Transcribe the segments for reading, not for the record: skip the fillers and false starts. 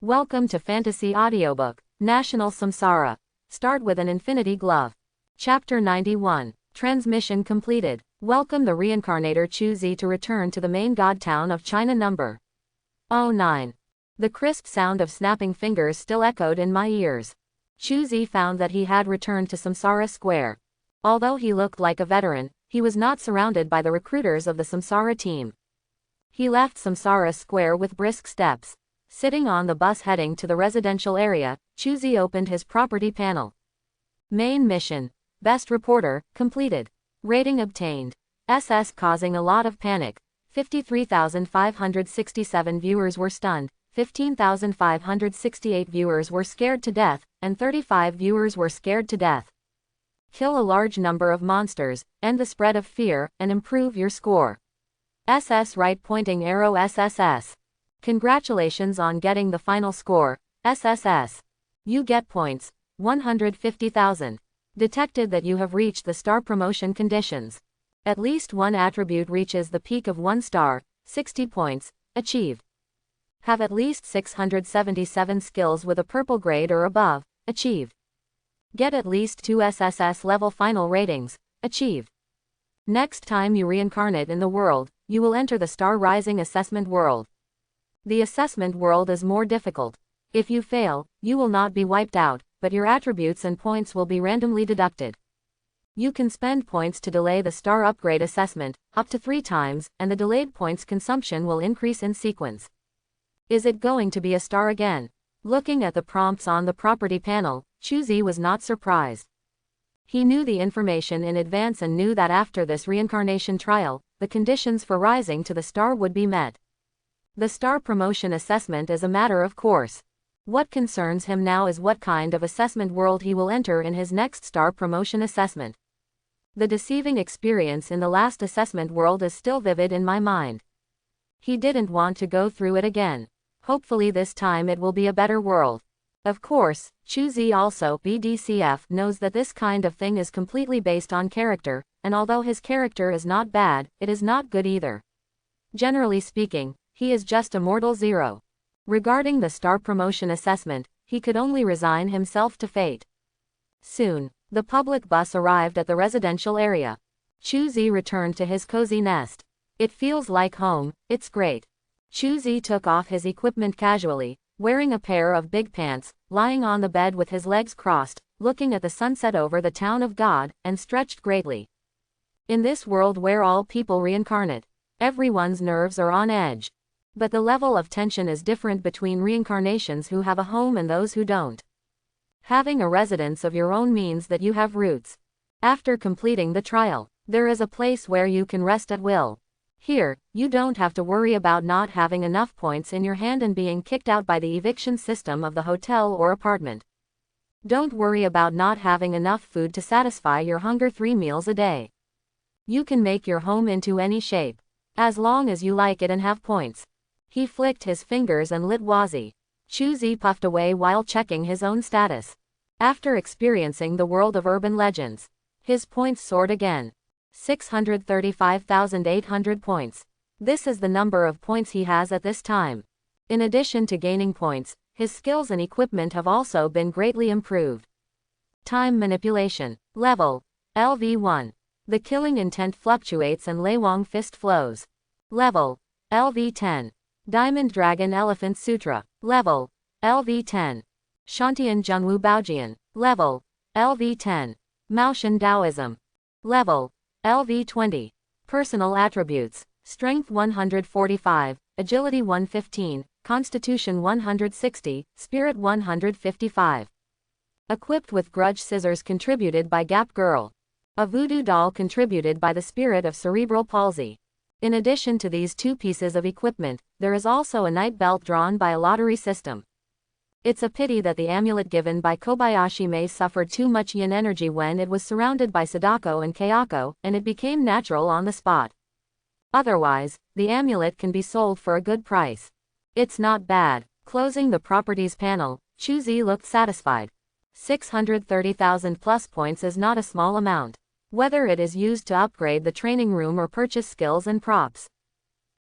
Welcome to Fantasy Audiobook, National Samsara. Start with an Infinity Glove. Chapter 91. Transmission completed. Welcome the Reincarnator Chuzi to return to the main god town of China number 09. The crisp sound of snapping fingers still echoed in my ears. Chuzi found that he had returned to Samsara Square. Although he looked like a veteran, he was not surrounded by the recruiters of the Samsara team. He left Samsara Square with brisk steps. Sitting on the bus heading to the residential area, Chuzi opened his property panel. Main mission. Best reporter, completed. Rating obtained. SS causing a lot of panic. 53,567 viewers were stunned, 15,568 viewers were scared to death, and 35 viewers were scared to death. Kill a large number of monsters, end the spread of fear, and improve your score. SS right pointing arrow SSS. Congratulations on getting the final score, SSS. You get points, 150,000. Detected that you have reached the star promotion conditions. At least one attribute reaches the peak of 1 star, 60 points, achieved. Have at least 677 skills with a purple grade or above, achieved. Get at least 2 SSS level final ratings, achieved. Next time you reincarnate in the world, you will enter the Star Rising Assessment World. The assessment world is more difficult. If you fail, you will not be wiped out, but your attributes and points will be randomly deducted. You can spend points to delay the star upgrade assessment, up to 3 times, and the delayed points consumption will increase in sequence. Is it going to be a star again? Looking at the prompts on the property panel, Chuzi was not surprised. He knew the information in advance and knew that after this reincarnation trial, the conditions for rising to the star would be met. The star promotion assessment is a matter of course. What concerns him now is what kind of assessment world he will enter in his next star promotion assessment. The deceiving experience in the last assessment world is still vivid in my mind. He didn't want to go through it again. Hopefully this time it will be a better world. Of course, Chuzi also BDCF knows that this kind of thing is completely based on character, and although his character is not bad, it is not good either. Generally speaking, he is just a mortal zero. Regarding the star promotion assessment, he could only resign himself to fate. Soon, the public bus arrived at the residential area. Chuzi returned to his cozy nest. It feels like home, it's great. Chuzi took off his equipment casually, wearing a pair of big pants, lying on the bed with his legs crossed, looking at the sunset over the town of God, and stretched greatly. In this world where all people reincarnate, everyone's nerves are on edge. But the level of tension is different between reincarnations who have a home and those who don't. Having a residence of your own means that you have roots. After completing the trial, there is a place where you can rest at will. Here, you don't have to worry about not having enough points in your hand and being kicked out by the eviction system of the hotel or apartment. Don't worry about not having enough food to satisfy your hunger 3 meals a day. You can make your home into any shape, as long as you like it and have points. He flicked his fingers and lit Wazi. Chuzi puffed away while checking his own status. After experiencing the world of urban legends, his points soared again. 635,800 points. This is the number of points he has at this time. In addition to gaining points, his skills and equipment have also been greatly improved. Time manipulation. Level. LV1. The killing intent fluctuates and Leiwang fist flows. Level. LV10. Diamond Dragon Elephant Sutra. Level. LV10. Shantian Zhengwu Baojian. Level. LV10. Maoshan Taoism. Level. LV20. Personal attributes. Strength 145, Agility 115, Constitution 160, Spirit 155. Equipped with grudge scissors contributed by Gap Girl. A voodoo doll contributed by the spirit of cerebral palsy. In addition to these 2 pieces of equipment, there is also a night belt drawn by a lottery system. It's a pity that the amulet given by Kobayashi Mei suffered too much yin energy when it was surrounded by Sadako and Kayako, and it became natural on the spot. Otherwise, the amulet can be sold for a good price. It's not bad. Closing the properties panel, Chuzi looked satisfied. 630,000 plus points is not a small amount. Whether it is used to upgrade the training room or purchase skills and props.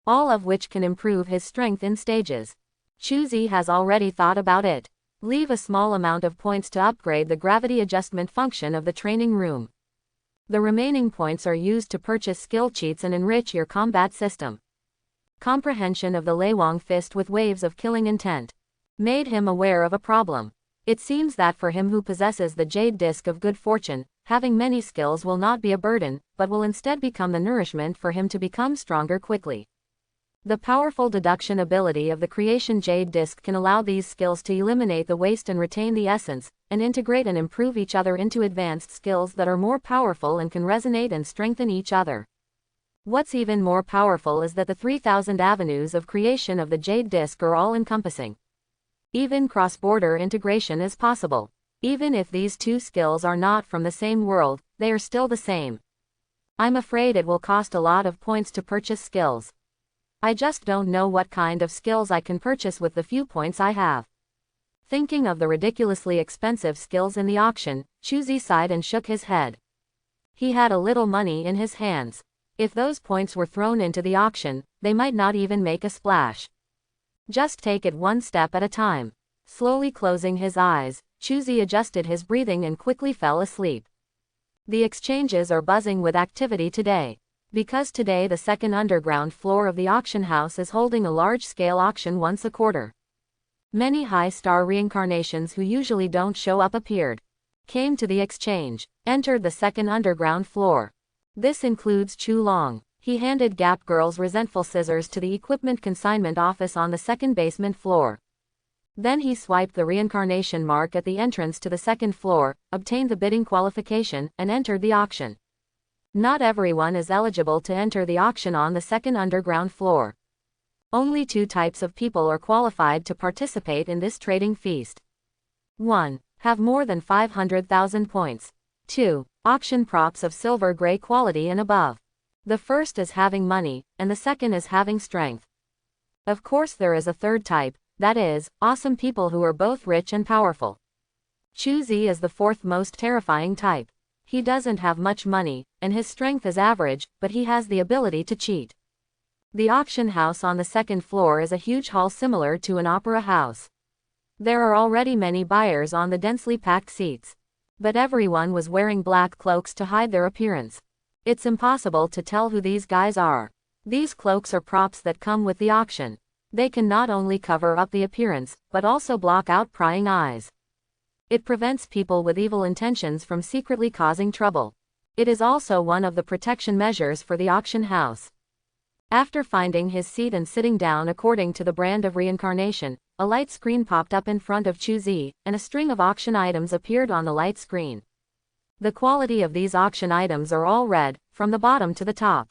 All of which can improve his strength in stages. Chuzi has already thought about it. Leave a small amount of points to upgrade the gravity adjustment function of the training room. The remaining points are used to purchase skill cheats and enrich your combat system. Comprehension of the Lewang fist with waves of killing intent made him aware of a problem. It seems that for him who possesses the jade disc of good fortune, having many skills will not be a burden, but will instead become the nourishment for him to become stronger quickly. The powerful deduction ability of the creation jade disc can allow these skills to eliminate the waste and retain the essence, and integrate and improve each other into advanced skills that are more powerful and can resonate and strengthen each other. What's even more powerful is that the 3,000 avenues of creation of the jade disc are all-encompassing. Even cross-border integration is possible. Even if these two skills are not from the same world, they are still the same. I'm afraid it will cost a lot of points to purchase skills. I just don't know what kind of skills I can purchase with the few points I have. Thinking of the ridiculously expensive skills in the auction, Chuzi sighed and shook his head. He had a little money in his hands. If those points were thrown into the auction, they might not even make a splash. Just take it one step at a time. Slowly closing his eyes, Chuzi adjusted his breathing and quickly fell asleep. The exchanges are buzzing with activity today. Because today the second underground floor of the auction house is holding a large-scale auction once a quarter. Many high-star reincarnations who usually don't show up appeared. Came to the exchange. Entered the second underground floor. This includes Chu Long. He handed Gap Girl's resentful scissors to the equipment consignment office on the second basement floor. Then he swiped the reincarnation mark at the entrance to the second floor, obtained the bidding qualification, and entered the auction. Not everyone is eligible to enter the auction on the second underground floor. Only two types of people are qualified to participate in this trading feast. 1. Have more than 500,000 points. 2. Auction props of silver gray quality and above. The first is having money, and the second is having strength. Of course there is a third type, that is, awesome people who are both rich and powerful. Chuzi is the fourth most terrifying type. He doesn't have much money, and his strength is average, but he has the ability to cheat. The auction house on the second floor is a huge hall similar to an opera house. There are already many buyers on the densely packed seats. But everyone was wearing black cloaks to hide their appearance. It's impossible to tell who these guys are. These cloaks are props that come with the auction. They can not only cover up the appearance, but also block out prying eyes. It prevents people with evil intentions from secretly causing trouble. It is also one of the protection measures for the auction house. After finding his seat and sitting down according to the brand of reincarnation, a light screen popped up in front of Chuzi, and a string of auction items appeared on the light screen. The quality of these auction items are all red, from the bottom to the top.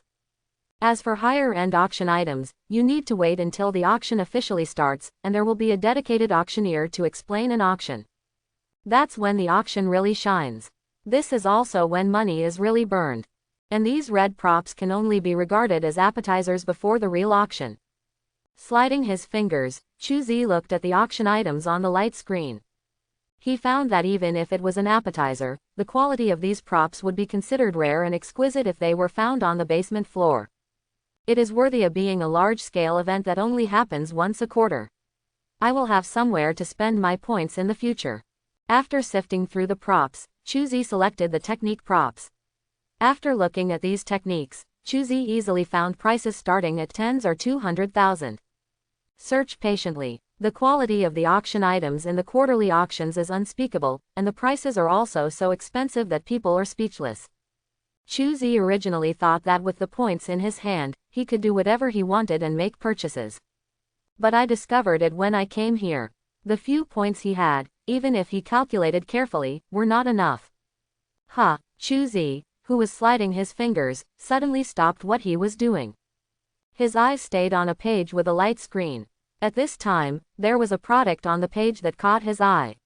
As for higher-end auction items, you need to wait until the auction officially starts, and there will be a dedicated auctioneer to explain an auction. That's when the auction really shines. This is also when money is really burned. And these red props can only be regarded as appetizers before the real auction. Sliding his fingers, Chuzi looked at the auction items on the light screen. He found that even if it was an appetizer, the quality of these props would be considered rare and exquisite if they were found on the basement floor. It is worthy of being a large-scale event that only happens once a quarter. I will have somewhere to spend my points in the future. After sifting through the props, Chuzi selected the technique props. After looking at these techniques, Chuzi easily found prices starting at tens or 200,000. Search patiently. The quality of the auction items in the quarterly auctions is unspeakable, and the prices are also so expensive that people are speechless. Chuzi originally thought that with the points in his hand, he could do whatever he wanted and make purchases. But I discovered it when I came here. The few points he had, even if he calculated carefully, were not enough. Chuzi, who was sliding his fingers, suddenly stopped what he was doing. His eyes stayed on a page with a light screen. At this time, there was a product on the page that caught his eye.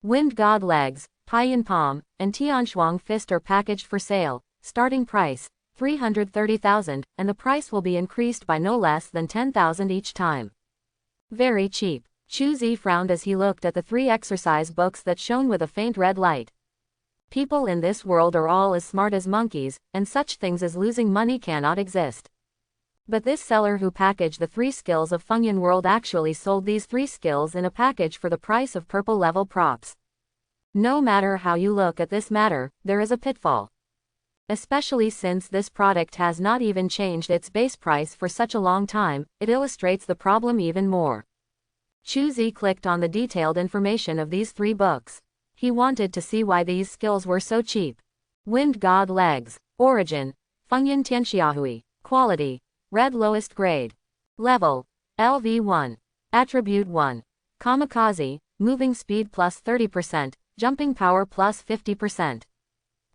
Wind God Legs, Paiyan Palm, and Tianshuang Fist are packaged for sale, starting price, 330,000, and the price will be increased by no less than 10,000 each time. Very cheap. Chuzi frowned as he looked at the 3 exercise books that shone with a faint red light. People in this world are all as smart as monkeys, and such things as losing money cannot exist. But this seller who packaged the 3 skills of Fengyan World actually sold these 3 skills in a package for the price of purple level props. No matter how you look at this matter, there is a pitfall. Especially since this product has not even changed its base price for such a long time, it illustrates the problem even more. Chu Zi clicked on the detailed information of these 3 books. He wanted to see why these skills were so cheap. Wind God Legs. Origin. Fengyan Tianxiahui. Quality. Red lowest grade. Level. LV1. Attribute 1. Kamikaze. Moving speed plus 30%. Jumping power plus 50%.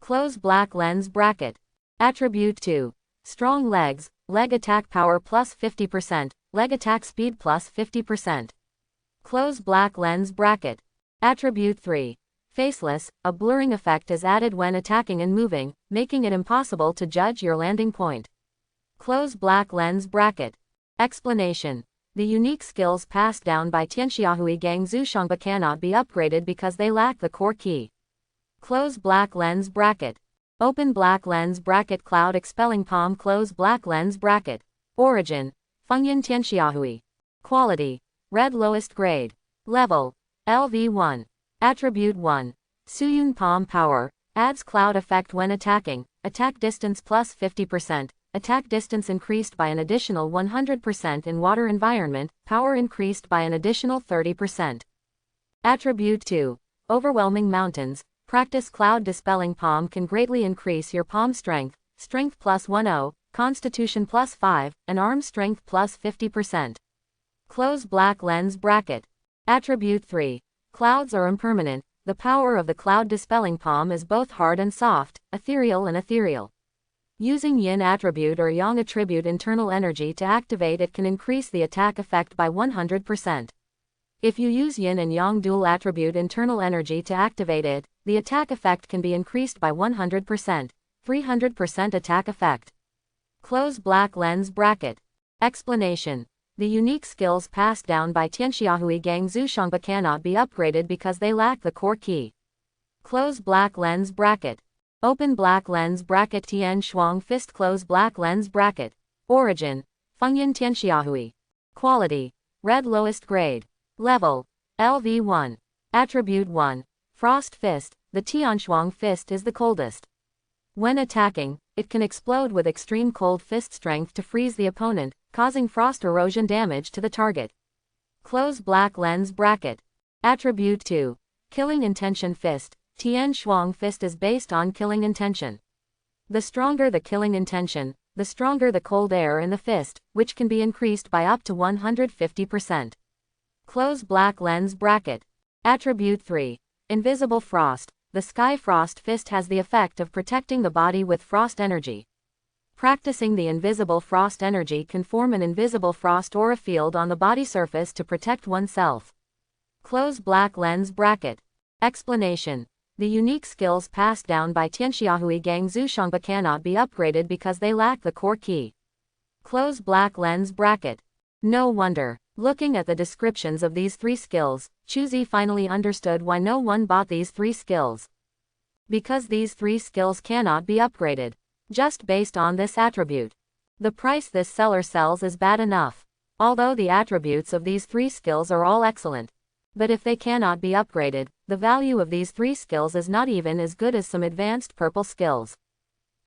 Close black lens bracket. Attribute 2. Strong legs. Leg attack power plus 50%. Leg attack speed plus 50%. Close black lens bracket. Attribute 3. Faceless. A blurring effect is added when attacking and moving, making it impossible to judge your landing point. Close black lens bracket. Explanation. The unique skills passed down by Tianxiahui Gang Zushangba cannot be upgraded because they lack the core key. Close black lens bracket. Open black lens bracket. Cloud expelling palm. Close black lens bracket. Origin. Fengyan Tianxiahui. Quality. Red lowest grade. Level. LV1. Attribute 1. Suyun palm power. Adds cloud effect when attacking. Attack distance plus 50%. Attack distance increased by an additional 100% in water environment. Power increased by an additional 30%. Attribute 2. Overwhelming mountains. Practice cloud dispelling palm can greatly increase your palm strength. Strength plus 10, constitution plus 5, and arm strength plus 50%. Close black lens bracket. Attribute 3. Clouds are impermanent. The power of the cloud dispelling palm is both hard and soft, ethereal and ethereal. Using yin attribute or yang attribute internal energy to activate it can increase the attack effect by 100%. If you use yin and yang dual attribute internal energy to activate it, the attack effect can be increased by 100%, 300% attack effect. Close black lens bracket. Explanation. The unique skills passed down by Tianxiahui Gang Zushangba cannot be upgraded because they lack the core key. Close black lens bracket. Open black lens bracket. Tian Shuang Fist. Close black lens bracket. Origin. Fengyan Tianxiahui. Quality. Red lowest grade. Level. LV1. Attribute 1. Frost Fist. The Tianshuang Fist is the coldest. When attacking, it can explode with extreme cold fist strength to freeze the opponent, causing frost erosion damage to the target. Close black lens bracket. Attribute 2. Killing Intention Fist. Tian Shuang Fist is based on killing intention. The stronger the killing intention, the stronger the cold air in the fist, which can be increased by up to 150%. Close black lens bracket. Attribute 3. Invisible Frost. The Sky Frost Fist has the effect of protecting the body with frost energy. Practicing the invisible frost energy can form an invisible frost aura field on the body surface to protect oneself. Close black lens bracket. Explanation. The unique skills passed down by Tianxiahui Gang Zushangba cannot be upgraded because they lack the core key. Close black lens bracket. No wonder. Looking at the descriptions of these 3 skills, Chu Zi finally understood why no one bought these 3 skills. Because these 3 skills cannot be upgraded. Just based on this attribute. The price this seller sells is bad enough. Although the attributes of these 3 skills are all excellent. But if they cannot be upgraded, the value of these 3 skills is not even as good as some advanced purple skills.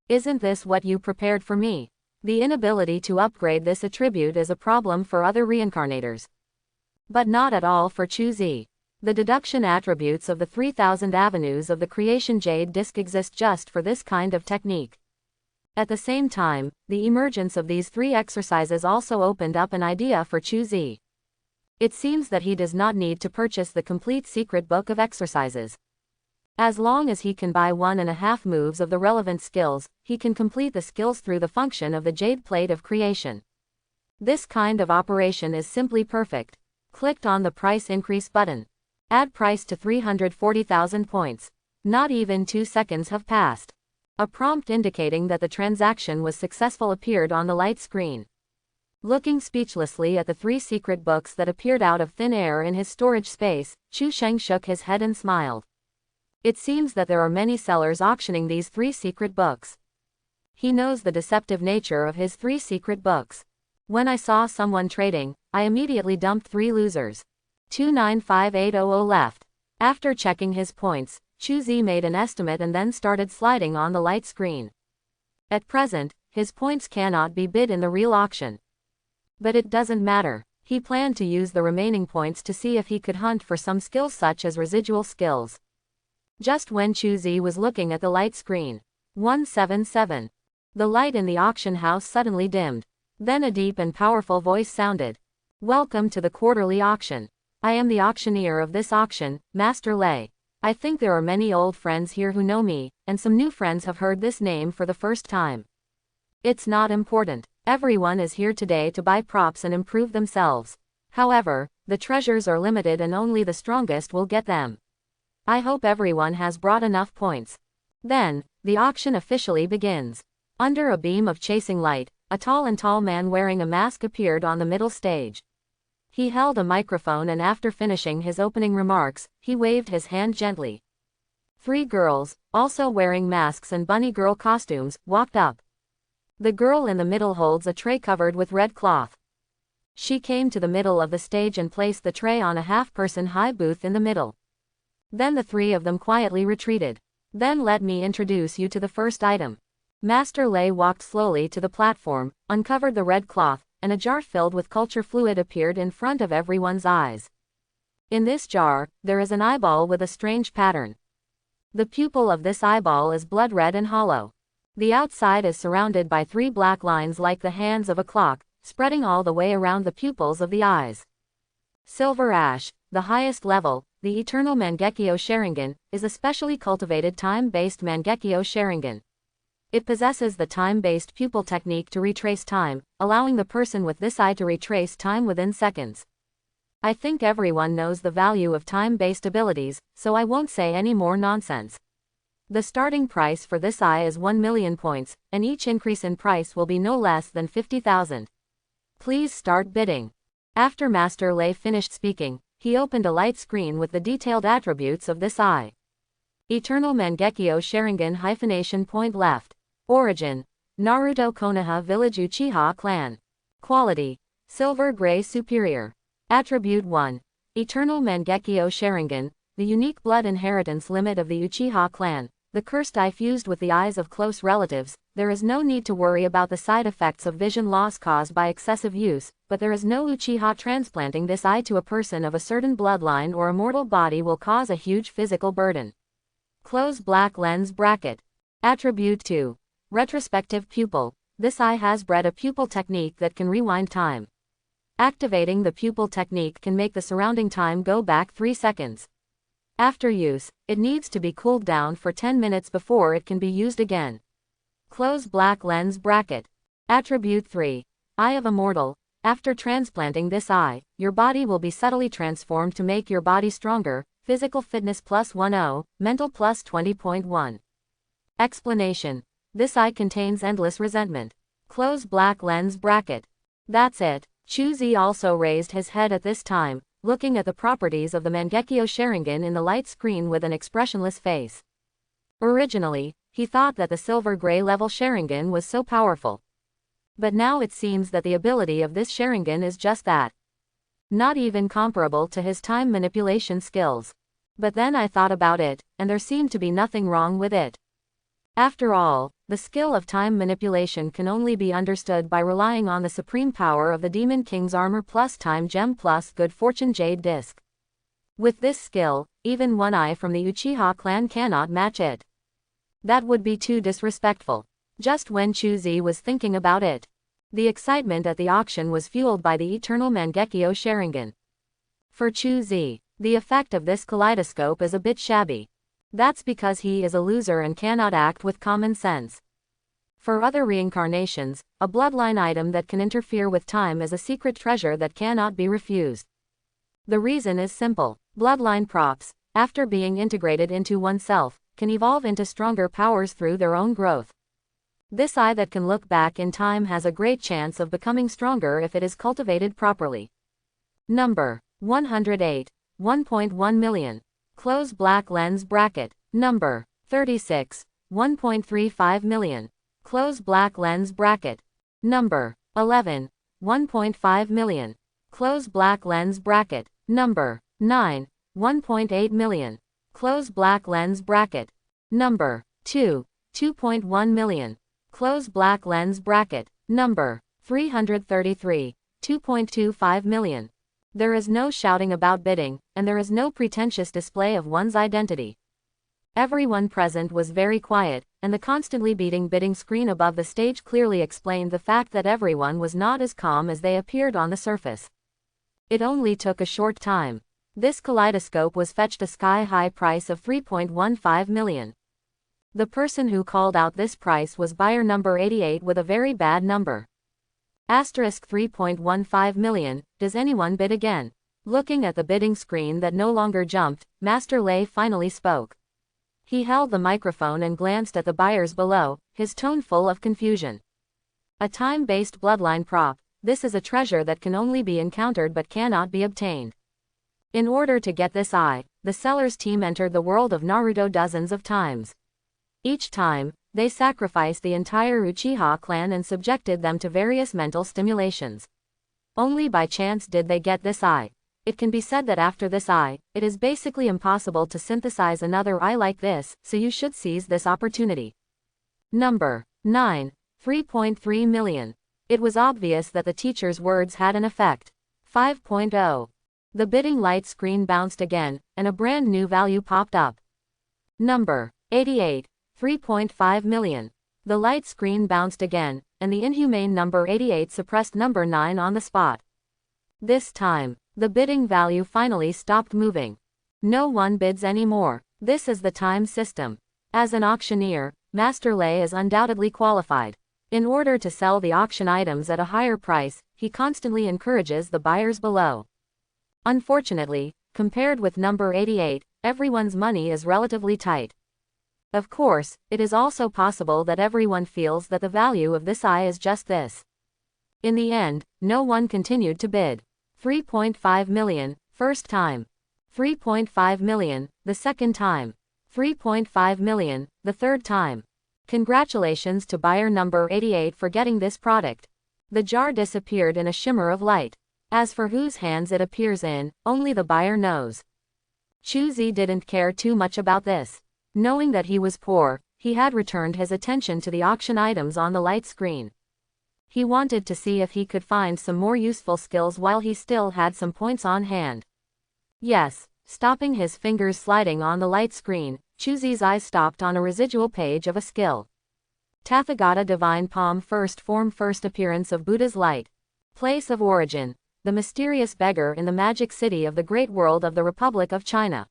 Isn't this what you prepared for me? The inability to upgrade this attribute is a problem for other reincarnators. But not at all for Chu Zi. The deduction attributes of the 3000 avenues of the creation jade disc exist just for this kind of technique. At the same time, the emergence of these 3 exercises also opened up an idea for Chu Zi. It seems that he does not need to purchase the complete secret book of exercises. As long as he can buy 1.5 moves of the relevant skills, he can complete the skills through the function of the jade plate of creation. This kind of operation is simply perfect. Clicked on the price increase button. Add price to 340,000 points. Not even 2 seconds have passed. A prompt indicating that the transaction was successful appeared on the light screen. Looking speechlessly at the 3 secret books that appeared out of thin air in his storage space, Chu Sheng shook his head and smiled. It seems that there are many sellers auctioning these 3 secret books. He knows the deceptive nature of his 3 secret books. When I saw someone trading, I immediately dumped 3 losers. 295800 left. After checking his points, Chuzi made an estimate and then started sliding on the light screen. At present, his points cannot be bid in the real auction. But it doesn't matter. He planned to use the remaining points to see if he could hunt for some skills such as residual skills. Just when Chuzi was looking at the light screen. 177. The light in the auction house suddenly dimmed. Then a deep and powerful voice sounded. Welcome to the quarterly auction. I am the auctioneer of this auction, Master Lei. I think there are many old friends here who know me, and some new friends have heard this name for the first time. It's not important. Everyone is here today to buy props and improve themselves. However, the treasures are limited and only the strongest will get them. I hope everyone has brought enough points. Then, the auction officially begins. Under a beam of chasing light, a tall man wearing a mask appeared on the middle stage. He held a microphone and after finishing his opening remarks, he waved his hand gently. 3 girls, also wearing masks and bunny girl costumes, walked up. The girl in the middle holds a tray covered with red cloth. She came to the middle of the stage and placed the tray on a half-person high booth in the middle. Then the 3 of them quietly retreated. Then let me introduce you to the first item. Master Lei walked slowly to the platform, uncovered the red cloth, and a jar filled with culture fluid appeared in front of everyone's eyes. In this jar, there is an eyeball with a strange pattern. The pupil of this eyeball is blood red and hollow. The outside is surrounded by 3 black lines like the hands of a clock, spreading all the way around the pupils of the eyes. Silver Ash, the highest level, the Eternal Mangekyo Sharingan, is a specially cultivated time-based Mangekyo Sharingan. It possesses the time-based pupil technique to retrace time, allowing the person with this eye to retrace time within seconds. I think everyone knows the value of time-based abilities, so I won't say any more nonsense. The starting price for this eye is 1 million points, and each increase in price will be no less than 50,000. Please start bidding. After Master Lei finished speaking, he opened a light screen with the detailed attributes of this eye. Eternal Mangekyo Sharingan hyphenation point left. Origin: Naruto Konoha Village Uchiha Clan. Quality: Silver Gray Superior. Attribute 1. Eternal Mangekyo Sharingan, the unique blood inheritance limit of the Uchiha clan. The cursed eye fused with the eyes of close relatives. There is no need to worry about the side effects of vision loss caused by excessive use, but there is no Uchiha transplanting this eye to a person of a certain bloodline or a mortal body will cause a huge physical burden. Close black lens bracket. Attribute 2. Retrospective pupil. This eye has bred a pupil technique that can rewind time. Activating the pupil technique can make the surrounding time go back 3 seconds. After use, it needs to be cooled down for 10 minutes before it can be used again. Close black lens bracket. Attribute 3. Eye of a mortal. After transplanting this eye, your body will be subtly transformed to make your body stronger. Physical fitness +10, mental +20.1. Explanation. This eye contains endless resentment. Close black lens bracket. That's it. Chuzi also raised his head at this time, looking at the properties of the Mangekyo Sharingan in the light screen with an expressionless face. Originally, he thought that the silver gray level Sharingan was so powerful. But now it seems that the ability of this Sharingan is just that. Not even comparable to his time manipulation skills. But then I thought about it, and there seemed to be nothing wrong with it. After all, the skill of time manipulation can only be understood by relying on the supreme power of the Demon King's armor plus time gem plus good fortune jade disc. With this skill, even one eye from the Uchiha clan cannot match it. That would be too disrespectful. Just when Chuzi was thinking about it, the excitement at the auction was fueled by the Eternal Mangekyo Sharingan. For Chuzi, the effect of this kaleidoscope is a bit shabby. That's because he is a loser and cannot act with common sense. For other reincarnations, a bloodline item that can interfere with time is a secret treasure that cannot be refused. The reason is simple. Bloodline props, after being integrated into oneself, can evolve into stronger powers through their own growth. This eye that can look back in time has a great chance of becoming stronger if it is cultivated properly. Number 108. 1.1 million. Close black lens bracket. Number 36. 1.35 million. Close black lens bracket. Number 11. 1.5 million. Close black lens bracket. Number 9. 1.8 million. Close black lens bracket. Number 2. 2.1 million. Close black lens bracket. Number 333. 2.25 million. There is no shouting about bidding, and there is no pretentious display of one's identity. Everyone present was very quiet, and the constantly beating bidding screen above the stage clearly explained the fact that everyone was not as calm as they appeared on the surface. It only took a short time. This kaleidoscope was fetched a sky-high price of 3.15 million. The person who called out this price was buyer number 88 with a very bad number. Asterisk 3.15 million, does anyone bid again? Looking at the bidding screen that no longer jumped, Master Lei finally spoke. He held the microphone and glanced at the buyers below, his tone full of confusion. A time-based bloodline prop, this is a treasure that can only be encountered but cannot be obtained. In order to get this eye, the seller's team entered the world of Naruto dozens of times. Each time, they sacrificed the entire Uchiha clan and subjected them to various mental stimulations. Only by chance did they get this eye. It can be said that after this eye, it is basically impossible to synthesize another eye like this, so you should seize this opportunity. Number 9. 3.3 million. It was obvious that the teacher's words had an effect. 5.0. The bidding light screen bounced again, and a brand new value popped up. Number 88. 3.5 million. The light screen bounced again, and the inhumane number 88 suppressed number 9 on the spot. This time, the bidding value finally stopped moving. No one bids anymore. This is the time system. As an auctioneer, Master Lei is undoubtedly qualified. In order to sell the auction items at a higher price, he constantly encourages the buyers below. Unfortunately, compared with number 88, everyone's money is relatively tight. Of course, it is also possible that everyone feels that the value of this eye is just this. In the end, no one continued to bid. 3.5 million, first time. 3.5 million, the second time. 3.5 million, the third time. Congratulations to buyer number 88 for getting this product. The jar disappeared in a shimmer of light. As for whose hands it appears in, only the buyer knows. Chuzi didn't care too much about this. Knowing that he was poor, he had returned his attention to the auction items on the light screen. He wanted to see if he could find some more useful skills while he still had some points on hand. Yes, stopping his fingers sliding on the light screen, Chuzi's eyes stopped on a residual page of a skill. Tathagata Divine Palm First Form First Appearance of Buddha's Light. Place of Origin. The mysterious beggar in the magic city of the Great World of the Republic of China.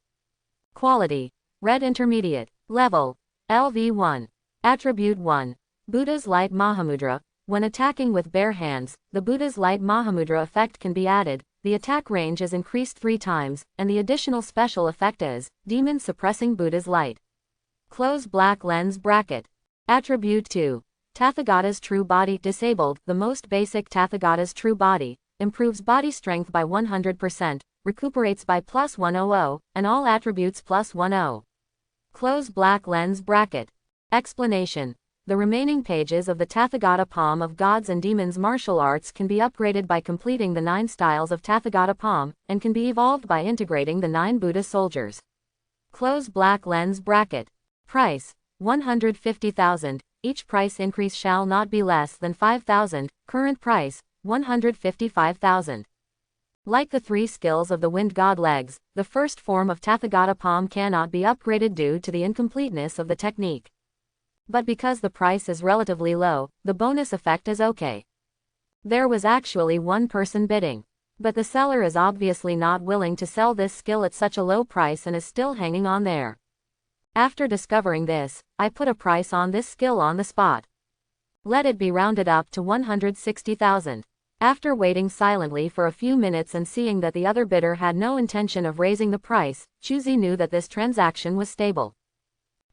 Quality. Red Intermediate. Level. LV1. Attribute 1. Buddha's Light Mahamudra. When attacking with bare hands, the Buddha's Light Mahamudra effect can be added, the attack range is increased 3 times, and the additional special effect is, Demon Suppressing Buddha's Light. Close black lens bracket. Attribute 2. Tathagata's True Body Disabled. The most basic Tathagata's True Body. Improves body strength by 100%, recuperates by +100, and all attributes +10. Close black lens bracket. Explanation. The remaining pages of the Tathagata Palm of Gods and Demons martial arts can be upgraded by completing the 9 styles of Tathagata Palm, and can be evolved by integrating the 9 Buddha soldiers. Close black lens bracket. Price. 150,000. Each price increase shall not be less than 5,000. Current price. 155,000. Like the 3 skills of the Wind God legs, the first form of Tathagata Palm cannot be upgraded due to the incompleteness of the technique. But because the price is relatively low, the bonus effect is okay. There was actually one person bidding. But the seller is obviously not willing to sell this skill at such a low price and is still hanging on there. After discovering this, I put a price on this skill on the spot. Let it be rounded up to 160,000. After waiting silently for a few minutes and seeing that the other bidder had no intention of raising the price, Chuzi knew that this transaction was stable.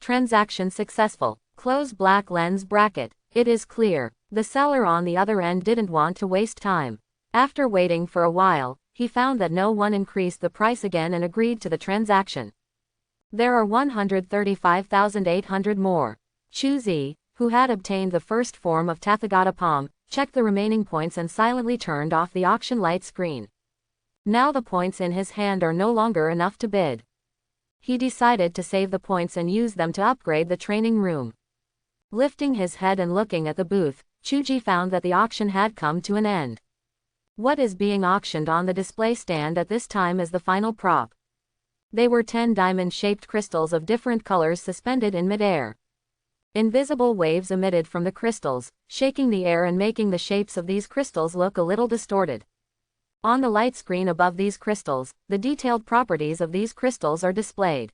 Transaction successful. Close black lens bracket. It is clear. The seller on the other end didn't want to waste time. After waiting for a while, he found that no one increased the price again and agreed to the transaction. There are 135,800 more. Chuzi, who had obtained the first form of Tathagata Palm, checked the remaining points and silently turned off the auction light screen. Now the points in his hand are no longer enough to bid. He decided to save the points and use them to upgrade the training room. Lifting his head and looking at the booth, Chuji found that the auction had come to an end. What is being auctioned on the display stand at this time is the final prop. They were 10 diamond-shaped crystals of different colors suspended in midair. Invisible waves emitted from the crystals, shaking the air and making the shapes of these crystals look a little distorted. On the light screen above these crystals, the detailed properties of these crystals are displayed.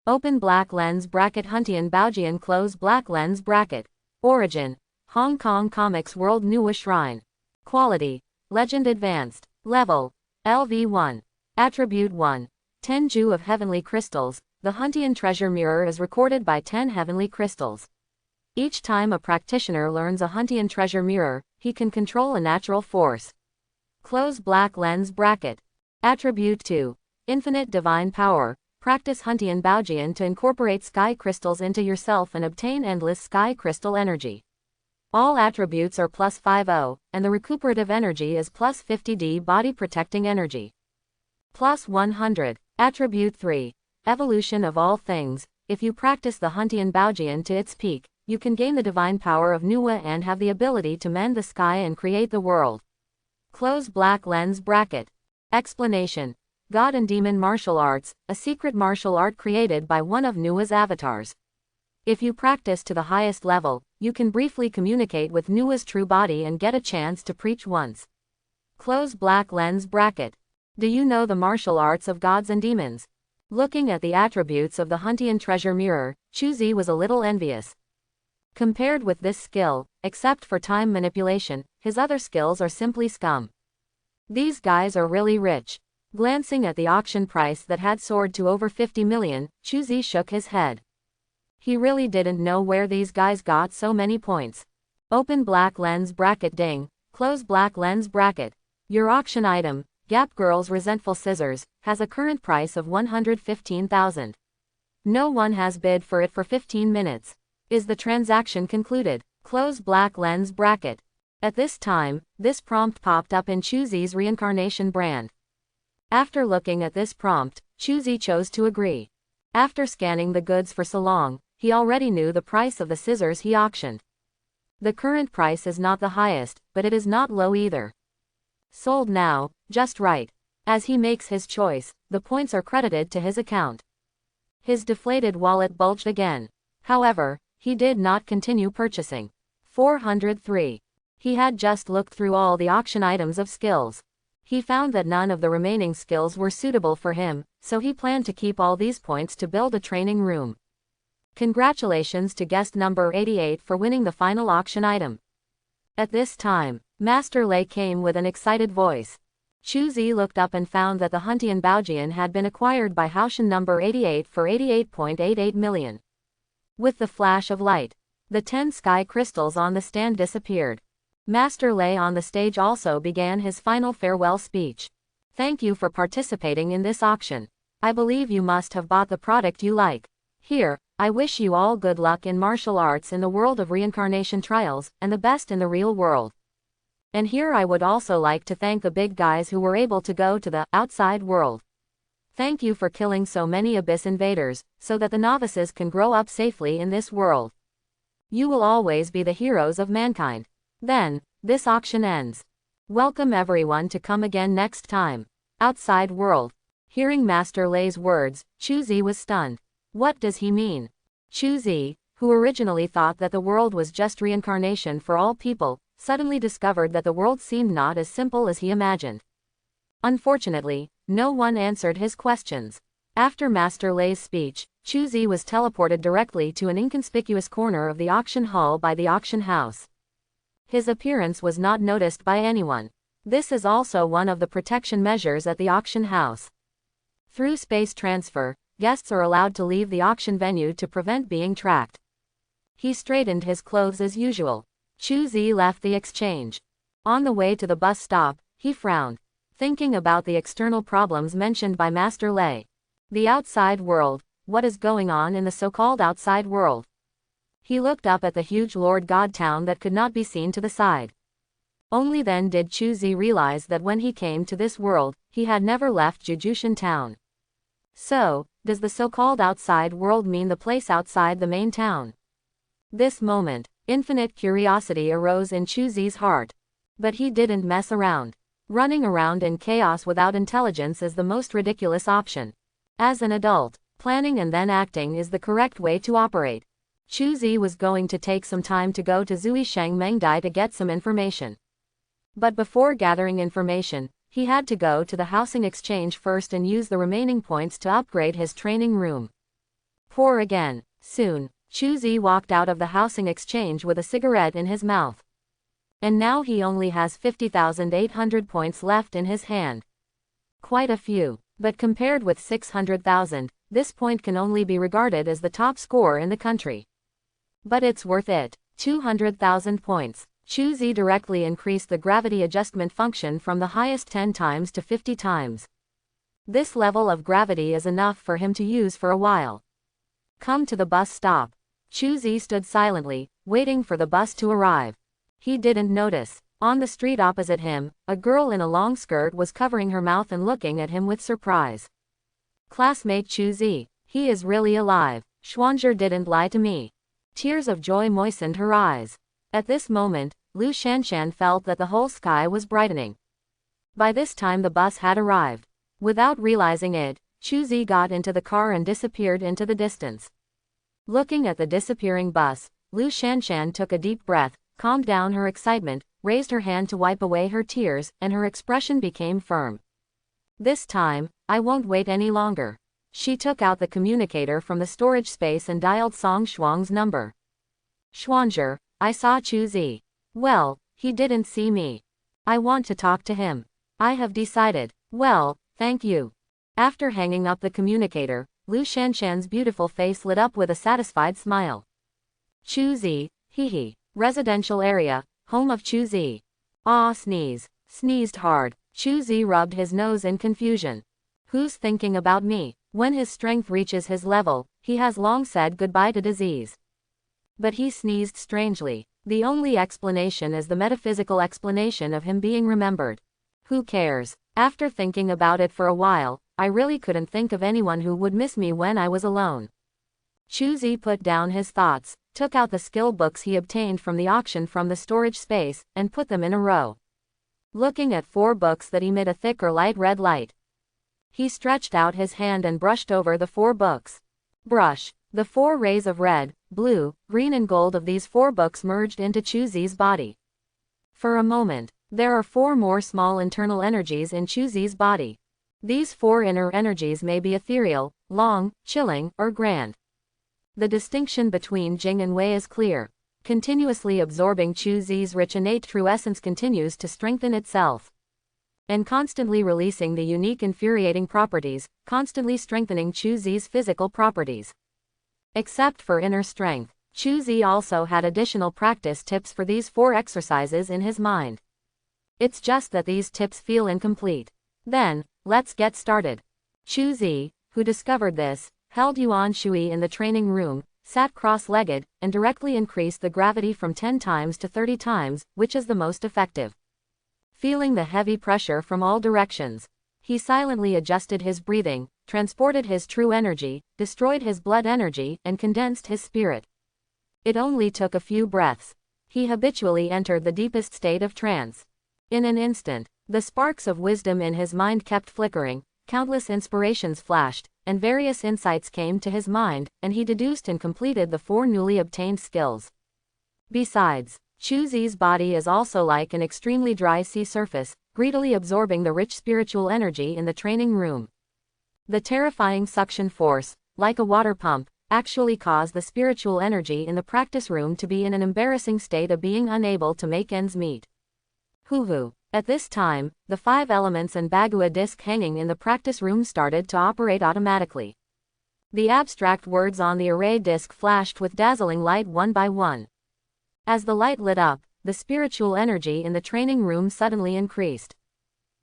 Open black lens bracket Huntian Baojian close black lens bracket. Origin: Hong Kong Comics World Nuwa Shrine. Quality: Legend Advanced. Level: LV1. Attribute 1. 10 Ju of Heavenly Crystals. The Huntian Treasure Mirror is recorded by 10 heavenly crystals. Each time a practitioner learns a Huntian Treasure Mirror, he can control a natural force. Close black lens bracket. Attribute 2. Infinite Divine Power. Practice Huntian Baojian to incorporate sky crystals into yourself and obtain endless sky crystal energy. All attributes are plus 50, and the recuperative energy is plus 50d body protecting energy. Plus 100. Attribute 3. Evolution of all things. If you practice the Huntian Baojian to its peak, you can gain the divine power of Nuwa and have the ability to mend the sky and create the world. Close black lens bracket. Explanation: God and Demon Martial Arts, a secret martial art created by one of Nuwa's avatars. If you practice to the highest level, you can briefly communicate with Nuwa's true body and get a chance to preach once. Close black lens bracket. Do you know the martial arts of gods and demons? Looking at the attributes of the Huntian Treasure Mirror, Chuzi was a little envious. Compared with this skill, except for time manipulation, his other skills are simply scum. These guys are really rich. Glancing at the auction price that had soared to over 50 million, Chuzi shook his head. He really didn't know where these guys got so many points. Open black lens bracket ding, close black lens bracket. Your auction item, Gap Girl's Resentful Scissors, has a current price of 115,000. No one has bid for it for 15 minutes. Is the transaction concluded? Close black lens bracket. At this time, this prompt popped up in Chuzi's reincarnation brand. After looking at this prompt, Chuzi chose to agree. After scanning the goods for so long, he already knew the price of the scissors he auctioned. The current price is not the highest, but it is not low either. Sold now, just right. As he makes his choice, the points are credited to his account. His deflated wallet bulged again. However, he did not continue purchasing. 403. He had just looked through all the auction items of skills. He found that none of the remaining skills were suitable for him, so he planned to keep all these points to build a training room. Congratulations to guest number 88 for winning the final auction item. At this time, Master Lei came with an excited voice. Chuzi looked up and found that the Huntian Baojian had been acquired by Haoshan number 88 for 88.88 million. With the flash of light, the 10 sky crystals on the stand disappeared. Master Lei on the stage also began his final farewell speech. Thank you for participating in this auction. I believe you must have bought the product you like. Here, I wish you all good luck in martial arts in the world of reincarnation trials, and the best in the real world. And here I would also like to thank the big guys who were able to go to the outside world. Thank you for killing so many abyss invaders, so that the novices can grow up safely in this world. You will always be the heroes of mankind. Then, this auction ends. Welcome everyone to come again next time. Outside world. Hearing Master Lei's words, Chuzi was stunned. What does he mean? Chuzi, who originally thought that the world was just reincarnation for all people, suddenly discovered that the world seemed not as simple as he imagined. Unfortunately, no one answered his questions. After Master Lei's speech, Chuzi was teleported directly to an inconspicuous corner of the auction hall by the auction house. His appearance was not noticed by anyone. This is also one of the protection measures at the auction house. Through space transfer, guests are allowed to leave the auction venue to prevent being tracked. He straightened his clothes as usual. Chuzi left the exchange. On the way to the bus stop, he frowned, thinking about the external problems mentioned by Master Lei. The outside world, what is going on in the so-called outside world? He looked up at the huge Lord God town that could not be seen to the side. Only then did Chuzi realize that when he came to this world, he had never left Jujushin town. So, does the so-called outside world mean the place outside the main town? This moment, infinite curiosity arose in Chuzi's heart. But he didn't mess around. Running around in chaos without intelligence is the most ridiculous option. As an adult, planning and then acting is the correct way to operate. Chuzi was going to take some time to go to Zuisheng Mengdai to get some information. But before gathering information, he had to go to the housing exchange first and use the remaining points to upgrade his training room. Poor again. Soon, Chuzi walked out of the housing exchange with a cigarette in his mouth. And now he only has 50,800 points left in his hand. Quite a few, but compared with 600,000, this point can only be regarded as the top score in the country. But it's worth it. 200,000 points. Chuzi directly increased the gravity adjustment function from the highest 10 times to 50 times. This level of gravity is enough for him to use for a while. Come to the bus stop. Chuzi stood silently, waiting for the bus to arrive. He didn't notice. On the street opposite him, a girl in a long skirt was covering her mouth and looking at him with surprise. Classmate Chuzi, he is really alive. Schwanger didn't lie to me. Tears of joy moistened her eyes. At this moment, Lu Shanshan felt that the whole sky was brightening. By this time the bus had arrived. Without realizing it, Chuzi got into the car and disappeared into the distance. Looking at the disappearing bus, Lu Shanshan took a deep breath, calmed down her excitement, raised her hand to wipe away her tears, and her expression became firm. This time, I won't wait any longer. She took out the communicator from the storage space and dialed Song Shuang's number. Schwanger, I saw Chuzi. Well, he didn't see me. I want to talk to him. I have decided. Well, thank you. After hanging up the communicator, Lu Shanshan's beautiful face lit up with a satisfied smile. Chuzi, hee. Residential area, home of Chuzi. Ah, sneeze. Sneezed hard. Chuzi rubbed his nose in confusion. Who's thinking about me? When his strength reaches his level, he has long said goodbye to disease. But he sneezed strangely. The only explanation is the metaphysical explanation of him being remembered. Who cares? After thinking about it for a while, I really couldn't think of anyone who would miss me when I was alone. Chuzi put down his thoughts, took out the skill books he obtained from the auction from the storage space, and put them in a row. Looking at 4 books that emit a thick or light red light. He stretched out his hand and brushed over the 4 books. Brush. The 4 rays of red, blue, green and gold of these 4 books merged into Chuzi's body. For a moment, there are 4 more small internal energies in Chuzi's body. These 4 inner energies may be ethereal, long, chilling, or grand. The distinction between Jing and Wei is clear. Continuously absorbing Chuzi's rich innate true essence continues to strengthen itself. And constantly releasing the unique infuriating properties, constantly strengthening Chuzi's physical properties. Except for inner strength, Chuzi also had additional practice tips for these 4 exercises in his mind. It's just that these tips feel incomplete. Then, let's get started. Chuzi, who discovered this, held Yuan Shui in the training room, sat cross-legged, and directly increased the gravity from 10 times to 30 times, which is the most effective. Feeling the heavy pressure from all directions, he silently adjusted his breathing, transported his true energy, destroyed his blood energy, and condensed his spirit. It only took a few breaths. He habitually entered the deepest state of trance. In an instant, the sparks of wisdom in his mind kept flickering, countless inspirations flashed, and various insights came to his mind, and he deduced and completed the 4 newly obtained skills. Besides, Chuzi's body is also like an extremely dry sea surface, greedily absorbing the rich spiritual energy in the training room. The terrifying suction force, like a water pump, actually caused the spiritual energy in the practice room to be in an embarrassing state of being unable to make ends meet. Hoo-hoo. At this time, the 5 elements and Bagua disc hanging in the practice room started to operate automatically. The abstract words on the array disc flashed with dazzling light one by one. As the light lit up, the spiritual energy in the training room suddenly increased.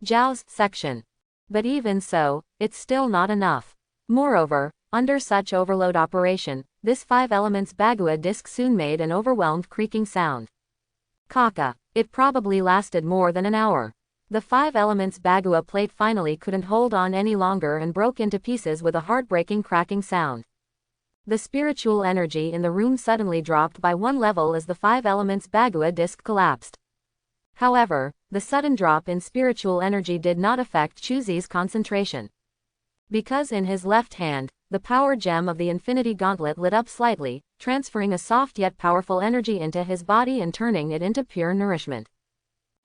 Zhao's section. But even so, it's still not enough. Moreover, under such overload operation, this 5 elements Bagua disc soon made an overwhelmed creaking sound. Kaka. It probably lasted more than an hour. The 5 elements Bagua plate finally couldn't hold on any longer and broke into pieces with a heartbreaking cracking sound. The spiritual energy in the room suddenly dropped by 1 level as the 5 elements Bagua disc collapsed. However, the sudden drop in spiritual energy did not affect Chuzi's concentration. Because in his left hand, the power gem of the Infinity Gauntlet lit up slightly, transferring a soft yet powerful energy into his body and turning it into pure nourishment.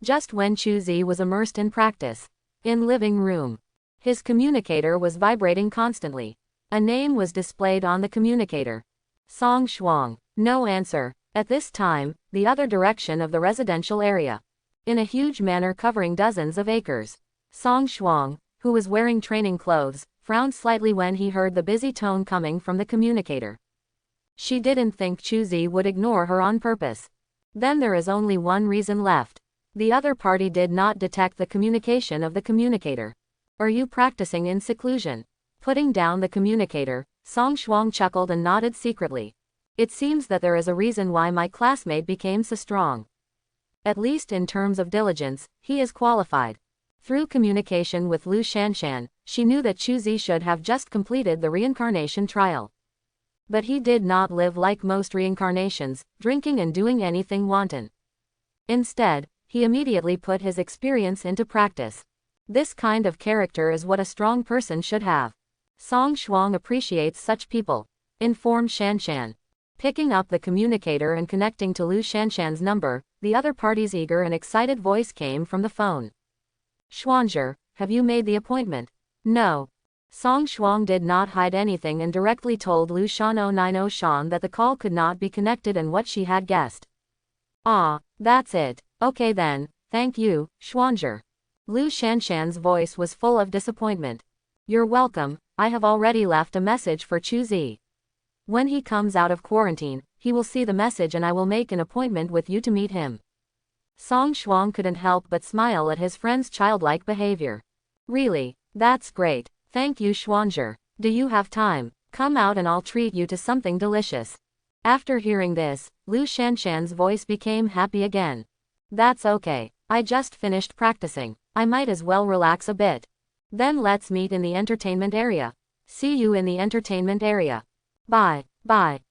Just when Chuzi was immersed in practice. In living room. His communicator was vibrating constantly. A name was displayed on the communicator. Song Shuang. No answer. At this time, the other direction of the residential area. In a huge manor covering dozens of acres. Song Shuang, who was wearing training clothes, frowned slightly when he heard the busy tone coming from the communicator. She didn't think Chuzi would ignore her on purpose. Then there is only one reason left. The other party did not detect the communication of the communicator. Are you practicing in seclusion? Putting down the communicator, Song Shuang chuckled and nodded secretly. It seems that there is a reason why my classmate became so strong. At least in terms of diligence, he is qualified. Through communication with Lu Shanshan, she knew that Chuzi should have just completed the reincarnation trial. But he did not live like most reincarnations, drinking and doing anything wanton. Instead, he immediately put his experience into practice. This kind of character is what a strong person should have. Song Shuang appreciates such people. Informed Shanshan. Picking up the communicator and connecting to Lu Shanshan's number, the other party's eager and excited voice came from the phone. Xuanzhi, have you made the appointment? No. Song Shuang did not hide anything and directly told Lu Shan Shan that the call could not be connected and what she had guessed. Ah, that's it. Okay then, thank you, Xuanzhi. Lu Shanshan's voice was full of disappointment. You're welcome, I have already left a message for Chuzi. When he comes out of quarantine, he will see the message and I will make an appointment with you to meet him. Song Shuang couldn't help but smile at his friend's childlike behavior. Really, that's great, thank you Xuanzhi. Do you have time? Come out and I'll treat you to something delicious. After hearing this, Lu Shanshan's voice became happy again. That's okay, I just finished practicing, I might as well relax a bit. Then let's meet in the entertainment area. See you in the entertainment area. Bye.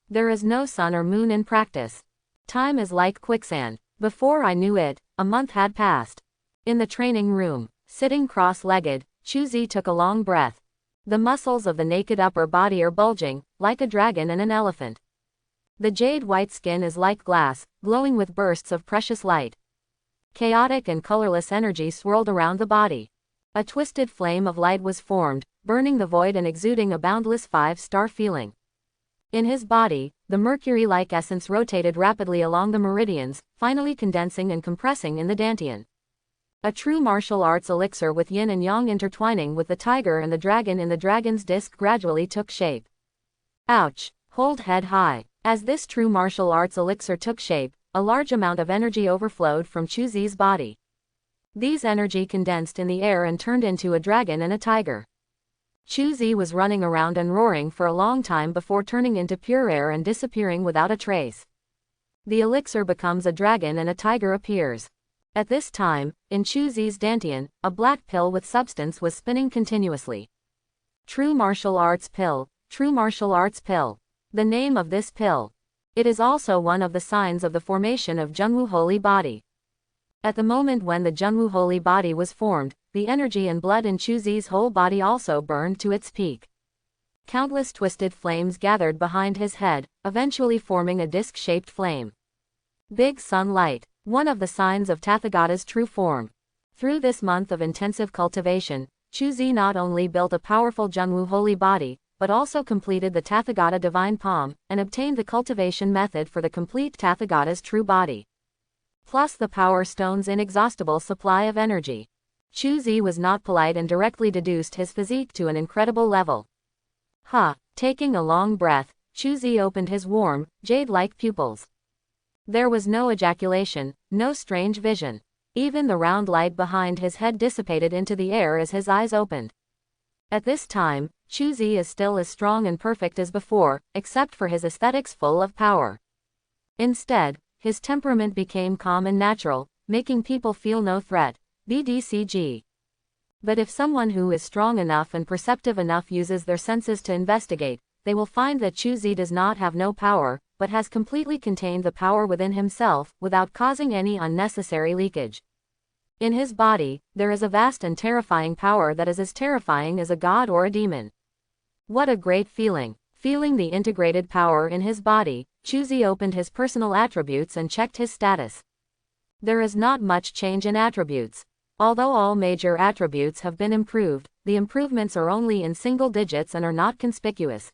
There is no sun or moon in practice. Time is like quicksand. Before I knew it, a month had passed. In the training room, sitting cross-legged, Chuzi took a long breath. The muscles of the naked upper body are bulging, like a dragon and an elephant. The jade-white skin is like glass, glowing with bursts of precious light. Chaotic and colorless energy swirled around the body. A twisted flame of light was formed, burning the void and exuding a boundless 5-star feeling. In his body, the mercury-like essence rotated rapidly along the meridians, finally condensing and compressing in the dantian. A true martial arts elixir with yin and yang intertwining with the tiger and the dragon in the dragon's disc gradually took shape. Ouch! Hold head high. As this true martial arts elixir took shape, a large amount of energy overflowed from Chuzi's body. These energy condensed in the air and turned into a dragon and a tiger. Chuzi was running around and roaring for a long time before turning into pure air and disappearing without a trace. The elixir becomes a dragon and a tiger appears. At this time, in Chuzi's dantian, a black pill with substance was spinning continuously. True martial arts pill, true martial arts pill. The name of this pill. It is also one of the signs of the formation of Zhenwu holy body. At the moment when the Zhenwu holy body was formed, the energy and blood in Chuzi's whole body also burned to its peak. Countless twisted flames gathered behind his head, eventually forming a disc-shaped flame. Big sunlight, one of the signs of Tathagata's true form. Through this month of intensive cultivation, Chuzi not only built a powerful Zhenwu holy body, but also completed the Tathagata divine palm, and obtained the cultivation method for the complete Tathagata's true body. Plus the power stone's inexhaustible supply of energy. Chuzi was not polite and directly deduced his physique to an incredible level. Taking a long breath, Chuzi opened his warm, jade-like pupils. There was no ejaculation, no strange vision. Even the round light behind his head dissipated into the air as his eyes opened. At this time, Chuzi is still as strong and perfect as before, except for his aesthetics full of power. Instead, his temperament became calm and natural, making people feel no threat. BDCG. But if someone who is strong enough and perceptive enough uses their senses to investigate, they will find that Chu Zi does not have no power, but has completely contained the power within himself, without causing any unnecessary leakage. In his body, there is a vast and terrifying power that is as terrifying as a god or a demon. What a great feeling! Feeling the integrated power in his body, Chu Zi opened his personal attributes and checked his status. There is not much change in attributes. Although all major attributes have been improved, the improvements are only in single digits and are not conspicuous.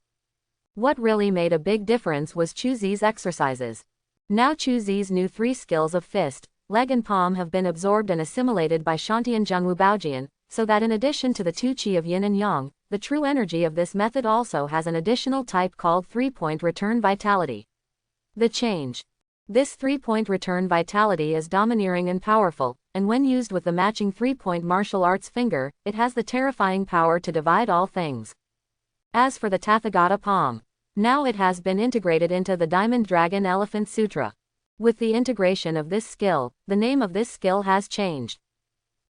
What really made a big difference was Chu Zi's exercises. Now Chu Zi's new 3 skills of fist, leg and palm have been absorbed and assimilated by Shantian Zhengwu Baojian, so that in addition to the 2 qi of yin and yang, the true energy of this method also has an additional type called 3-point return vitality. The change. This 3-point return vitality is domineering and powerful, and when used with the matching 3-point martial arts finger, it has the terrifying power to divide all things. As for the Tathagata palm, now it has been integrated into the Diamond Dragon Elephant Sutra. With the integration of this skill, the name of this skill has changed.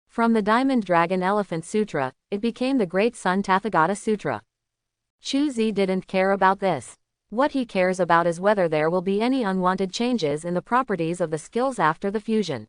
From the Diamond Dragon Elephant Sutra, it became the Great Sun Tathagata Sutra. Chu Zi didn't care about this. What he cares about is whether there will be any unwanted changes in the properties of the skills after the fusion.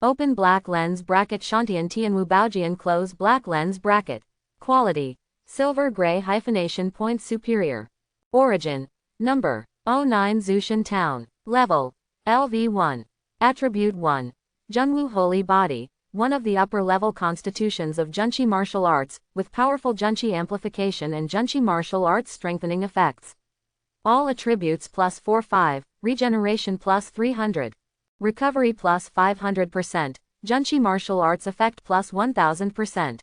Open black lens bracket Shantian Tianwu Baojian close black lens bracket. Quality. Silver gray hyphenation point superior. Origin. Number. 09 Zushan Town. Level. LV1. Attribute 1. Zhengwu Holy Body. One of the upper-level constitutions of Junshi martial arts, with powerful Junshi amplification and Junshi martial arts strengthening effects. All attributes plus 4-5, regeneration plus 300. Recovery plus 500%, Junshi martial arts effect plus 1000%.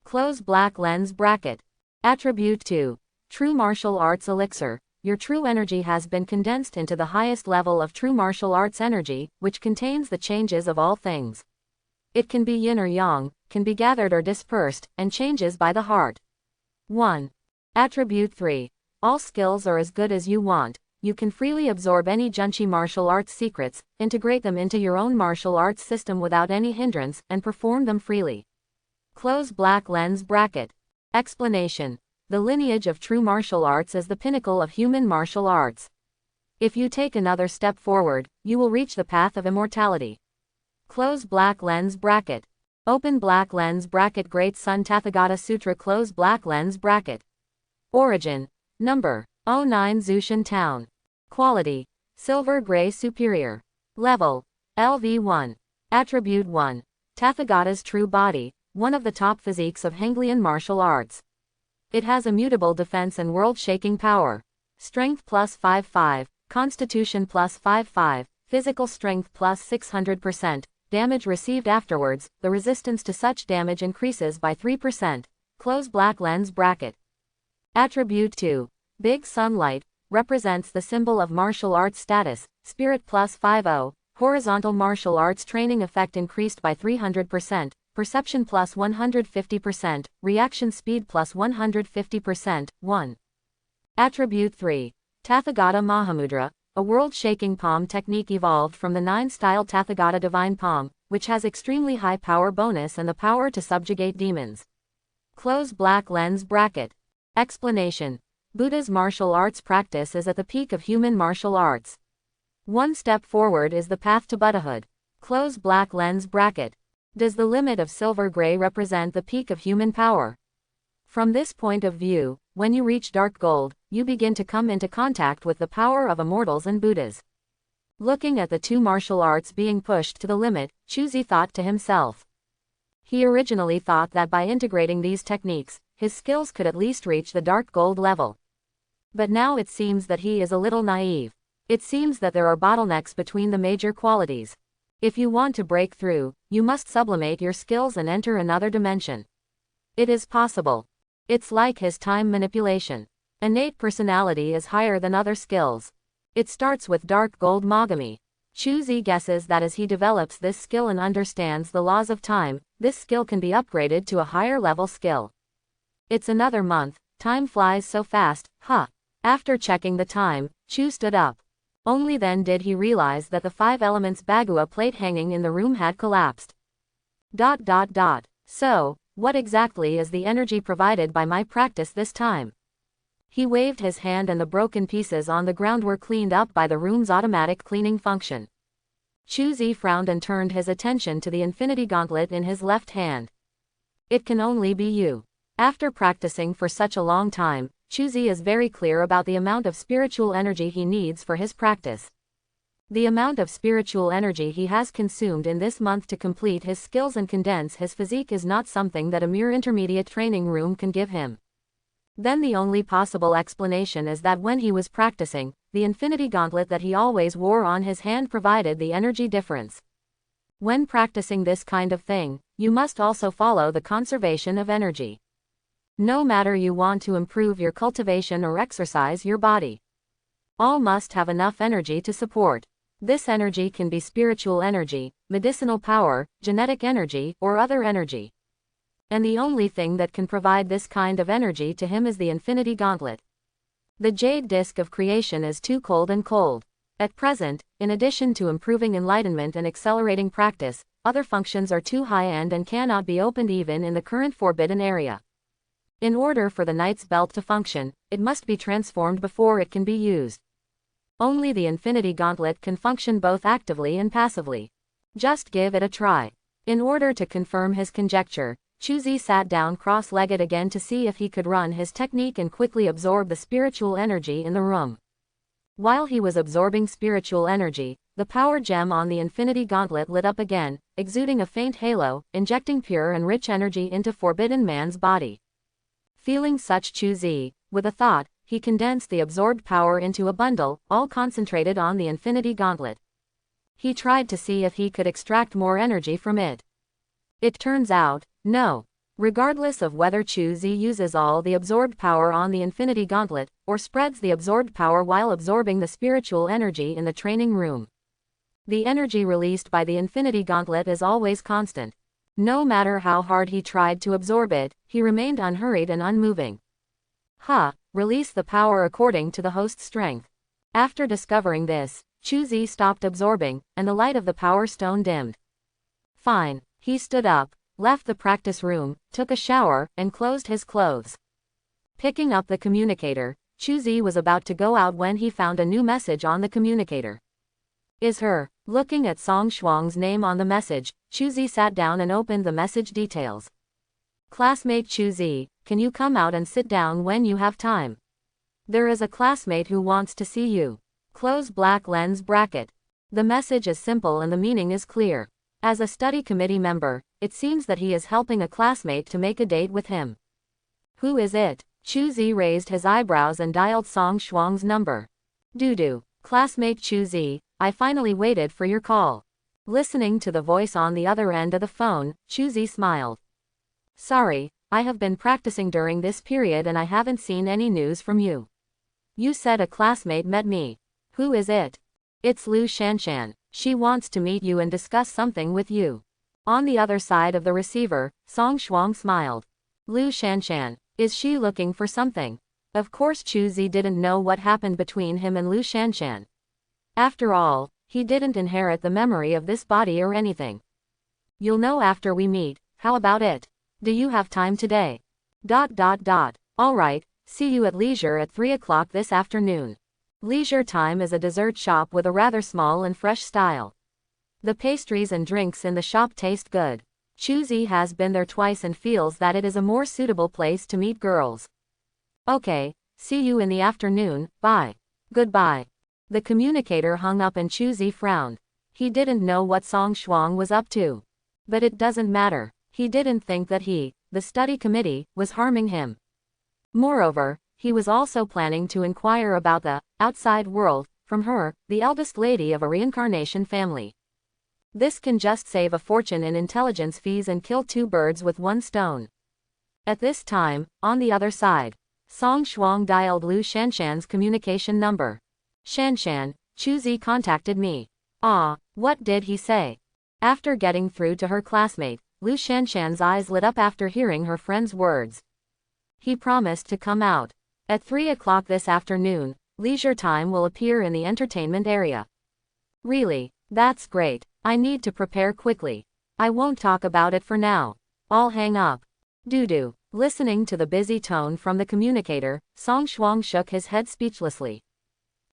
Close black lens bracket. Attribute 2. True martial arts elixir. Your true energy has been condensed into the highest level of true martial arts energy, which contains the changes of all things. It can be yin or yang, can be gathered or dispersed, and changes by the heart. 1. Attribute 3. All skills are as good as you want. You can freely absorb any Junshi martial arts secrets, integrate them into your own martial arts system without any hindrance, and perform them freely. Close black lens bracket. Explanation. The lineage of true martial arts is the pinnacle of human martial arts. If you take another step forward, you will reach the path of immortality. Close black lens bracket. Open black lens bracket Great Sun Tathagata Sutra close black lens bracket. Origin. Number. 09 Zushan Town. Quality. Silver gray superior. Level. LV1. Attribute 1. Tathagata's true body, one of the top physiques of Hengelian martial arts. It has immutable defense and world-shaking power. Strength plus 5-5, Constitution plus 5-5, Physical strength plus 600%, damage received afterwards, the resistance to such damage increases by 3%. Close black lens bracket. Attribute 2. Big sunlight, represents the symbol of martial arts status, spirit plus 50, horizontal martial arts training effect increased by 300%, perception plus 150%, reaction speed plus 150%, 1. Attribute 3. Tathagata Mahamudra, a world-shaking palm technique evolved from the 9-style Tathagata Divine Palm, which has extremely high power bonus and the power to subjugate demons. Close black lens bracket. Explanation. Buddha's martial arts practice is at the peak of human martial arts. One step forward is the path to Buddhahood. Close black lens bracket. Does the limit of silver gray represent the peak of human power? From this point of view, when you reach dark gold, you begin to come into contact with the power of immortals and Buddhas. Looking at the two martial arts being pushed to the limit, Chu Zi thought to himself. He originally thought that by integrating these techniques, his skills could at least reach the dark gold level. But now it seems that he is a little naive. It seems that there are bottlenecks between the major qualities. If you want to break through, you must sublimate your skills and enter another dimension. It is possible. It's like his time manipulation. Innate personality is higher than other skills. It starts with dark gold mogami. Chu Zi guesses that as he develops this skill and understands the laws of time, this skill can be upgraded to a higher level skill. It's another month, time flies so fast, huh? After checking the time, Chu stood up. Only then did he realize that the 5 elements bagua plate hanging in the room had collapsed. So, what exactly is the energy provided by my practice this time? He waved his hand and the broken pieces on the ground were cleaned up by the room's automatic cleaning function. Chuzi frowned and turned his attention to the infinity gauntlet in his left hand. It can only be you. After practicing for such a long time, Chuzi is very clear about the amount of spiritual energy he needs for his practice. The amount of spiritual energy he has consumed in this month to complete his skills and condense his physique is not something that a mere intermediate training room can give him. Then the only possible explanation is that when he was practicing, the infinity gauntlet that he always wore on his hand provided the energy difference. When practicing this kind of thing, you must also follow the conservation of energy. No matter you want to improve your cultivation or exercise your body, all must have enough energy to support. This energy can be spiritual energy, medicinal power, genetic energy, or other energy. And the only thing that can provide this kind of energy to him is the infinity gauntlet. The jade disk of creation is too cold and cold. At present, in addition to improving enlightenment and accelerating practice, other functions are too high-end and cannot be opened even in the current forbidden area. In order for the knight's belt to function, it must be transformed before it can be used. Only the infinity gauntlet can function both actively and passively. Just give it a try. In order to confirm his conjecture, Chuzi sat down cross-legged again to see if he could run his technique and quickly absorb the spiritual energy in the room. While he was absorbing spiritual energy, the power gem on the infinity gauntlet lit up again, exuding a faint halo, injecting pure and rich energy into Forbidden Man's body. Feeling such Chuzi, with a thought, he condensed the absorbed power into a bundle, all concentrated on the infinity gauntlet. He tried to see if he could extract more energy from it. It turns out, no. Regardless of whether Chuzi uses all the absorbed power on the infinity gauntlet, or spreads the absorbed power while absorbing the spiritual energy in the training room, the energy released by the infinity gauntlet is always constant. No matter how hard he tried to absorb it, he remained unhurried and unmoving. Release the power according to the host's strength. After discovering this, Chuzi stopped absorbing, and the light of the power stone dimmed. Fine. He stood up, left the practice room, took a shower, and closed his clothes. Picking up the communicator, Chuzi was about to go out when he found a new message on the communicator. Is her. Looking at Song Shuang's name on the message, Chuzi sat down and opened the message details. Classmate Chuzi, can you come out and sit down when you have time? There is a classmate who wants to see you. Close black lens bracket. The message is simple and the meaning is clear. As a study committee member, it seems that he is helping a classmate to make a date with him. Who is it? Chuzi raised his eyebrows and dialed Song Shuang's number. Dudu. Classmate Chuzi, I finally waited for your call. Listening to the voice on the other end of the phone, Chuzi smiled. Sorry, I have been practicing during this period and I haven't seen any news from you. You said a classmate met me. Who is it? It's Lu Shanshan. She wants to meet you and discuss something with you. On the other side of the receiver, Song Shuang smiled. Lu Shanshan. Is she looking for something? Of course Chuzi didn't know what happened between him and Lu Shanshan. After all, he didn't inherit the memory of this body or anything. You'll know after we meet, how about it? Do you have time today? Alright, see you at leisure at 3 o'clock this afternoon. Leisure Time is a dessert shop with a rather small and fresh style. The pastries and drinks in the shop taste good. Chuzi has been there twice and feels that it is a more suitable place to meet girls. Okay, see you in the afternoon, bye. Goodbye. The communicator hung up and Chuzi frowned. He didn't know what Song Shuang was up to. But it doesn't matter. He didn't think that he, the study committee, was harming him. Moreover, he was also planning to inquire about the outside world from her, the eldest lady of a reincarnation family. This can just save a fortune in intelligence fees and kill 2 birds with 1 stone. At this time, on the other side, Song Shuang dialed Lu Shanshan's communication number. Shanshan, Chuzi contacted me. What did he say? After getting through to her classmate, Lu Shanshan's eyes lit up after hearing her friend's words. He promised to come out. At 3 o'clock this afternoon, leisure time will appear in the entertainment area. Really? That's great. I need to prepare quickly. I won't talk about it for now. I'll hang up. Doo-doo. Listening to the busy tone from the communicator, Song Shuang shook his head speechlessly.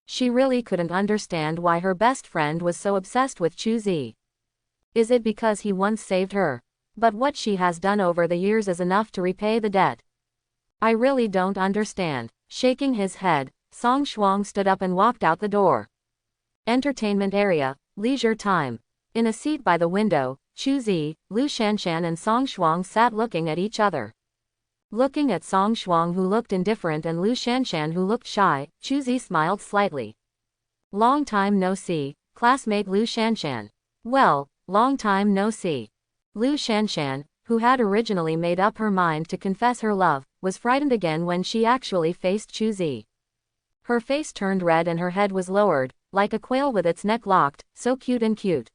She really couldn't understand why her best friend was so obsessed with Chu Zi. Is it because he once saved her? But what she has done over the years is enough to repay the debt. I really don't understand. Shaking his head, Song Shuang stood up and walked out the door. Entertainment area, leisure time. In a seat by the window, Chu Zi, Lu Shanshan and Song Shuang sat looking at each other. Looking at Song Shuang, who looked indifferent, and Lu Shanshan, who looked shy, Chu Zi smiled slightly. Long time no see, classmate Lu Shanshan. Well, long time no see. Lu Shanshan, who had originally made up her mind to confess her love, was frightened again when she actually faced Chu Zi. Her face turned red and her head was lowered, like a quail with its neck locked, so cute and cute.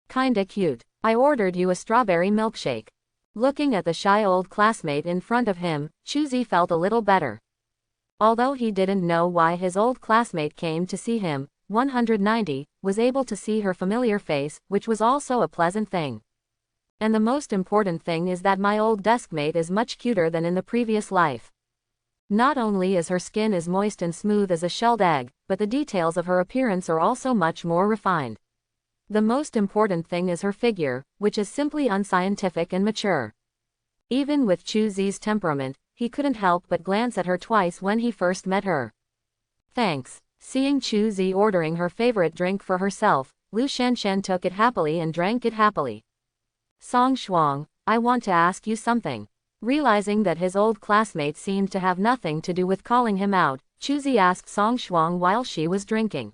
Kinda cute. I ordered you a strawberry milkshake. Looking at the shy old classmate in front of him, Chu Zi felt a little better. Although he didn't know why his old classmate came to see him, 190 was able to see her familiar face, which was also a pleasant thing. And the most important thing is that my old deskmate is much cuter than in the previous life. Not only is her skin as moist and smooth as a shelled egg, but the details of her appearance are also much more refined. The most important thing is her figure, which is simply unscientific and mature. Even with Chu Zi's temperament, he couldn't help but glance at her twice when he first met her. Thanks. Seeing Chu Zi ordering her favorite drink for herself, Lu Shanshan took it happily and drank it happily. Song Shuang, I want to ask you something. Realizing that his old classmate seemed to have nothing to do with calling him out, Chu Zi asked Song Shuang while she was drinking.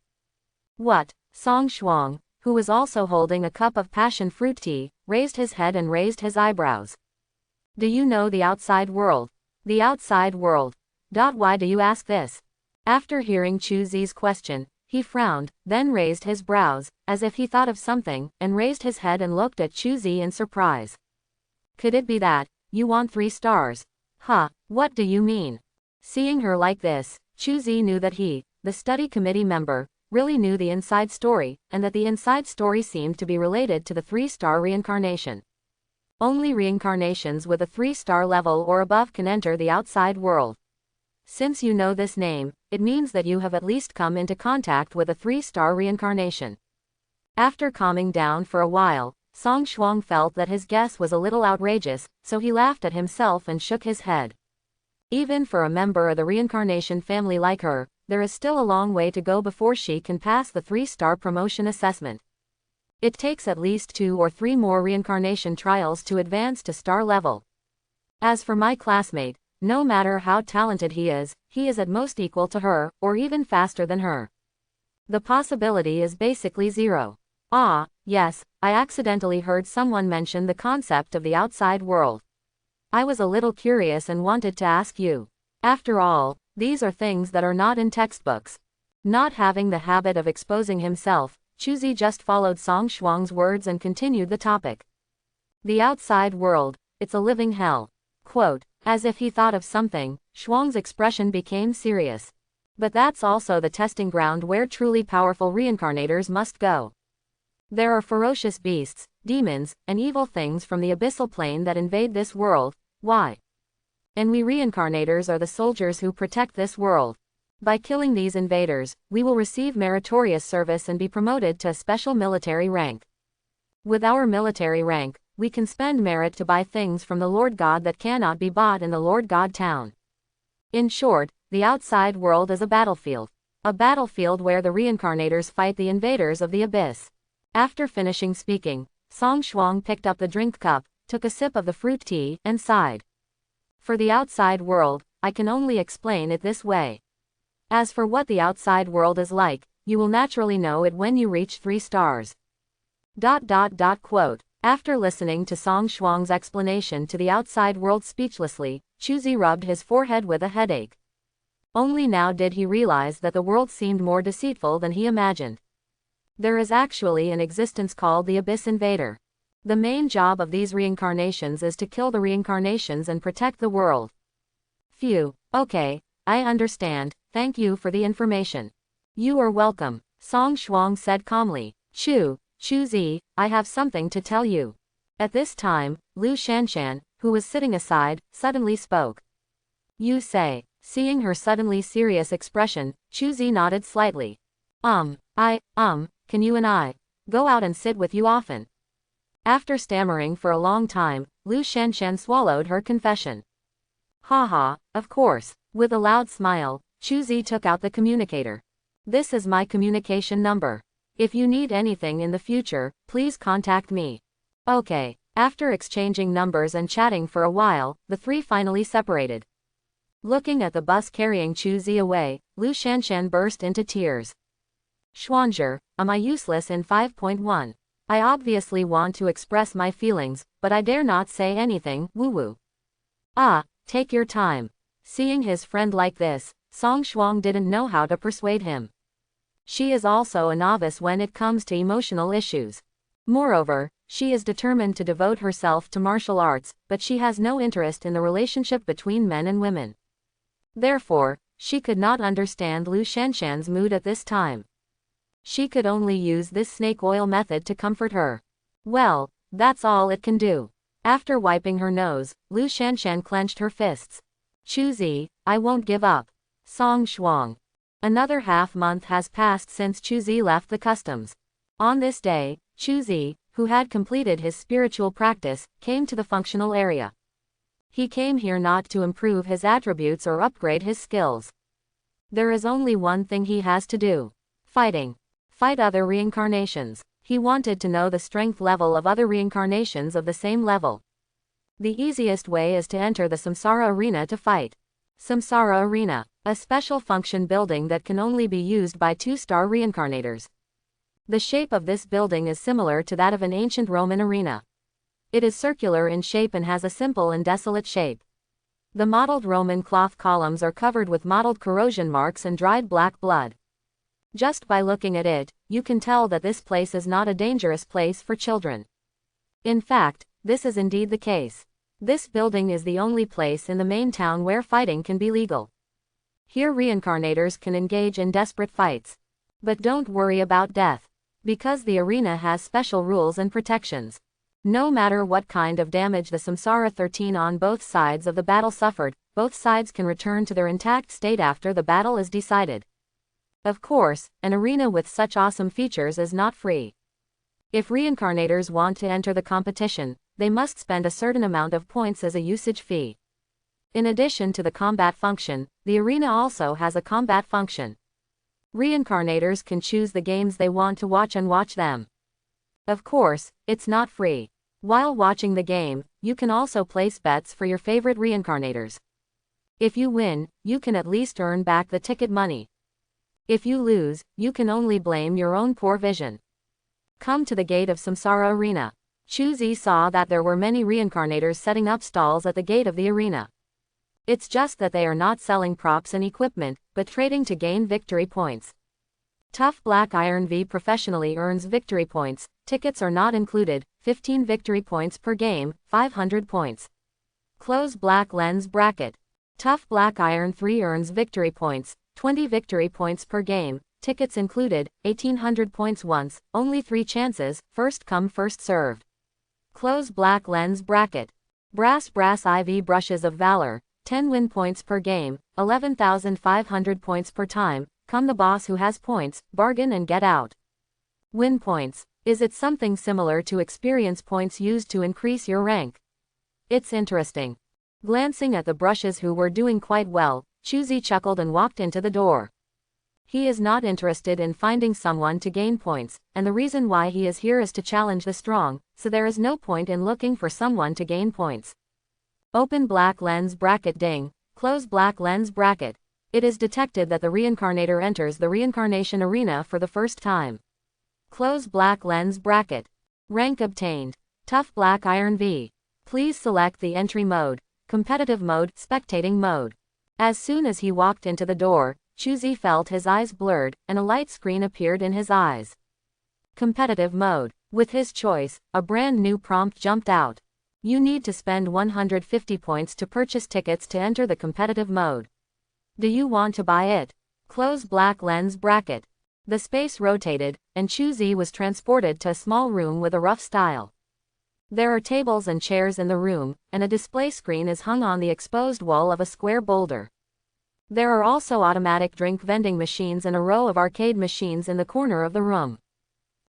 What? Song Shuang, who was also holding a cup of passion fruit tea, raised his head and raised his eyebrows. Do you know the outside world? The outside world. Why do you ask this? After hearing Chu Zi's question, he frowned, then raised his brows, as if he thought of something, and raised his head and looked at Chu Zi in surprise. Could it be that you want 3 stars? Huh, what do you mean? Seeing her like this, Chu Zi knew that he, the study committee member, really knew the inside story, and that the inside story seemed to be related to the 3-star reincarnation. Only reincarnations with a 3-star level or above can enter the outside world. Since you know this name, it means that you have at least come into contact with a 3-star reincarnation. After calming down for a while, Song Shuang felt that his guess was a little outrageous, so he laughed at himself and shook his head. Even for a member of the reincarnation family like her, there is still a long way to go before she can pass the 3-star promotion assessment. It takes at least 2 or 3 more reincarnation trials to advance to star level. As for my classmate, no matter how talented he is at most equal to her, or even faster than her. The possibility is basically 0. Ah, yes, I accidentally heard someone mention the concept of the outside world. I was a little curious and wanted to ask you. After all, these are things that are not in textbooks. Not having the habit of exposing himself, Chu Zi just followed Song Shuang's words and continued the topic. The outside world, it's a living hell. Quote, as if he thought of something, Shuang's expression became serious. But that's also the testing ground where truly powerful reincarnators must go. There are ferocious beasts, demons, and evil things from the abyssal plane that invade this world. Why? And we reincarnators are the soldiers who protect this world. By killing these invaders, we will receive meritorious service and be promoted to a special military rank. With our military rank, we can spend merit to buy things from the Lord God that cannot be bought in the Lord God town. In short, the outside world is a battlefield. A battlefield where the reincarnators fight the invaders of the abyss. After finishing speaking, Song Shuang picked up the drink cup, took a sip of the fruit tea, and sighed. For the outside world, I can only explain it this way. As for what the outside world is like, you will naturally know it when you reach 3 stars. Quote. After listening to Song Shuang's explanation to the outside world speechlessly, Chu Zi rubbed his forehead with a headache. Only now did he realize that the world seemed more deceitful than he imagined. There is actually an existence called the Abyss Invader. The main job of these reincarnations is to kill the reincarnations and protect the world. Phew, okay, I understand. Thank you for the information. You are welcome, Song Shuang said calmly. Chu Zi, I have something to tell you. At this time, Lu Shanshan, who was sitting aside, suddenly spoke. You say. Seeing her suddenly serious expression, Chu Zi nodded slightly. Can you and I go out and sit with you often? After stammering for a long time, Lu Shanshan swallowed her confession. Haha, of course. With a loud smile, Chu Zi took out the communicator. This is my communication number. If you need anything in the future, please contact me. Okay. After exchanging numbers and chatting for a while, the three finally separated. Looking at the bus carrying Chu Zi away, Lu Shanshan burst into tears. Xuanzhi, am I useless in 5.1? I obviously want to express my feelings, but I dare not say anything, woo-woo. Take your time. Seeing his friend like this, Song Shuang didn't know how to persuade him. She is also a novice when it comes to emotional issues. Moreover, she is determined to devote herself to martial arts, but she has no interest in the relationship between men and women. Therefore, she could not understand Lu Shanshan's mood at this time. She could only use this snake oil method to comfort her. Well, that's all it can do. After wiping her nose, Lu Shanshan clenched her fists. Chu Zi, I won't give up. Song Shuang. Another half-month has passed since Chu Zi left the customs. On this day, Chu Zi, who had completed his spiritual practice, came to the functional area. He came here not to improve his attributes or upgrade his skills. There is only one thing he has to do. Fighting. Fight other reincarnations. He wanted to know the strength level of other reincarnations of the same level. The easiest way is to enter the Samsara arena to fight. Samsara arena, a special function building that can only be used by 2-star reincarnators. The shape of this building is similar to that of an ancient Roman arena. It is circular in shape and has a simple and desolate shape. The mottled Roman cloth columns are covered with mottled corrosion marks and dried black blood. Just by looking at it, you can tell that this place is not a dangerous place for children. In fact, this is indeed the case. This building is the only place in the main town where fighting can be legal. Here reincarnators can engage in desperate fights. But don't worry about death. Because the arena has special rules and protections. No matter what kind of damage the Samsara 13 on both sides of the battle suffered, both sides can return to their intact state after the battle is decided. Of course, an arena with such awesome features is not free. If reincarnators want to enter the competition, they must spend a certain amount of points as a usage fee. In addition to the combat function, the arena also has a combat function. Reincarnators can choose the games they want to watch and watch them. Of course, it's not free. While watching the game, you can also place bets for your favorite reincarnators. If you win, you can at least earn back the ticket money. If you lose, you can only blame your own poor vision. Come to the gate of Samsara arena. Chu Zi saw that there were many reincarnators setting up stalls at the gate of the arena. It's just that they are not selling props and equipment, but trading to gain victory points. Tough Black Iron V professionally earns victory points, tickets are not included, 15 victory points per game, 500 points. Close Black Lens Bracket. Tough Black Iron 3 earns victory points, 20 victory points per game, tickets included, 1800 points once, only 3 chances, first come first served. Close Black Lens Bracket. Brass IV Brushes of Valor, 10 win points per game, 11,500 points per time, come the boss who has points, bargain and get out. Win points. Is it something similar to experience points used to increase your rank? It's interesting. Glancing at the brushes who were doing quite well, Chu Zi chuckled and walked into the door. He is not interested in finding someone to gain points, and the reason why he is here is to challenge the strong, so there is no point in looking for someone to gain points. Open Black Lens Bracket Ding, close Black Lens Bracket. It is detected that the reincarnator enters the reincarnation arena for the first time. Close Black Lens Bracket. Rank obtained. Tough Black Iron V. Please select the entry mode, competitive mode, spectating mode. As soon as he walked into the door, Chu Zi felt his eyes blurred, and a light screen appeared in his eyes. Competitive mode. With his choice, a brand new prompt jumped out. You need to spend 150 points to purchase tickets to enter the competitive mode. Do you want to buy it? Close black lens bracket. The space rotated, and Chu-Zi was transported to a small room with a rough style. There are tables and chairs in the room, and a display screen is hung on the exposed wall of a square boulder. There are also automatic drink vending machines and a row of arcade machines in the corner of the room.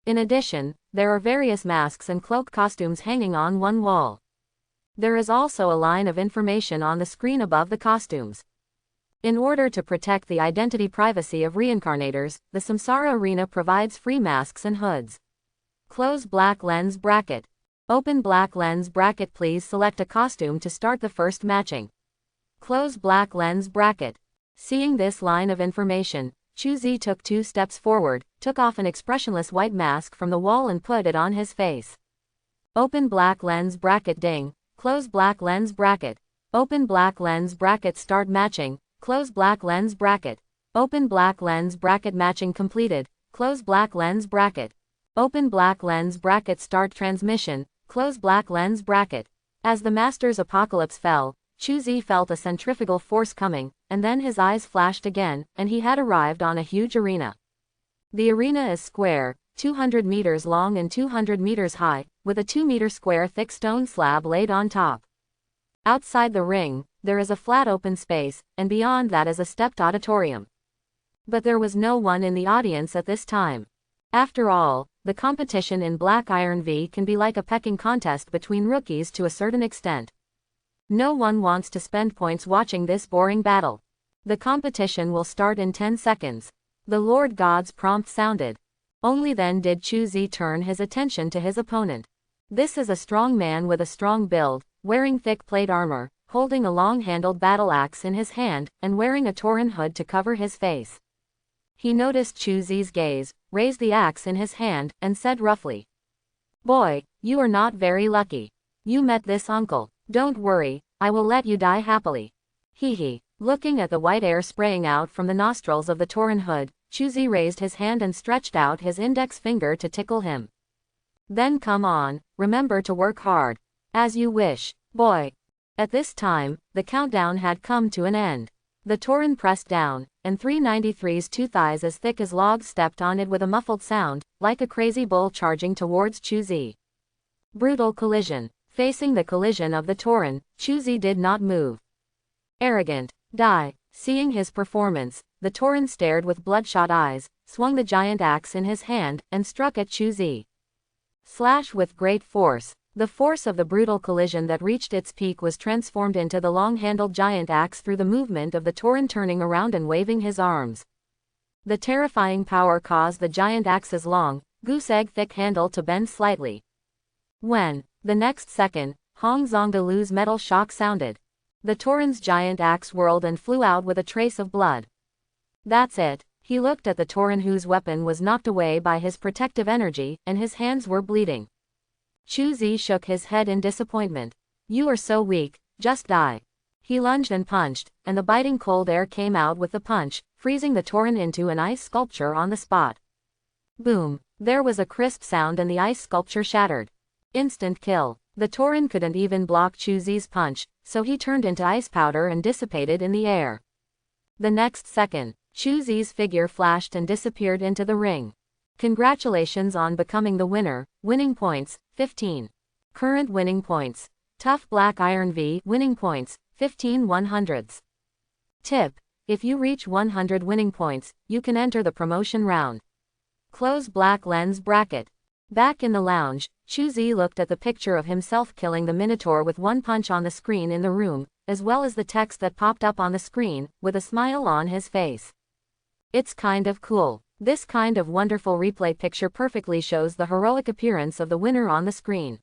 In addition, there are various masks and cloak costumes hanging on one wall. There is also a line of information on the screen above the costumes. In order to protect the identity privacy of reincarnators, the Samsara arena provides free masks and hoods. Close black lens bracket. Open black lens bracket. Please select a costume to start the first matching. Close black lens bracket. Seeing this line of information, Chu-Zi took 2 steps forward, took off an expressionless white mask from the wall and put it on his face. Open black lens bracket. Ding. Close black lens bracket. Open black lens bracket. Start matching. Close black lens bracket. Open black lens bracket. Matching completed. Close black lens bracket. Open black lens bracket. Start transmission. Close black lens bracket. As the master's apocalypse fell, Chu-Zi felt a centrifugal force coming, and then his eyes flashed again, and he had arrived on a huge arena. The arena is square, 200 meters long and 200 meters high, with a 2-meter square thick stone slab laid on top. Outside the ring, there is a flat open space, and beyond that is a stepped auditorium. But there was no one in the audience at this time. After all, the competition in Black Iron V can be like a pecking contest between rookies to a certain extent. No one wants to spend points watching this boring battle. The competition will start in 10 seconds. The Lord God's prompt sounded. Only then did Chu-Zi turn his attention to his opponent. This is a strong man with a strong build, wearing thick plate armor, holding a long-handled battle axe in his hand, and wearing a Tauren hood to cover his face. He noticed Chu-Zi's gaze, raised the axe in his hand, and said roughly, "Boy, you are not very lucky. You met this uncle. Don't worry, I will let you die happily." Hee. Looking at the white air spraying out from the nostrils of the Tauren hood, Chu-Zi raised his hand and stretched out his index finger to tickle him. "Then come on, remember to work hard. As you wish, boy." At this time, the countdown had come to an end. The Tauren pressed down, and 393's 2 thighs as thick as logs stepped on it with a muffled sound, like a crazy bull charging towards Chu-Zi. Brutal collision. Facing the collision of the Tauren, Chu-Zi did not move. Arrogant. Die. Seeing his performance, the Tauren stared with bloodshot eyes, swung the giant axe in his hand, and struck at Chu-Zi. Slash with great force. The force of the brutal collision that reached its peak was transformed into the long-handled giant axe through the movement of the Tauren turning around and waving his arms. The terrifying power caused the giant axe's long, goose-egg thick handle to bend slightly. When, the next second, Hong Zongdalu's metal shock sounded. The Tauren's giant axe whirled and flew out with a trace of blood. That's it. He looked at the Tauren whose weapon was knocked away by his protective energy, and his hands were bleeding. Chu-Zi shook his head in disappointment. "You are so weak, just die." He lunged and punched, and the biting cold air came out with the punch, freezing the Tauren into an ice sculpture on the spot. Boom! There was a crisp sound and the ice sculpture shattered. Instant kill. The Tauren couldn't even block Chu-Zi's punch, so he turned into ice powder and dissipated in the air. The next second, Chu-Zi's figure flashed and disappeared into the ring. Congratulations on becoming the winner. Winning points, 15. Current winning points. Tough Black Iron V winning points, 15 100s. Tip: if you reach 100 winning points, you can enter the promotion round. Close black lens bracket. Back in the lounge, Chu-Zi looked at the picture of himself killing the Minotaur with one punch on the screen in the room, as well as the text that popped up on the screen, with a smile on his face. It's kind of cool. This kind of wonderful replay picture perfectly shows the heroic appearance of the winner on the screen.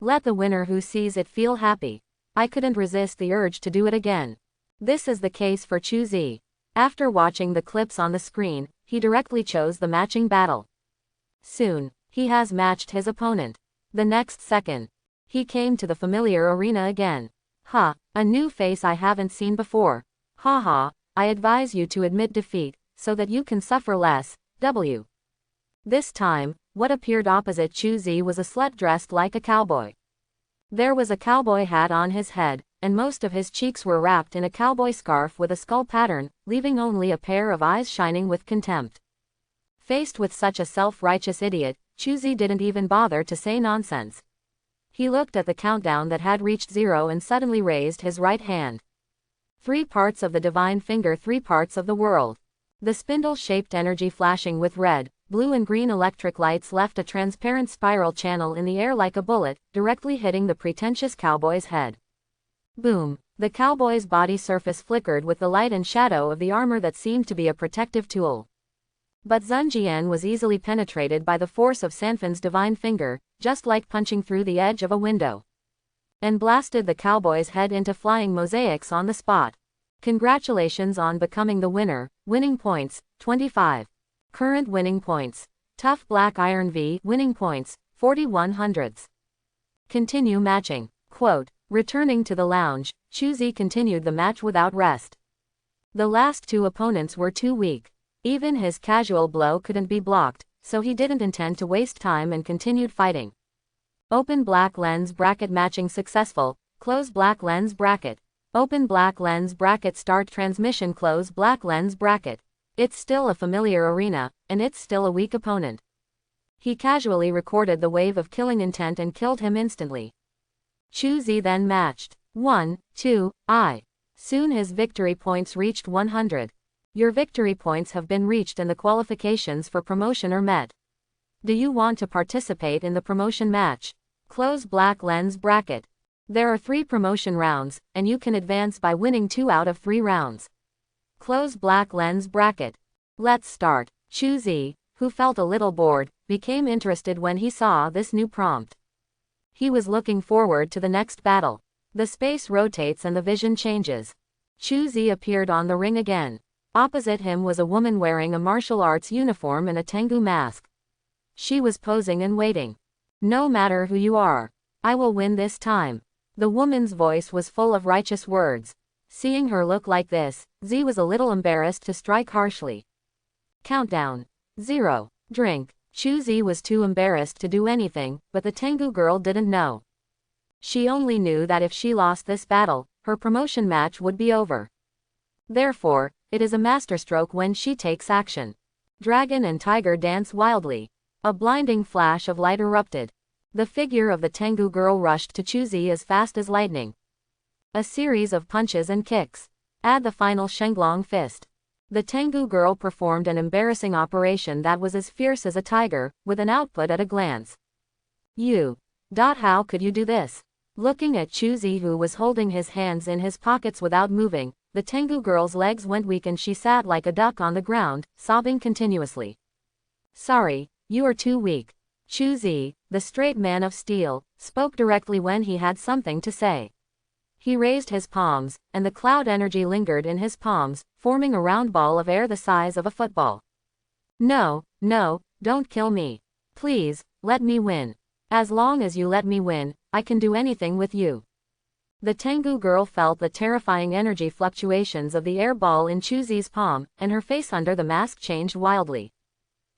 Let the winner who sees it feel happy. I couldn't resist the urge to do it again. This is the case for Chu-Zi. After watching the clips on the screen, he directly chose the matching battle. Soon, he has matched his opponent. The next second, he came to the familiar arena again. Ha, a new face I haven't seen before. Ha ha, I advise you to admit defeat, so that you can suffer less. W. This time, what appeared opposite Chu-Zi was a slut dressed like a cowboy. There was a cowboy hat on his head, and most of his cheeks were wrapped in a cowboy scarf with a skull pattern, leaving only a pair of eyes shining with contempt. Faced with such a self-righteous idiot, Chuzi didn't even bother to say nonsense. He looked at the countdown that had reached 0 and suddenly raised his right hand. 3 parts of the divine finger, 3 parts of the world. The spindle-shaped energy flashing with red, blue and green electric lights left a transparent spiral channel in the air like a bullet, directly hitting the pretentious cowboy's head. Boom! The cowboy's body surface flickered with the light and shadow of the armor that seemed to be a protective tool. But Zunjian was easily penetrated by the force of Sanfan's divine finger, just like punching through the edge of a window, and blasted the cowboy's head into flying mosaics on the spot. Congratulations on becoming the winner. Winning points, 25. Current winning points. Tough Black Iron V. Winning points, 4100s. Continue matching. Quote. Returning to the lounge, Chuzi continued the match without rest. The last 2 opponents were too weak. Even his casual blow couldn't be blocked, so he didn't intend to waste time and continued fighting. Open black lens bracket matching successful. Close black lens bracket. Open black lens bracket start transmission close black lens bracket. It's still a familiar arena, and it's still a weak opponent. He casually recorded the wave of killing intent and killed him instantly. Chuzi then matched. 1, 2, I. Soon his victory points reached 100. Your victory points have been reached and the qualifications for promotion are met. Do you want to participate in the promotion match? Close black lens bracket. There are 3 promotion rounds, and you can advance by winning 2 out of 3 rounds. Close black lens bracket. Let's start. Chuzi, who felt a little bored, became interested when he saw this new prompt. He was looking forward to the next battle. The space rotates and the vision changes. Chuzi appeared on the ring again. Opposite him was a woman wearing a martial arts uniform and a Tengu mask. She was posing and waiting. No matter who you are, I will win this time. The woman's voice was full of righteous words. Seeing her look like this, Z was a little embarrassed to strike harshly. Countdown. 0. Drink. Chuzi was too embarrassed to do anything, but the Tengu girl didn't know. She only knew that if she lost this battle, her promotion match would be over. Therefore, it is a masterstroke when she takes action. Dragon and tiger dance wildly. A blinding flash of light erupted. The figure of the Tengu girl rushed to Chuzi as fast as lightning. A series of punches and kicks. Add the final Shenglong fist. The Tengu girl performed an embarrassing operation that was as fierce as a tiger, with an output at a glance. How could you do this? Looking at Chuzi, who was holding his hands in his pockets without moving, the Tengu girl's legs went weak and she sat like a duck on the ground, sobbing continuously. Sorry, you are too weak. Chuzi, the straight man of steel, spoke directly when he had something to say. He raised his palms, and the cloud energy lingered in his palms, forming a round ball of air the size of a football. No, don't kill me. Please, let me win. As long as you let me win, I can do anything with you. The Tengu girl felt the terrifying energy fluctuations of the air ball in Chuzi's palm, and her face under the mask changed wildly.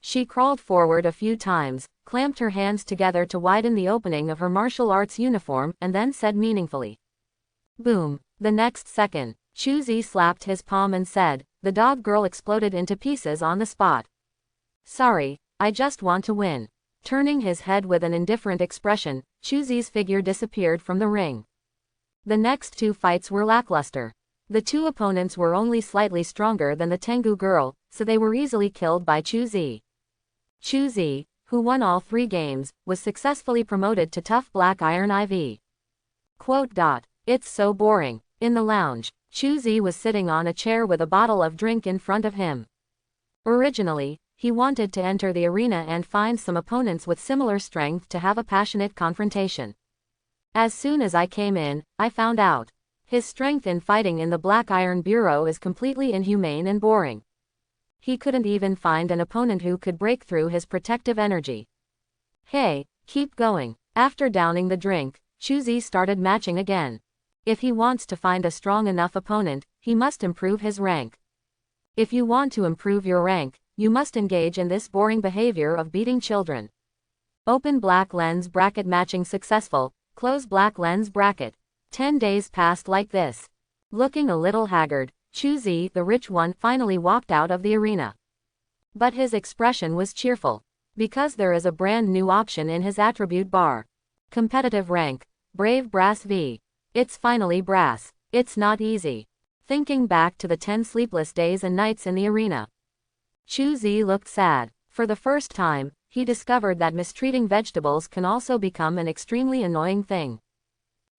She crawled forward a few times, clamped her hands together to widen the opening of her martial arts uniform, and then said meaningfully. Boom. The next second, Chuzi slapped his palm and said, the dog girl exploded into pieces on the spot. Sorry, I just want to win. Turning his head with an indifferent expression, Chuzi's figure disappeared from the ring. The next 2 fights were lackluster. The 2 opponents were only slightly stronger than the Tengu girl, so they were easily killed by Chuzi. Chuzi, who won all 3 games, was successfully promoted to Tough Black Iron IV. Quote. It's so boring. In the lounge, Chuzi was sitting on a chair with a bottle of drink in front of him. Originally, he wanted to enter the arena and find some opponents with similar strength to have a passionate confrontation. As soon as I came in, I found out. His strength in fighting in the Black Iron Bureau is completely inhumane and boring. He couldn't even find an opponent who could break through his protective energy. Hey, keep going. After downing the drink, Chuzi started matching again. If he wants to find a strong enough opponent, he must improve his rank. If you want to improve your rank, you must engage in this boring behavior of beating children. Open black lens bracket matching successful, close black lens bracket. 10 days passed like this. Looking a little haggard, Chuzi, the rich one, finally walked out of the arena. But his expression was cheerful. Because there is a brand new option in his attribute bar. Competitive rank. Brave Brass V. It's finally brass. It's not easy. Thinking back to the 10 sleepless days and nights in the arena. Chuzi looked sad. For the first time, he discovered that mistreating vegetables can also become an extremely annoying thing.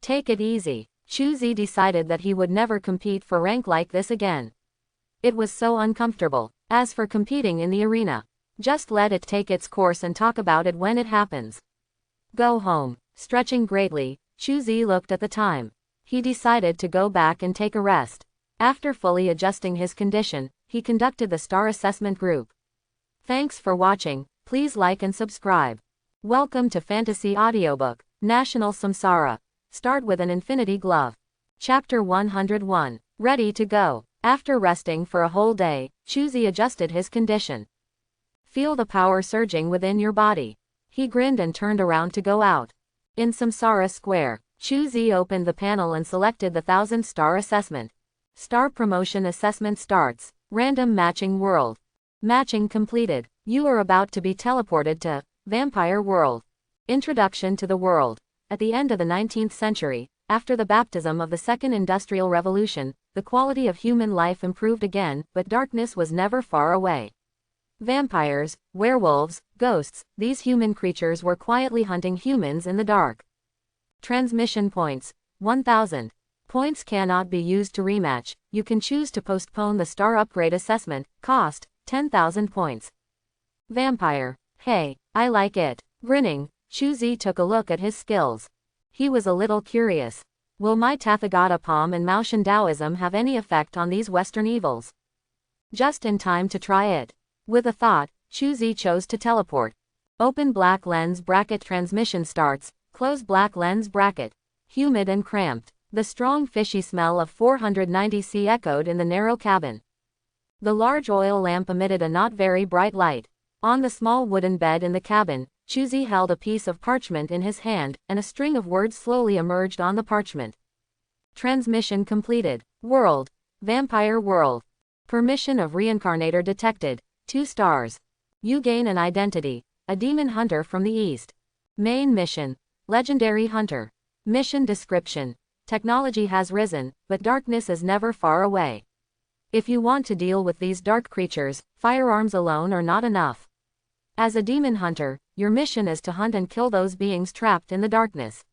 Take it easy. Chuzi decided that he would never compete for rank like this again. It was so uncomfortable. As for competing in the arena, just let it take its course and talk about it when it happens. Go home. Stretching greatly, Chuzi looked at the time. He decided to go back and take a rest. After fully adjusting his condition, he conducted the star assessment group. Thanks for watching. Please like and subscribe. Welcome to Fantasy Audiobook, National Samsara. Start with an Infinity Glove. Chapter 101. Ready to go. After resting for a whole day, Chuzi adjusted his condition. Feel the power surging within your body. He grinned and turned around to go out. In Samsara Square, Chuzi opened the panel and selected the 1000-star assessment. Star promotion assessment starts. Random matching world. Matching completed. You are about to be teleported to Vampire World. Introduction to the world. At the end of the 19th century, after the baptism of the Second Industrial Revolution, the quality of human life improved again, but darkness was never far away. Vampires, werewolves, ghosts, these human creatures were quietly hunting humans in the dark. Transmission points. 1000. Points cannot be used to rematch. You can choose to postpone the star upgrade assessment. Cost, 10,000 points. Vampire. Hey, I like it. Grinning, Chuzi took a look at his skills. He was a little curious. Will my Tathagata Palm and Maoshan Taoism have any effect on these Western evils? Just in time to try it. With a thought, Chuzi chose to teleport. Open black lens bracket. Transmission starts. Close black lens bracket. Humid and cramped. The strong fishy smell of 490C echoed in the narrow cabin. The large oil lamp emitted a not very bright light. On the small wooden bed in the cabin, Chuzi held a piece of parchment in his hand, and a string of words slowly emerged on the parchment. Transmission completed. World. Vampire World. Permission of Reincarnator detected. 2 stars. You gain an identity. A demon hunter from the east. Main mission. Legendary hunter. Mission description. Technology has risen, but darkness is never far away. If you want to deal with these dark creatures, firearms alone are not enough. As a demon hunter, your mission is to hunt and kill those beings trapped in the darkness.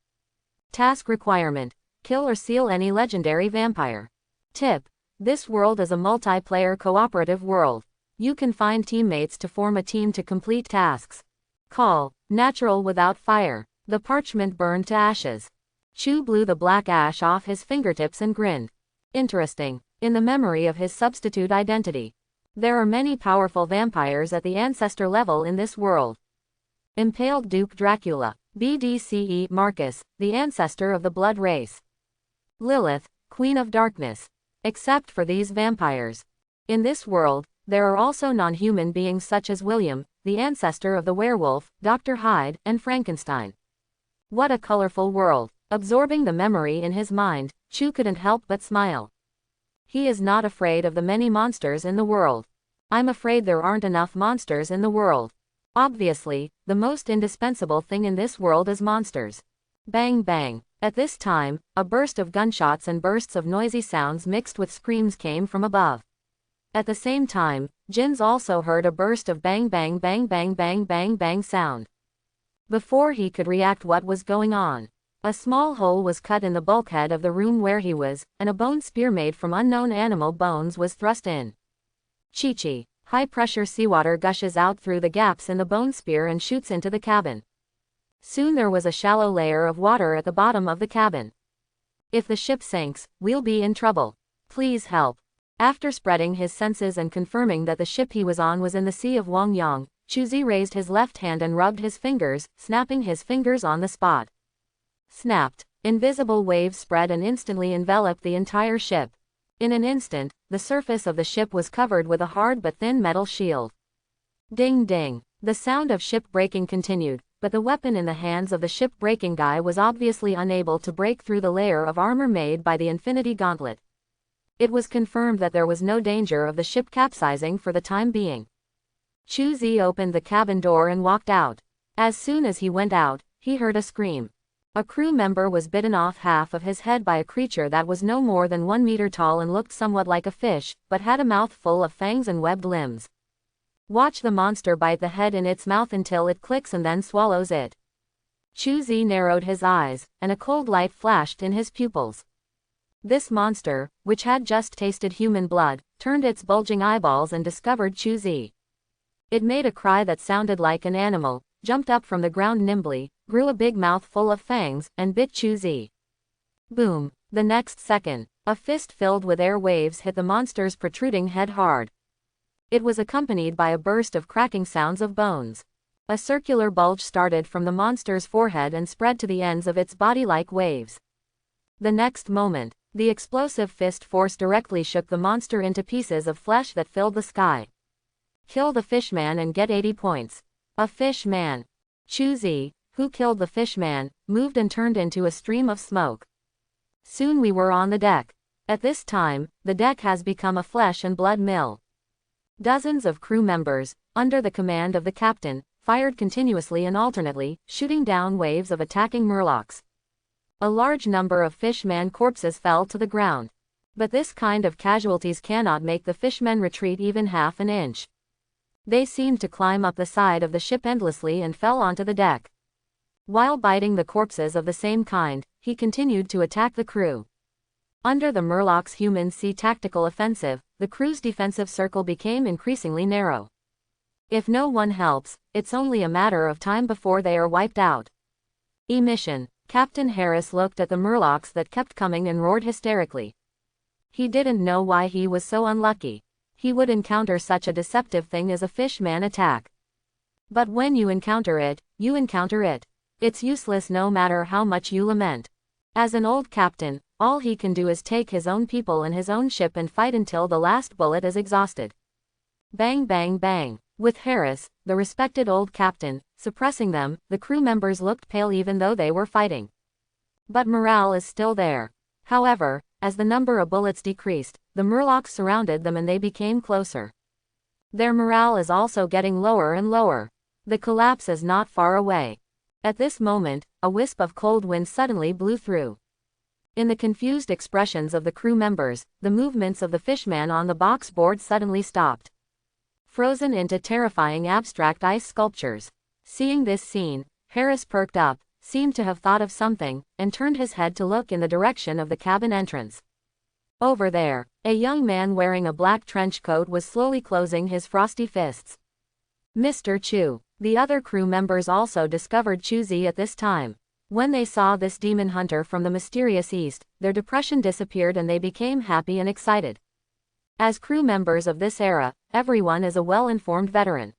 Task requirement. Kill or seal any legendary vampire. Tip. This world is a multiplayer cooperative world. You can find teammates to form a team to complete tasks. Call. Natural without fire. The parchment burned to ashes. Chu blew the black ash off his fingertips and grinned. Interesting. In the memory of his substitute identity. There are many powerful vampires at the ancestor level in this world. Impaled Duke Dracula. BDCE Marcus, the ancestor of the blood race. Lilith, Queen of Darkness. Except for these vampires. In this world, there are also non-human beings such as William, the ancestor of the werewolf, Dr. Hyde, and Frankenstein. What a colorful world. Absorbing the memory in his mind, Chu couldn't help but smile. He is not afraid of the many monsters in the world. I'm afraid there aren't enough monsters in the world. Obviously, the most indispensable thing in this world is monsters. Bang bang. At this time, a burst of gunshots and bursts of noisy sounds mixed with screams came from above. At the same time, Jins also heard a burst of bang bang bang bang bang bang bang sound. Before he could react what was going on, a small hole was cut in the bulkhead of the room where he was, and a bone spear made from unknown animal bones was thrust in. Chi-chi. High-pressure seawater gushes out through the gaps in the bone spear and shoots into the cabin. Soon there was a shallow layer of water at the bottom of the cabin. If the ship sinks, we'll be in trouble. Please help. After spreading his senses and confirming that the ship he was on was in the Sea of Wongyang, Chuzi raised his left hand and rubbed his fingers, snapping his fingers on the spot. Snapped. Invisible waves spread and instantly enveloped the entire ship. In an instant, the surface of the ship was covered with a hard but thin metal shield. Ding ding. The sound of ship breaking continued, but the weapon in the hands of the ship-breaking guy was obviously unable to break through the layer of armor made by the Infinity Gauntlet. It was confirmed that there was no danger of the ship capsizing for the time being. Chu-Zi opened the cabin door and walked out. As soon as he went out, he heard a scream. A crew member was bitten off half of his head by a creature that was no more than 1 meter tall and looked somewhat like a fish, but had a mouth full of fangs and webbed limbs. Watch the monster bite the head in its mouth until it clicks and then swallows it. Chu-Zi narrowed his eyes, and a cold light flashed in his pupils. This monster, which had just tasted human blood, turned its bulging eyeballs and discovered Chu-Zi. It made a cry that sounded like an animal, jumped up from the ground nimbly, grew a big mouth full of fangs, and bit Chu-Zi. Boom! The next second, a fist filled with air waves hit the monster's protruding head hard. It was accompanied by a burst of cracking sounds of bones. A circular bulge started from the monster's forehead and spread to the ends of its body like waves. The next moment, the explosive fist force directly shook the monster into pieces of flesh that filled the sky. Kill the fishman and get 80 points. A fishman. Chu-Zi, who killed the fishman, moved and turned into a stream of smoke. Soon we were on the deck. At this time, the deck has become a flesh and blood mill. Dozens of crew members, under the command of the captain, fired continuously and alternately, shooting down waves of attacking murlocs. A large number of fishman corpses fell to the ground. But this kind of casualties cannot make the fishmen retreat even half an inch. They seemed to climb up the side of the ship endlessly and fell onto the deck. While biting the corpses of the same kind, he continued to attack the crew. Under the Murloc's human sea tactical offensive, the crew's defensive circle became increasingly narrow. If no one helps, it's only a matter of time before they are wiped out. Emission. Captain Harris looked at the Murlocs that kept coming and roared hysterically. He didn't know why he was so unlucky. He would encounter such a deceptive thing as a fishman attack. But when you encounter it, you encounter it. It's useless no matter how much you lament. As an old captain, all he can do is take his own people and his own ship and fight until the last bullet is exhausted. Bang bang bang. With Harris, the respected old captain, suppressing them, the crew members looked pale even though they were fighting. But morale is still there. However, as the number of bullets decreased, the Murlocs surrounded them and they became closer. Their morale is also getting lower and lower. The collapse is not far away. At this moment, a wisp of cold wind suddenly blew through. In the confused expressions of the crew members, the movements of the fishman on the box board suddenly stopped. Frozen into terrifying abstract ice sculptures. Seeing this scene, Harris perked up, seemed to have thought of something, and turned his head to look in the direction of the cabin entrance. Over there, a young man wearing a black trench coat was slowly closing his frosty fists. Mr. Chu. The other crew members also discovered Chu-Zi at this time. When they saw this demon hunter from the mysterious east, their depression disappeared and they became happy and excited. As crew members of this era, everyone is a well-informed veteran.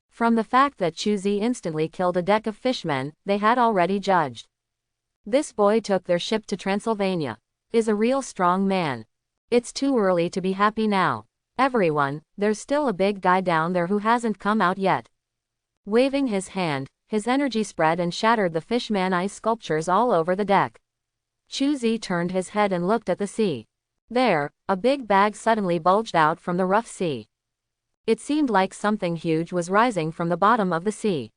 From the fact that Chu-Zi instantly killed a deck of fishmen, they had already judged. This boy took their ship to Transylvania. Is a real strong man. It's too early to be happy now. Everyone, there's still a big guy down there who hasn't come out yet. Waving his hand, his energy spread and shattered the fishman ice sculptures all over the deck. Chu-Zi turned his head and looked at the sea. There, a big bag suddenly bulged out from the rough sea. It seemed like something huge was rising from the bottom of the sea.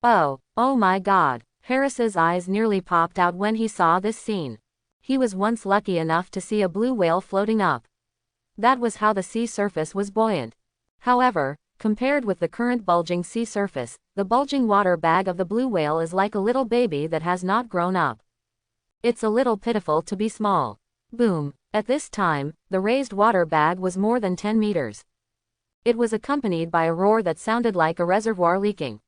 Oh my God! Harris's eyes nearly popped out when he saw this scene. He was once lucky enough to see a blue whale floating up. That was how the sea surface was buoyant. However, compared with the current bulging sea surface, the bulging water bag of the blue whale is like a little baby that has not grown up. It's a little pitiful to be small. Boom! At this time, the raised water bag was more than 10 meters. It was accompanied by a roar that sounded like a reservoir leaking.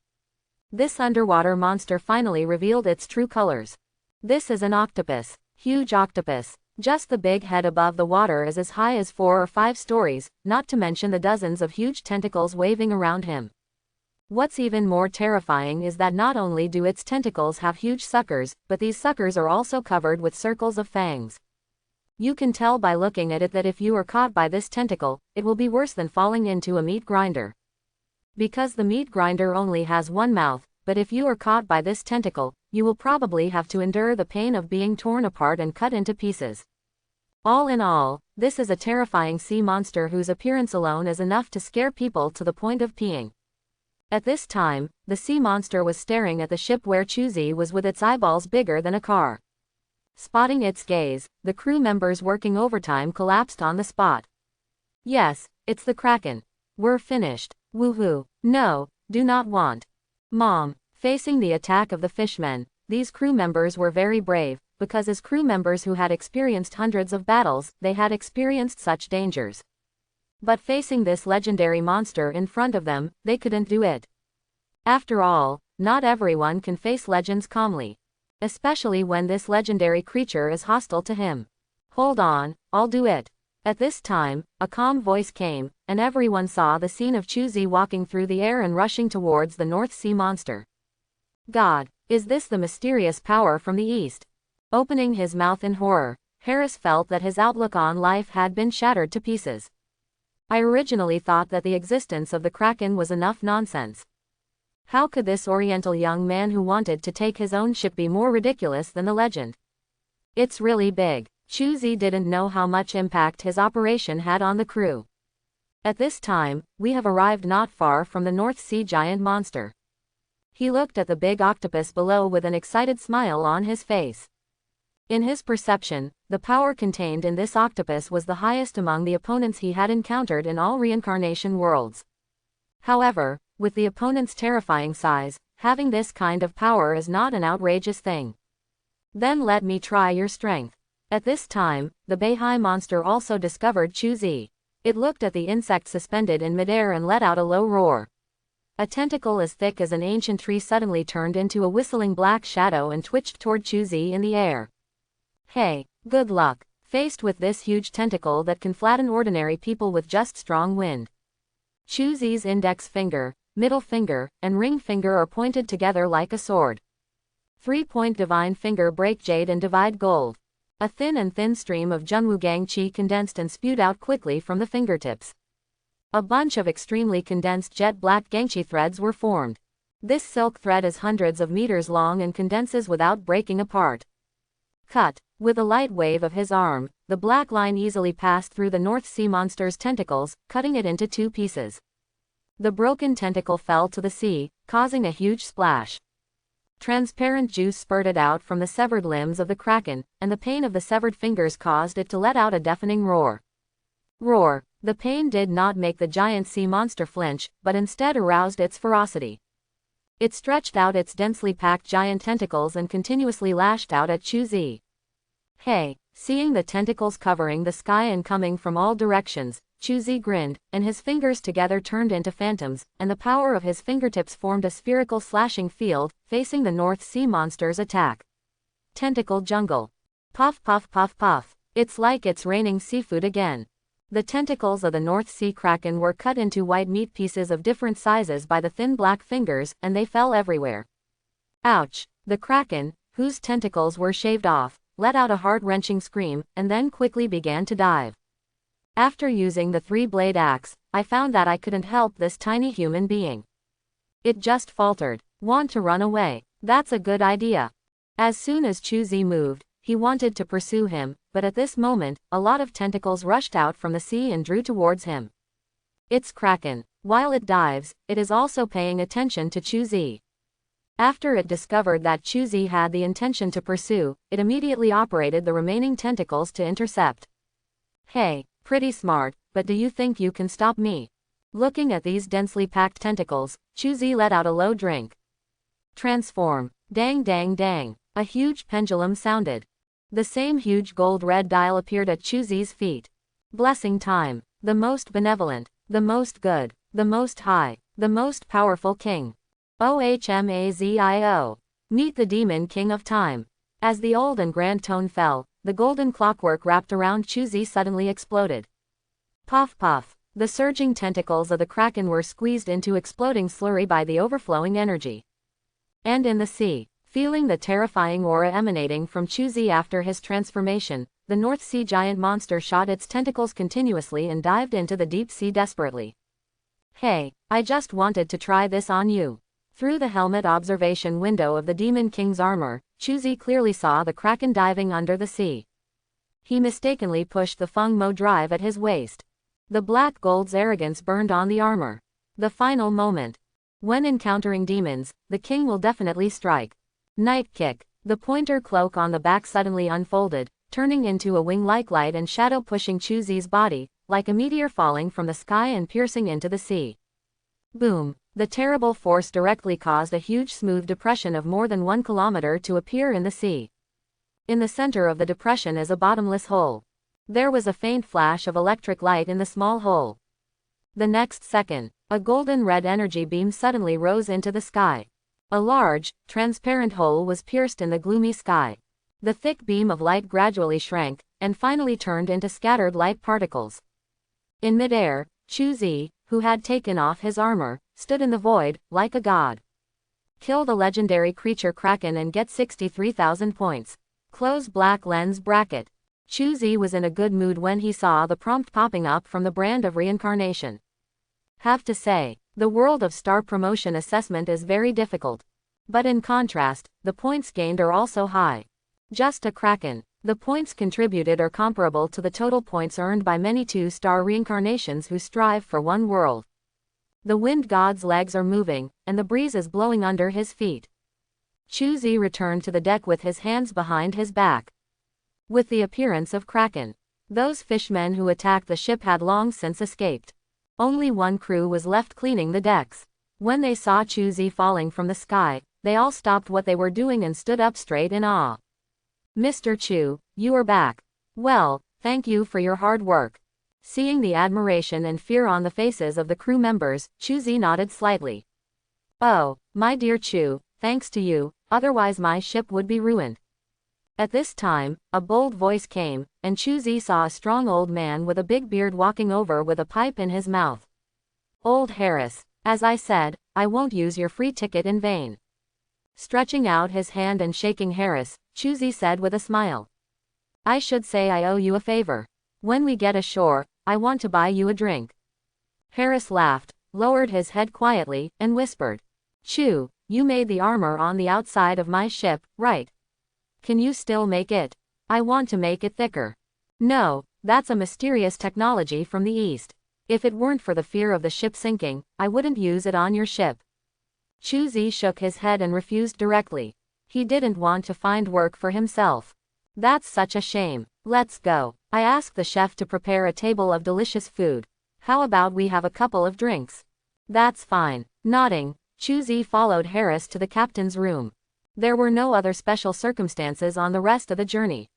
This underwater monster finally revealed its true colors. This is an octopus. Huge octopus. Just the big head above the water is as high as 4 or 5 stories, not to mention the dozens of huge tentacles waving around him. What's even more terrifying is that not only do its tentacles have huge suckers, but these suckers are also covered with circles of fangs. You can tell by looking at it that if you are caught by this tentacle, it will be worse than falling into a meat grinder. Because the meat grinder only has one mouth, but if you are caught by this tentacle, you will probably have to endure the pain of being torn apart and cut into pieces. All in all, this is a terrifying sea monster whose appearance alone is enough to scare people to the point of peeing. At this time, the sea monster was staring at the ship where Chuzi was with its eyeballs bigger than a car. Spotting its gaze, the crew members working overtime collapsed on the spot. Yes, it's the Kraken. We're finished. Woohoo. No, do not want. Mom. Facing the attack of the fishmen, these crew members were very brave, because as crew members who had experienced hundreds of battles, they had experienced such dangers. But facing this legendary monster in front of them, they couldn't do it. After all, not everyone can face legends calmly. Especially when this legendary creature is hostile to him. Hold on, I'll do it. At this time, a calm voice came, and everyone saw the scene of Chuzi walking through the air and rushing towards the North Sea monster. God, is this the mysterious power from the east? Opening his mouth in horror, Harris felt that his outlook on life had been shattered to pieces. I originally thought that the existence of the Kraken was enough nonsense. How could this oriental young man who wanted to take his own ship be more ridiculous than the legend? It's really big. Chuzi didn't know how much impact his operation had on the crew. At this time, we have arrived not far from the North Sea giant monster. He looked at the big octopus below with an excited smile on his face. In his perception, the power contained in this octopus was the highest among the opponents he had encountered in all reincarnation worlds. However, with the opponent's terrifying size, having this kind of power is not an outrageous thing. Then let me try your strength. At this time, the Beihai monster also discovered Chuzi. It looked at the insect suspended in midair and let out a low roar. A tentacle as thick as an ancient tree suddenly turned into a whistling black shadow and twitched toward Chuzi in the air. Hey, good luck. Faced with this huge tentacle that can flatten ordinary people with just strong wind. Chuzi's index finger, middle finger, and ring finger are pointed together like a sword. 3-point divine finger break jade and divide gold. A thin stream of Junwugang Qi condensed and spewed out quickly from the fingertips. A bunch of extremely condensed jet black Gangqi threads were formed. This silk thread is hundreds of meters long and condenses without breaking apart. Cut. With a light wave of his arm, the black line easily passed through the North Sea monster's tentacles, cutting it into 2 pieces. The broken tentacle fell to the sea, causing a huge splash. Transparent juice spurted out from the severed limbs of the Kraken, and the pain of the severed fingers caused it to let out a deafening roar. Roar. The pain did not make the giant sea monster flinch, but instead aroused its ferocity. It stretched out its densely packed giant tentacles and continuously lashed out at Chuzi. Hey, seeing the tentacles covering the sky and coming from all directions, Chuzi grinned, and his fingers together turned into phantoms, and the power of his fingertips formed a spherical slashing field, facing the North Sea monster's attack. Tentacle jungle. Puff puff puff puff. It's like it's raining seafood again. The tentacles of the North Sea Kraken were cut into white meat pieces of different sizes by the thin black fingers, and they fell everywhere. Ouch! The Kraken, whose tentacles were shaved off, let out a heart-wrenching scream, and then quickly began to dive. After using the 3-blade axe, I found that I couldn't help this tiny human being. It just faltered. Want to run away? That's a good idea. As soon as Chuzi moved, he wanted to pursue him, but at this moment, a lot of tentacles rushed out from the sea and drew towards him. It's Kraken. While it dives, it is also paying attention to Chuzi. After it discovered that Chuzi had the intention to pursue, it immediately operated the remaining tentacles to intercept. Hey, pretty smart, but do you think you can stop me? Looking at these densely packed tentacles, Chuzi let out a low drink. Transform. Dang dang dang. A huge pendulum sounded. The same huge gold-red dial appeared at Chuzi's feet. Blessing time. The most benevolent, the most good, the most high, the most powerful king. OHMAZIO. Meet the demon king of time. As the old and grand tone fell, the golden clockwork wrapped around Chuzi suddenly exploded. Puff puff. The surging tentacles of the Kraken were squeezed into exploding slurry by the overflowing energy. And in the sea, feeling the terrifying aura emanating from Chuzi after his transformation, the North Sea giant monster shot its tentacles continuously and dived into the deep sea desperately. Hey, I just wanted to try this on you. Through the helmet observation window of the Demon King's armor, Chuzi clearly saw the Kraken diving under the sea. He mistakenly pushed the Feng Mo drive at his waist. The black gold's arrogance burned on the armor. The final moment. When encountering demons, the king will definitely strike. Night kick. The pointer cloak on the back suddenly unfolded, turning into a wing-like light and shadow pushing Chuzi's body, like a meteor falling from the sky and piercing into the sea. Boom. The terrible force directly caused a huge smooth depression of more than 1 kilometer to appear in the sea. In the center of the depression is a bottomless hole. There was a faint flash of electric light in the small hole. The next second, a golden red energy beam suddenly rose into the sky. A large, transparent hole was pierced in the gloomy sky. The thick beam of light gradually shrank, and finally turned into scattered light particles. In midair, Chuzi, who had taken off his armor, stood in the void, like a god. Kill the legendary creature Kraken and get 63,000 points. Close black lens bracket. Chuzi was in a good mood when he saw the prompt popping up from the brand of reincarnation. Have to say, the world of star promotion assessment is very difficult. But in contrast, the points gained are also high. Just a Kraken. The points contributed are comparable to the total points earned by many 2-star reincarnations who strive for one world. The wind god's legs are moving, and the breeze is blowing under his feet. Chuzi returned to the deck with his hands behind his back. With the appearance of Kraken, those fishmen who attacked the ship had long since escaped. Only one crew was left cleaning the decks. When they saw Chuzi falling from the sky, they all stopped what they were doing and stood up straight in awe. Mr. Chu, you are back. Well, thank you for your hard work. Seeing the admiration and fear on the faces of the crew members, Chuzi nodded slightly. Oh, my dear Chu, thanks to you, otherwise my ship would be ruined. At this time, a bold voice came, and Chuzi saw a strong old man with a big beard walking over with a pipe in his mouth. Old Harris, as I said, I won't use your free ticket in vain. Stretching out his hand and shaking Harris, Chuzi said with a smile. I should say I owe you a favor. When we get ashore, I want to buy you a drink. Harris laughed, lowered his head quietly, and whispered. Chu, you made the armor on the outside of my ship, right? Can you still make it? I want to make it thicker. No, that's a mysterious technology from the east. If it weren't for the fear of the ship sinking, I wouldn't use it on your ship. Chuzi shook his head and refused directly. He didn't want to find work for himself. That's such a shame. Let's go. I asked the chef to prepare a table of delicious food. How about we have a couple of drinks? That's fine. Nodding, Chuzi followed Harris to the captain's room. There were no other special circumstances on the rest of the journey.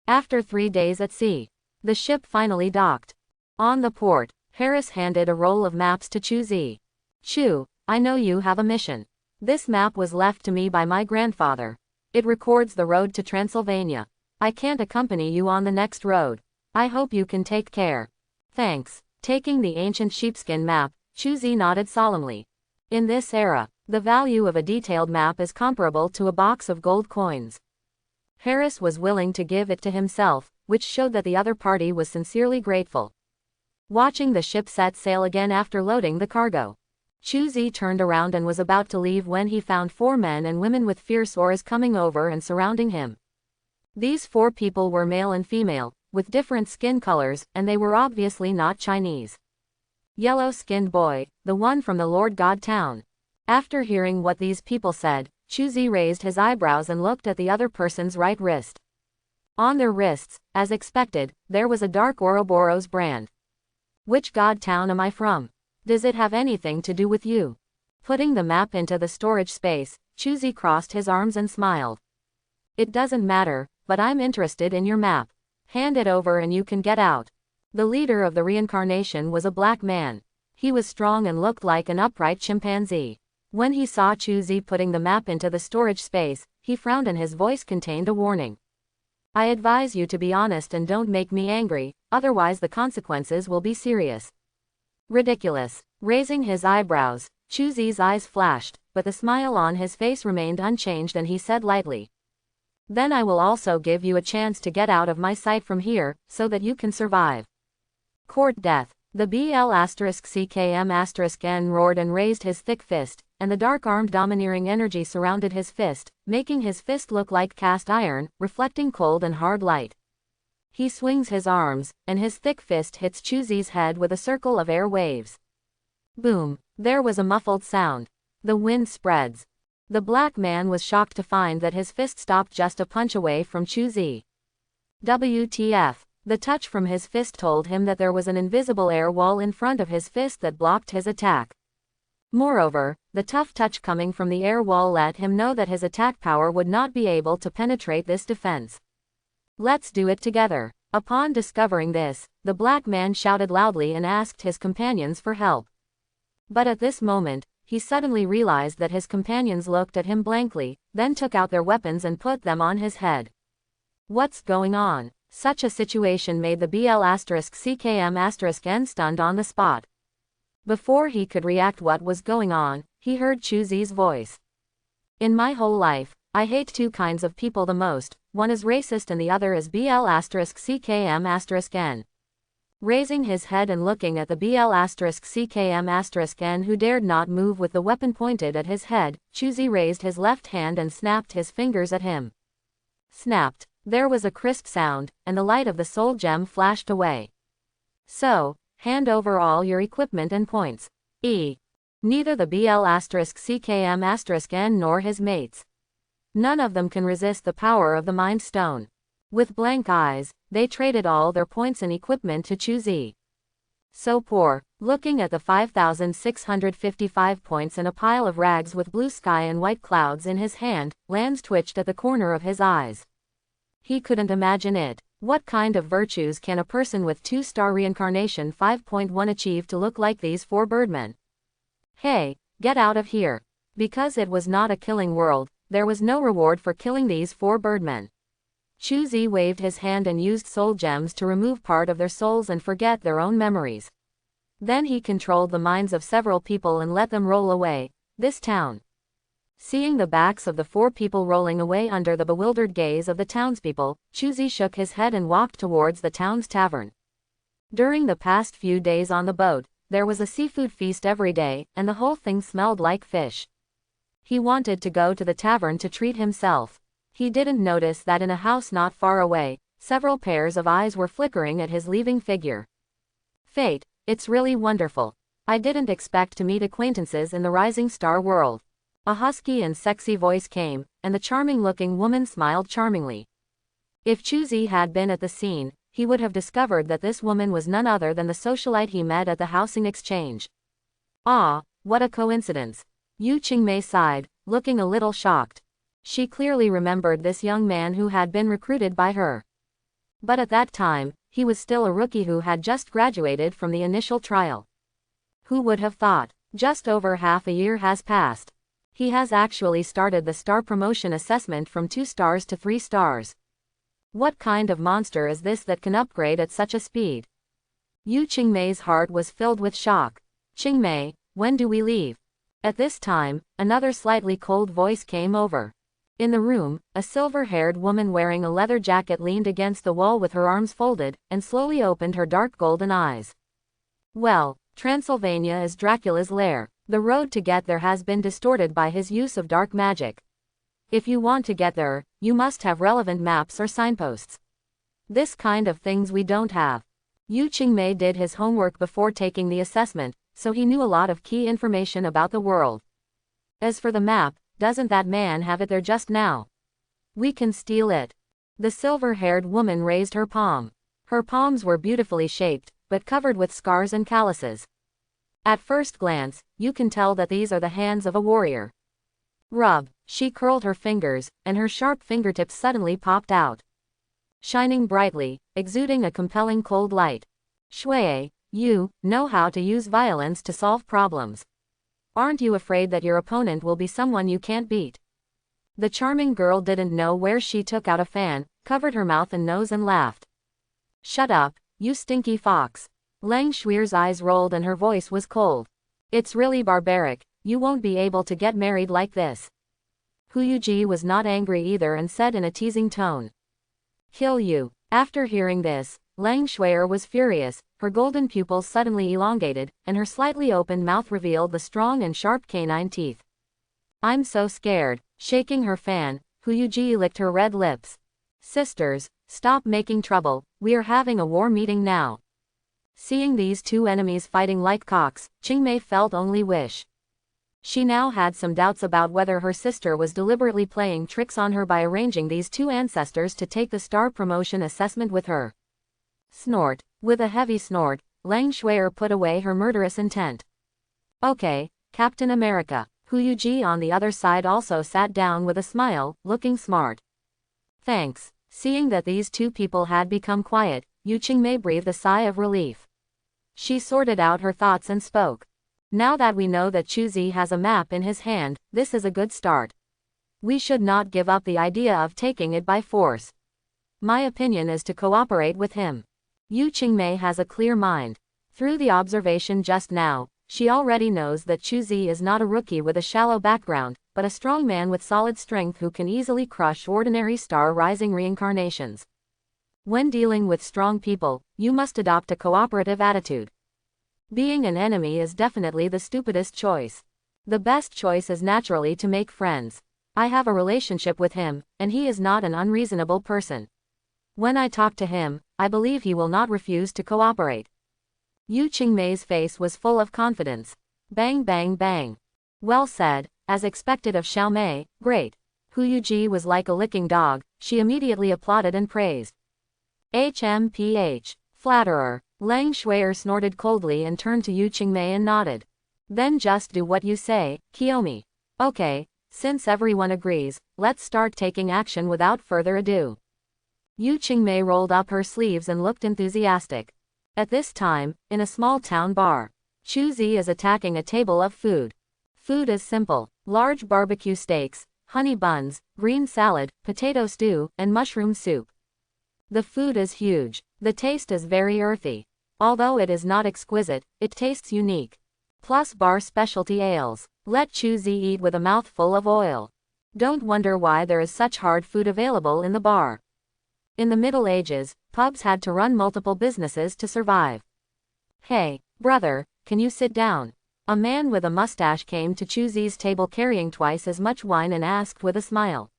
After 3 days at sea, the ship finally docked. On the port, Harris handed a roll of maps to Chuzi. Chu, I know you have a mission. This map was left to me by my grandfather. It records the road to Transylvania. I can't accompany you on the next road. I hope you can take care. Thanks. Taking the ancient sheepskin map, Chuzi nodded solemnly. In this era, the value of a detailed map is comparable to a box of gold coins. Harris was willing to give it to himself, which showed that the other party was sincerely grateful. Watching the ship set sail again after loading the cargo, Chuzi turned around and was about to leave when he found 4 men and women with fierce auras coming over and surrounding him. These 4 people were male and female, with different skin colors, and they were obviously not Chinese. Yellow-skinned boy, the one from the Lord God town. After hearing what these people said, Chuzi raised his eyebrows and looked at the other person's right wrist. On their wrists, as expected, there was a dark Ouroboros brand. Which god town am I from? Does it have anything to do with you? Putting the map into the storage space, Chuzi crossed his arms and smiled. It doesn't matter, but I'm interested in your map. Hand it over and you can get out. The leader of the reincarnation was a black man. He was strong and looked like an upright chimpanzee. When he saw Chuzi putting the map into the storage space, he frowned and his voice contained a warning. I advise you to be honest and don't make me angry, otherwise the consequences will be serious. Ridiculous. Raising his eyebrows, Chuzi's eyes flashed, but the smile on his face remained unchanged and he said lightly. Then I will also give you a chance to get out of my sight from here, so that you can survive. Court death. The BL*CKM*N roared and raised his thick fist, and the dark-armed domineering energy surrounded his fist, making his fist look like cast iron, reflecting cold and hard light. He swings his arms, and his thick fist hits Chuzi's head with a circle of air waves. Boom! There was a muffled sound. The wind spreads. The black man was shocked to find that his fist stopped just a punch away from Chuzi. WTF. The touch from his fist told him that there was an invisible air wall in front of his fist that blocked his attack. Moreover, the tough touch coming from the air wall let him know that his attack power would not be able to penetrate this defense. Let's do it together. Upon discovering this, the black man shouted loudly and asked his companions for help. But at this moment, he suddenly realized that his companions looked at him blankly, then took out their weapons and put them on his head. What's going on? Such a situation made the BL*CKM*N stunned on the spot. Before he could react what was going on, he heard Chuzi's voice. In my whole life, I hate two kinds of people the most, one is racist and the other is BL*CKM*N. Raising his head and looking at the BL*CKM*N who dared not move with the weapon pointed at his head, Chuzi raised his left hand and snapped his fingers at him. Snapped. There was a crisp sound, and the light of the soul gem flashed away. So, hand over all your equipment and points. Neither the BL*CKM*N nor his mates. None of them can resist the power of the Mind Stone. With blank eyes, they traded all their points and equipment to Chuzi. So poor. Looking at the 5,655 points and a pile of rags with blue sky and white clouds in his hand, Lance twitched at the corner of his eyes. He couldn't imagine it. What kind of virtues can a person with 2-star reincarnation 5.1 achieve to look like these 4 birdmen? Hey, get out of here. Because it was not a killing world, there was no reward for killing these 4 birdmen. Chuzi waved his hand and used soul gems to remove part of their souls and forget their own memories. Then he controlled the minds of several people and let them roll away. This town. Seeing the backs of the 4 people rolling away under the bewildered gaze of the townspeople, Chuzi shook his head and walked towards the town's tavern. During the past few days on the boat, there was a seafood feast every day, and the whole thing smelled like fish. He wanted to go to the tavern to treat himself. He didn't notice that in a house not far away, several pairs of eyes were flickering at his leaving figure. Fate, it's really wonderful. I didn't expect to meet acquaintances in the rising star world. A husky and sexy voice came, and the charming-looking woman smiled charmingly. If Chuzi had been at the scene, he would have discovered that this woman was none other than the socialite he met at the housing exchange. Ah, what a coincidence. Yu Qingmei sighed, looking a little shocked. She clearly remembered this young man who had been recruited by her. But at that time, he was still a rookie who had just graduated from the initial trial. Who would have thought? Just over half a year has passed. He has actually started the star promotion assessment from 2 stars to 3 stars. What kind of monster is this that can upgrade at such a speed? Yu Qingmei's heart was filled with shock. Qingmei, when do we leave? At this time, another slightly cold voice came over. In the room, a silver-haired woman wearing a leather jacket leaned against the wall with her arms folded, and slowly opened her dark golden eyes. Well, Transylvania is Dracula's lair. The road to get there has been distorted by his use of dark magic. If you want to get there, you must have relevant maps or signposts. This kind of things we don't have. Yu Qingmei did his homework before taking the assessment, so he knew a lot of key information about the world. As for the map, doesn't that man have it there just now? We can steal it. The silver-haired woman raised her palm. Her palms were beautifully shaped, but covered with scars and calluses. At first glance, you can tell that these are the hands of a warrior. Rub. She curled her fingers, and her sharp fingertips suddenly popped out. Shining brightly, exuding a compelling cold light. Shui, you know how to use violence to solve problems. Aren't you afraid that your opponent will be someone you can't beat? The charming girl didn't know where she took out a fan, covered her mouth and nose and laughed. Shut up, you stinky fox. Lang Shui's eyes rolled and her voice was cold. It's really barbaric, you won't be able to get married like this. Huyuji was not angry either and said in a teasing tone. Kill you. After hearing this, Lang Shuier was furious, her golden pupils suddenly elongated, and her slightly opened mouth revealed the strong and sharp canine teeth. I'm so scared. Shaking her fan, Huyuji licked her red lips. Sisters, stop making trouble, we are having a war meeting now. Seeing these two enemies fighting like cocks, Qingmei felt only wish. She now had some doubts about whether her sister was deliberately playing tricks on her by arranging these two ancestors to take the star promotion assessment with her. Snort. With a heavy snort, Lang Shuier put away her murderous intent. Okay, Captain America. Huyuji on the other side also sat down with a smile, looking smart. Thanks. Seeing that these two people had become quiet, Yu Qingmei breathed a sigh of relief. She sorted out her thoughts and spoke. Now that we know that Chuzi has a map in his hand, this is a good start. We should not give up the idea of taking it by force. My opinion is to cooperate with him. Yu Qingmei has a clear mind. Through the observation just now, she already knows that Chuzi is not a rookie with a shallow background, but a strong man with solid strength who can easily crush ordinary star-rising reincarnations. When dealing with strong people, you must adopt a cooperative attitude. Being an enemy is definitely the stupidest choice. The best choice is naturally to make friends. I have a relationship with him, and he is not an unreasonable person. When I talk to him, I believe he will not refuse to cooperate. Yu Qingmei's face was full of confidence. Bang bang bang. Well said, as expected of Xiaomei, great. Huyuji was like a licking dog, she immediately applauded and praised. HMPH. Flatterer. Lang Shuier snorted coldly and turned to Yu Qingmei and nodded. Then just do what you say, Kiyomi. Okay, since everyone agrees, let's start taking action without further ado. Yu Qingmei rolled up her sleeves and looked enthusiastic. At this time, in a small town bar, Chuzi is attacking a table of food. Food is simple: large barbecue steaks, honey buns, green salad, potato stew, and mushroom soup. The food is huge. The taste is very earthy. Although it is not exquisite, it tastes unique. Plus bar specialty ales. Let Chuzi eat with a mouthful of oil. Don't wonder why there is such hard food available in the bar. In the Middle Ages, pubs had to run multiple businesses to survive. Hey, brother, can you sit down? A man with a mustache came to Chuzi's table carrying twice as much wine and asked with a smile.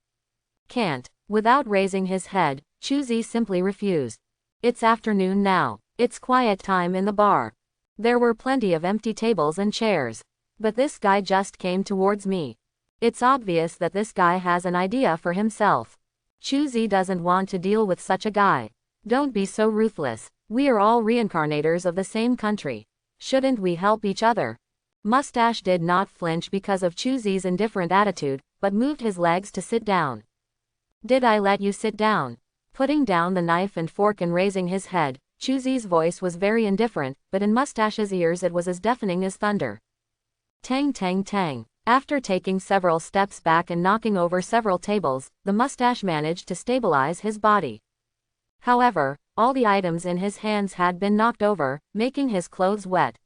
Can't. Without raising his head, Chuzi simply refused. It's afternoon now. It's quiet time in the bar. There were plenty of empty tables and chairs. But this guy just came towards me. It's obvious that this guy has an idea for himself. Chuzi doesn't want to deal with such a guy. Don't be so ruthless. We are all reincarnators of the same country. Shouldn't we help each other? Mustache did not flinch because of Chuzi's indifferent attitude, but moved his legs to sit down. Did I let you sit down? Putting down the knife and fork and raising his head, Chuzi's voice was very indifferent, but in Mustache's ears it was as deafening as thunder. Tang tang tang. After taking several steps back and knocking over several tables, the mustache managed to stabilize his body. However, all the items in his hands had been knocked over, making his clothes wet.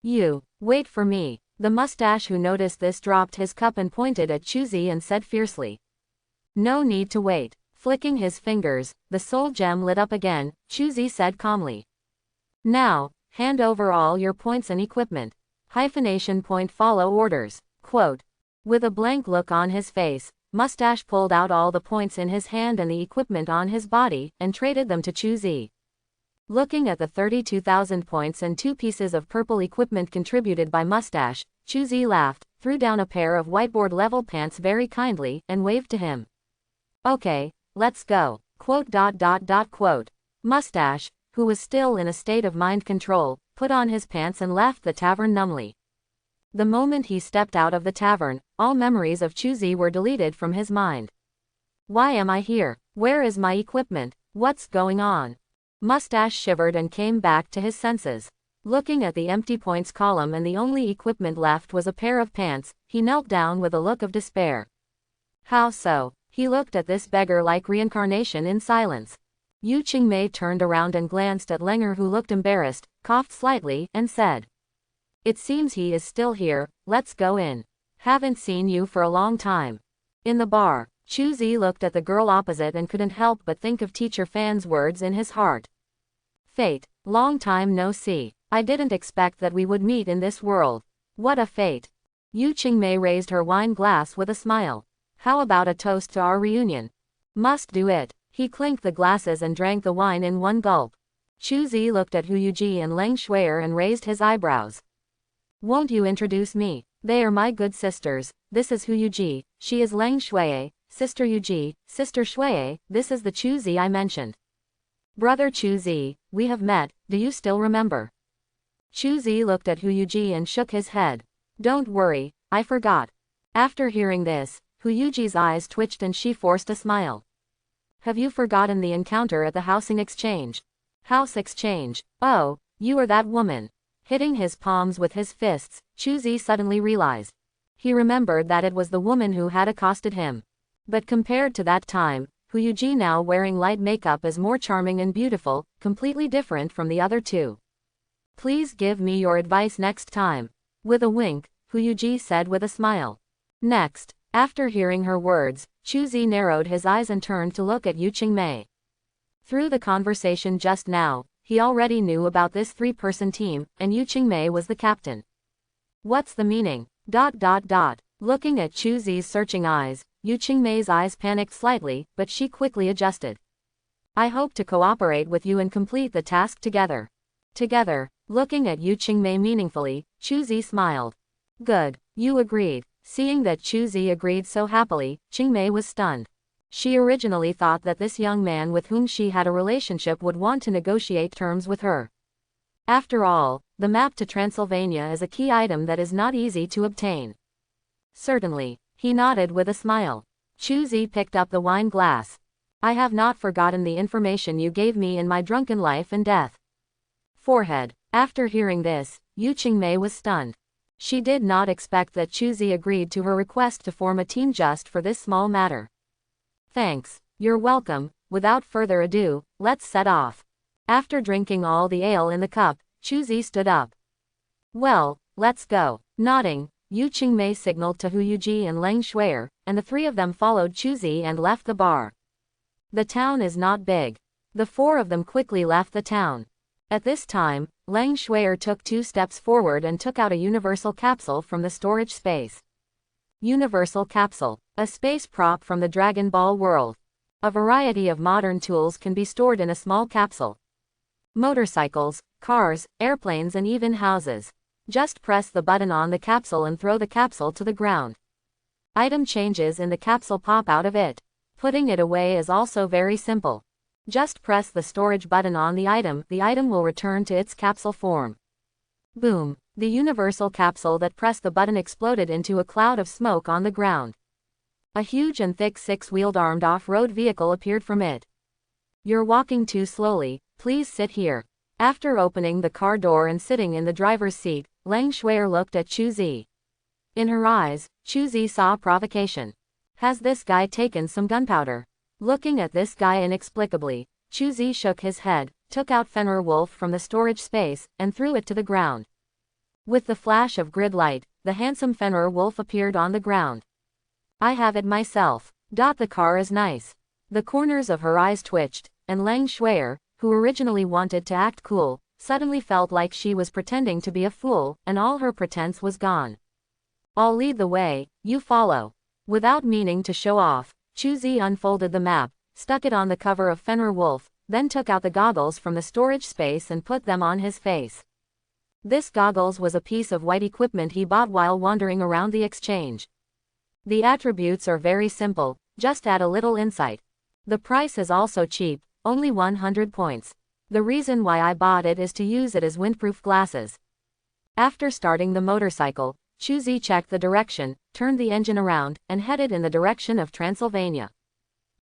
You, wait for me. The mustache, who noticed this, dropped his cup and pointed at Chuzi and said fiercely. No need to wait. Flicking his fingers, the soul gem lit up again. Chuzi said calmly. Now, hand over all your points and equipment. Hyphenation point follow orders. Quote. With a blank look on his face, Mustache pulled out all the points in his hand and the equipment on his body, and traded them to Chuzi. Looking at the 32,000 points and 2 pieces of purple equipment contributed by Mustache, Chuzi laughed, threw down a pair of whiteboard-level pants very kindly, and waved to him. Okay, let's go. Quote. Mustache, who was still in a state of mind control, put on his pants and left the tavern numbly. The moment he stepped out of the tavern, all memories of Chuzi were deleted from his mind. Why am I here? Where is my equipment? What's going on? Mustache shivered and came back to his senses. Looking at the empty points column and the only equipment left was a pair of pants, he knelt down with a look of despair. How so? He looked at this beggar-like reincarnation in silence. Yu Qingmei turned around and glanced at Lenger, who looked embarrassed, coughed slightly, and said. It seems he is still here, let's go in. Haven't seen you for a long time. In the bar, Chuzi looked at the girl opposite and couldn't help but think of Teacher Fan's words in his heart. Fate. Long time no see. I didn't expect that we would meet in this world. What a fate. Yu Qingmei raised her wine glass with a smile. How about a toast to our reunion? Must do it. He clinked the glasses and drank the wine in one gulp. Chu Zi looked at Hu Yuji and Leng Shui'er and raised his eyebrows. Won't you introduce me? They are my good sisters. This is Hu Yuji, she is Leng Shui'er, Sister Yuji, Sister Shui'er, this is the Chu Zi I mentioned. Brother Chu Zi, we have met, do you still remember? Chu Zi looked at Hu Yuji and shook his head. Don't worry, I forgot. After hearing this, Hu Yuji's eyes twitched and she forced a smile. Have you forgotten the encounter at the housing exchange? House exchange. Oh, you are that woman. Hitting his palms with his fists, Chu Zi suddenly realized. He remembered that it was the woman who had accosted him. But compared to that time, Hu Yuji now wearing light makeup is more charming and beautiful, completely different from the other two. Please give me your advice next time. With a wink, Hu Yuji said with a smile. Next, after hearing her words, Chu Zi narrowed his eyes and turned to look at Yu Qingmei. Through the conversation just now, he already knew about this three-person team, and Yu Qingmei was the captain. What's the meaning? Looking at Chu Zi's searching eyes, Yu Qingmei's eyes panicked slightly, but she quickly adjusted. I hope to cooperate with you and complete the task together. Together, looking at Yu Qingmei meaningfully, Chu Zi smiled. Good, you agreed. Seeing that Chu Zi agreed so happily, Qingmei was stunned. She originally thought that this young man with whom she had a relationship would want to negotiate terms with her. After all, the map to Transylvania is a key item that is not easy to obtain. Certainly, he nodded with a smile. Chu Zi picked up the wine glass. I have not forgotten the information you gave me in my drunken life and death. Forehead. After hearing this, Yu Qingmei was stunned. She did not expect that Chu Zi agreed to her request to form a team just for this small matter. Thanks, you're welcome. Without further ado, let's set off. After drinking all the ale in the cup, Chu Zi stood up. Well, let's go. Nodding, Yu Qingmei signaled to Hu Yuji and Leng Shui'er, and the three of them followed Chu Zi and left the bar. The town is not big. The four of them quickly left the town. At this time, Leng Shui'er took 2 steps forward and took out a universal capsule from the storage space. Universal capsule, a space prop from the Dragon Ball world. A variety of modern tools can be stored in a small capsule. Motorcycles, cars, airplanes and even houses. Just press the button on the capsule and throw the capsule to the ground. Item changes in the capsule pop out of it. Putting it away is also very simple. Just press the storage button on the item will return to its capsule form. Boom! The universal capsule that pressed the button exploded into a cloud of smoke on the ground. A huge and thick 6-wheeled armed off-road vehicle appeared from it. You're walking too slowly, please sit here. After opening the car door and sitting in the driver's seat, Leng Shui'er looked at Chu Zi. In her eyes, Chu Zi saw provocation. Has this guy taken some gunpowder? Looking at this guy inexplicably, Chu Zi shook his head, took out Fenrir Wolf from the storage space, and threw it to the ground. With the flash of grid light, the handsome Fenrir Wolf appeared on the ground. I have it myself. The car is nice. The corners of her eyes twitched, and Leng Shui'er, who originally wanted to act cool, suddenly felt like she was pretending to be a fool, and all her pretense was gone. I'll lead the way, you follow. Without meaning to show off, Chu Zi unfolded the map, stuck it on the cover of Fenrir Wolf, then took out the goggles from the storage space and put them on his face. This goggles was a piece of white equipment he bought while wandering around the exchange. The attributes are very simple, just add a little insight. The price is also cheap, only 100 points. The reason why I bought it is to use it as windproof glasses. After starting the motorcycle, Chu Zi checked the direction, turned the engine around, and headed in the direction of Transylvania.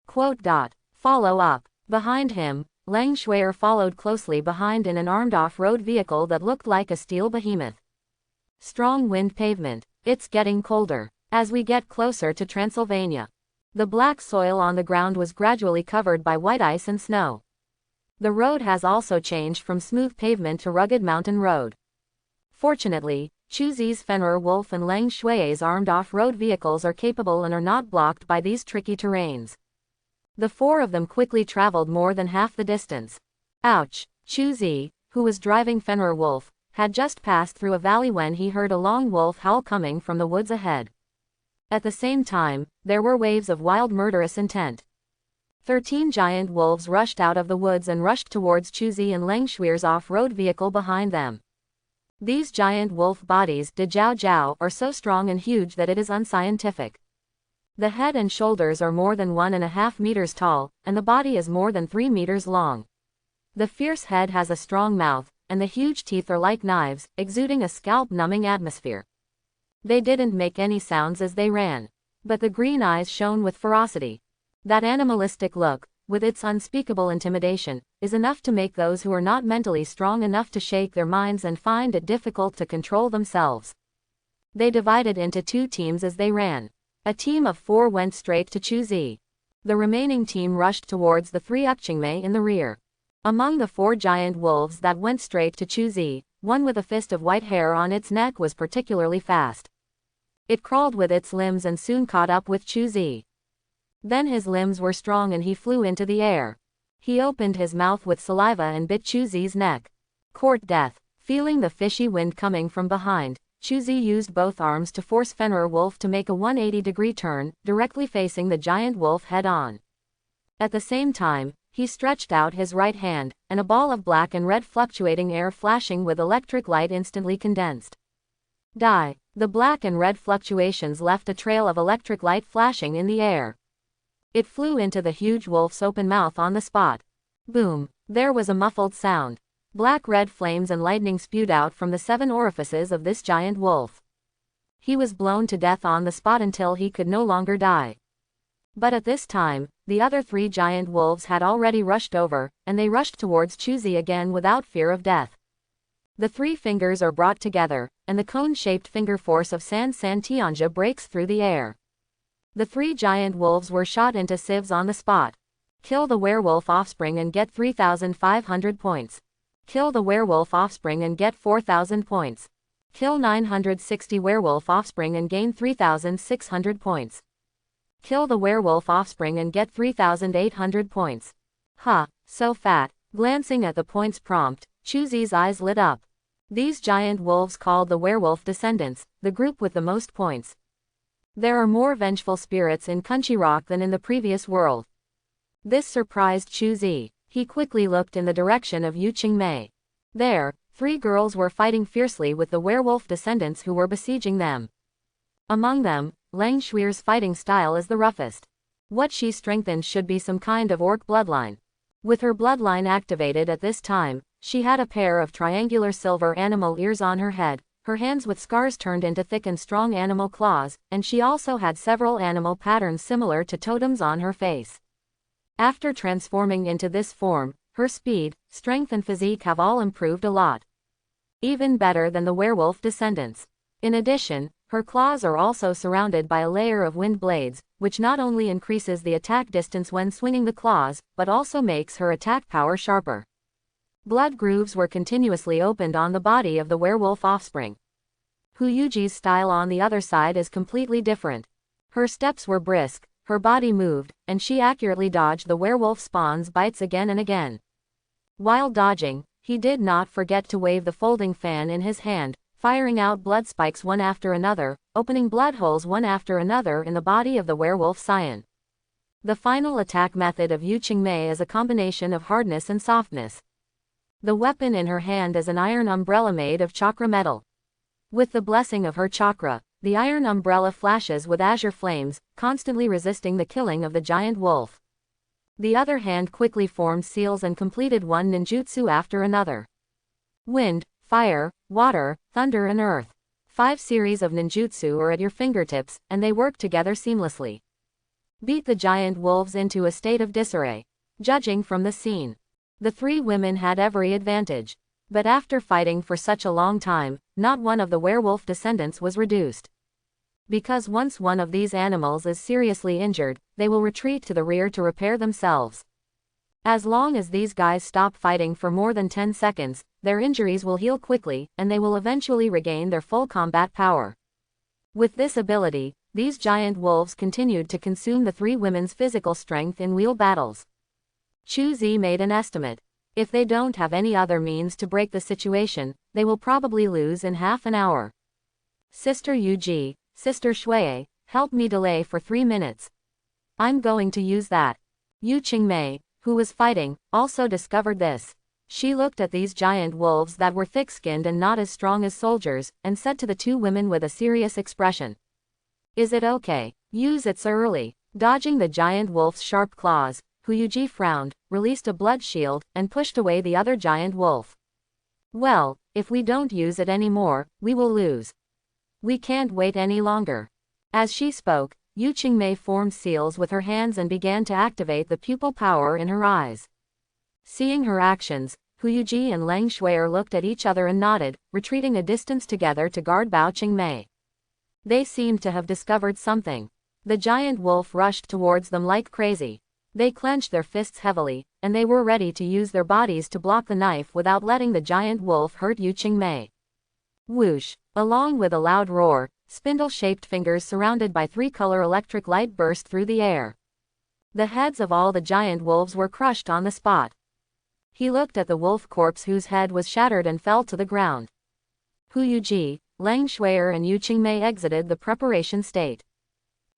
Follow up. Behind him, Leng Shui'er followed closely behind in an armed off-road vehicle that looked like a steel behemoth. Strong wind pavement. It's getting colder. As we get closer to Transylvania, the black soil on the ground was gradually covered by white ice and snow. The road has also changed from smooth pavement to rugged mountain road. Fortunately, Chu Zi's Fenrir Wolf and Leng Shui'er's armed off-road vehicles are capable and are not blocked by these tricky terrains. The four of them quickly traveled more than half the distance. Ouch! Chu Zi, who was driving Fenrir Wolf, had just passed through a valley when he heard a long wolf howl coming from the woods ahead. At the same time, there were waves of wild murderous intent. 13 giant wolves rushed out of the woods and rushed towards Chuzi and Langschwier's off-road vehicle behind them. These giant wolf bodies, de Jiao Jiao, are so strong and huge that it is unscientific. The head and shoulders are more than 1.5 meters tall, and the body is more than 3 meters long. The fierce head has a strong mouth, and the huge teeth are like knives, exuding a scalp-numbing atmosphere. They didn't make any sounds as they ran, but the green eyes shone with ferocity. That animalistic look, with its unspeakable intimidation, is enough to make those who are not mentally strong enough to shake their minds and find it difficult to control themselves. They divided into 2 teams as they ran. A team of 4 went straight to Chuzi. The remaining team rushed towards the 3 Ukchingmei in the rear. Among the 4 giant wolves that went straight to Chuzi, one with a fist of white hair on its neck was particularly fast. It crawled with its limbs and soon caught up with Chuzi. Then his limbs were strong and he flew into the air. He opened his mouth with saliva and bit Chuzi's neck. Court death. Feeling the fishy wind coming from behind, Chuzi used both arms to force Fenrir Wolf to make a 180-degree turn, directly facing the giant wolf head-on. At the same time, he stretched out his right hand, and a ball of black and red fluctuating air flashing with electric light instantly condensed. Die. The black and red fluctuations left a trail of electric light flashing in the air. It flew into the huge wolf's open mouth on the spot. Boom. There was a muffled sound. Black-red flames and lightning spewed out from the 7 orifices of this giant wolf. He was blown to death on the spot until he could no longer die. But at this time, the other 3 giant wolves had already rushed over, and they rushed towards Chuzi again without fear of death. The 3 fingers are brought together, and the cone-shaped finger force of San Tianja breaks through the air. The 3 giant wolves were shot into sieves on the spot. Kill the werewolf offspring and get 3,500 points. Kill the werewolf offspring and get 4,000 points. Kill 960 werewolf offspring and gain 3,600 points. Kill the werewolf offspring and get 3,800 points. Ha, so fat. Glancing at the points prompt, Chuzi's eyes lit up. These giant wolves called the werewolf descendants, the group with the most points. There are more vengeful spirits in Country Rock than in the previous world. This surprised Chuzi. He quickly looked in the direction of Qingmei. There, 3 girls were fighting fiercely with the werewolf descendants who were besieging them. Among them, Langschwier's fighting style is the roughest. What she strengthened should be some kind of orc bloodline. With her bloodline activated at this time, she had a pair of triangular silver animal ears on her head, her hands with scars turned into thick and strong animal claws, and she also had several animal patterns similar to totems on her face. After transforming into this form, her speed, strength and physique have all improved a lot. Even better than the werewolf descendants. In addition, her claws are also surrounded by a layer of wind blades, which not only increases the attack distance when swinging the claws, but also makes her attack power sharper. Blood grooves were continuously opened on the body of the werewolf offspring. Huyuji's style on the other side is completely different. Her steps were brisk, her body moved, and she accurately dodged the werewolf spawn's bites again and again. While dodging, he did not forget to wave the folding fan in his hand, firing out blood spikes one after another, opening blood holes one after another in the body of the werewolf scion. The final attack method of Qingmei is a combination of hardness and softness. The weapon in her hand is an iron umbrella made of chakra metal. With the blessing of her chakra, the iron umbrella flashes with azure flames, constantly resisting the killing of the giant wolf. The other hand quickly formed seals and completed one ninjutsu after another. Wind, fire, water, thunder and earth. 5 series of ninjutsu are at your fingertips, and they work together seamlessly. Beat the giant wolves into a state of disarray. Judging from the scene, the 3 women had every advantage. But after fighting for such a long time, not one of the werewolf descendants was reduced. Because once one of these animals is seriously injured, they will retreat to the rear to repair themselves. As long as these guys stop fighting for more than 10 seconds, their injuries will heal quickly, and they will eventually regain their full combat power. With this ability, these giant wolves continued to consume the 3 women's physical strength in wheel battles. Chuzi made an estimate. If they don't have any other means to break the situation, they will probably lose in half an hour. Sister Yuji, Sister Shuei, help me delay for 3 minutes. I'm going to use that. Yu Qingmei, who was fighting, also discovered this. She looked at these giant wolves that were thick-skinned and not as strong as soldiers, and said to the two women with a serious expression. Is it okay? Use it early. Dodging the giant wolf's sharp claws, Hu Yuji frowned, released a blood shield, and pushed away the other giant wolf. Well, if we don't use it anymore, we will lose. We can't wait any longer. As she spoke, Yu Qingmei formed seals with her hands and began to activate the pupil power in her eyes. Seeing her actions, Hu Yuji and Lang Shuier looked at each other and nodded, retreating a distance together to guard Bao Qingmei. They seemed to have discovered something. The giant wolf rushed towards them like crazy. They clenched their fists heavily, and they were ready to use their bodies to block the knife without letting the giant wolf hurt Yu Qingmei. Whoosh! Along with a loud roar, spindle-shaped fingers surrounded by 3-color electric light burst through the air. The heads of all the giant wolves were crushed on the spot. He looked at the wolf corpse whose head was shattered and fell to the ground. Hu Yuji, Lang Shuier and Yu Qingmei exited the preparation state.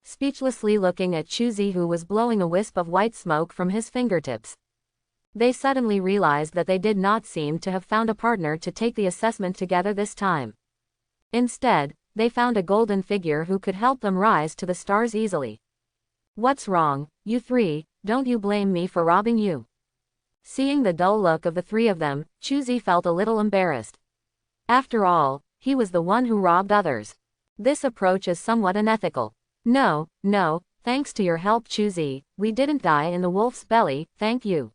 Speechlessly looking at Chuzi, who was blowing a wisp of white smoke from his fingertips. They suddenly realized that they did not seem to have found a partner to take the assessment together this time. Instead, they found a golden figure who could help them rise to the stars easily. What's wrong, you three? Don't you blame me for robbing you? Seeing the dull look of the three of them, Chuzi felt a little embarrassed. After all, he was the one who robbed others. This approach is somewhat unethical. No, thanks to your help Chuzi, we didn't die in the wolf's belly, thank you.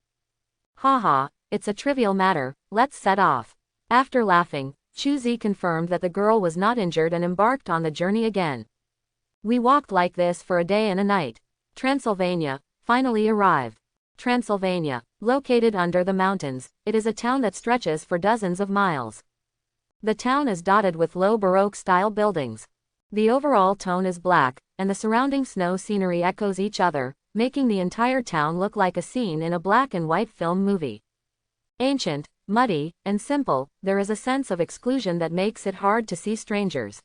Haha, it's a trivial matter, let's set off. After laughing, Chuzi confirmed that the girl was not injured and embarked on the journey again. We walked like this for a day and a night. Transylvania, finally arrived. Transylvania, located under the mountains, it is a town that stretches for dozens of miles. The town is dotted with low Baroque-style buildings. The overall tone is black, and the surrounding snow scenery echoes each other, making the entire town look like a scene in a black and white film movie. Ancient, muddy, and simple, there is a sense of exclusion that makes it hard to see strangers.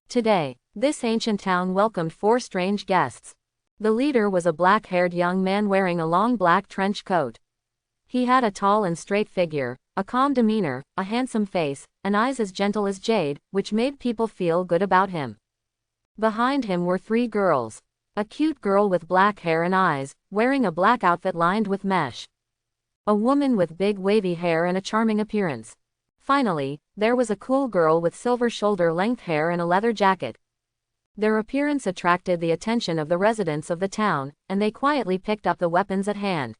Today, this ancient town welcomed 4 strange guests. The leader was a black-haired young man wearing a long black trench coat. He had a tall and straight figure, a calm demeanor, a handsome face, and eyes as gentle as jade, which made people feel good about him. Behind him were 3 girls. A cute girl with black hair and eyes, wearing a black outfit lined with mesh. A woman with big wavy hair and a charming appearance. Finally, there was a cool girl with silver shoulder-length hair and a leather jacket. Their appearance attracted the attention of the residents of the town, and they quietly picked up the weapons at hand.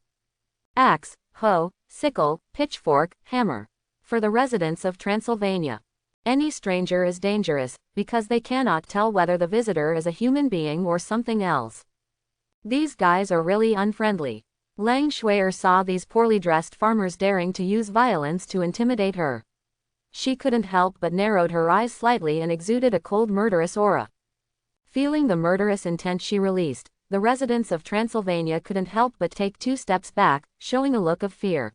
Axe, hoe, sickle, pitchfork, hammer. For the residents of Transylvania, any stranger is dangerous, because they cannot tell whether the visitor is a human being or something else. These guys are really unfriendly. Lang Shuier saw these poorly dressed farmers daring to use violence to intimidate her. She couldn't help but narrowed her eyes slightly and exuded a cold murderous aura. Feeling the murderous intent she released, the residents of Transylvania couldn't help but take 2 steps back, showing a look of fear.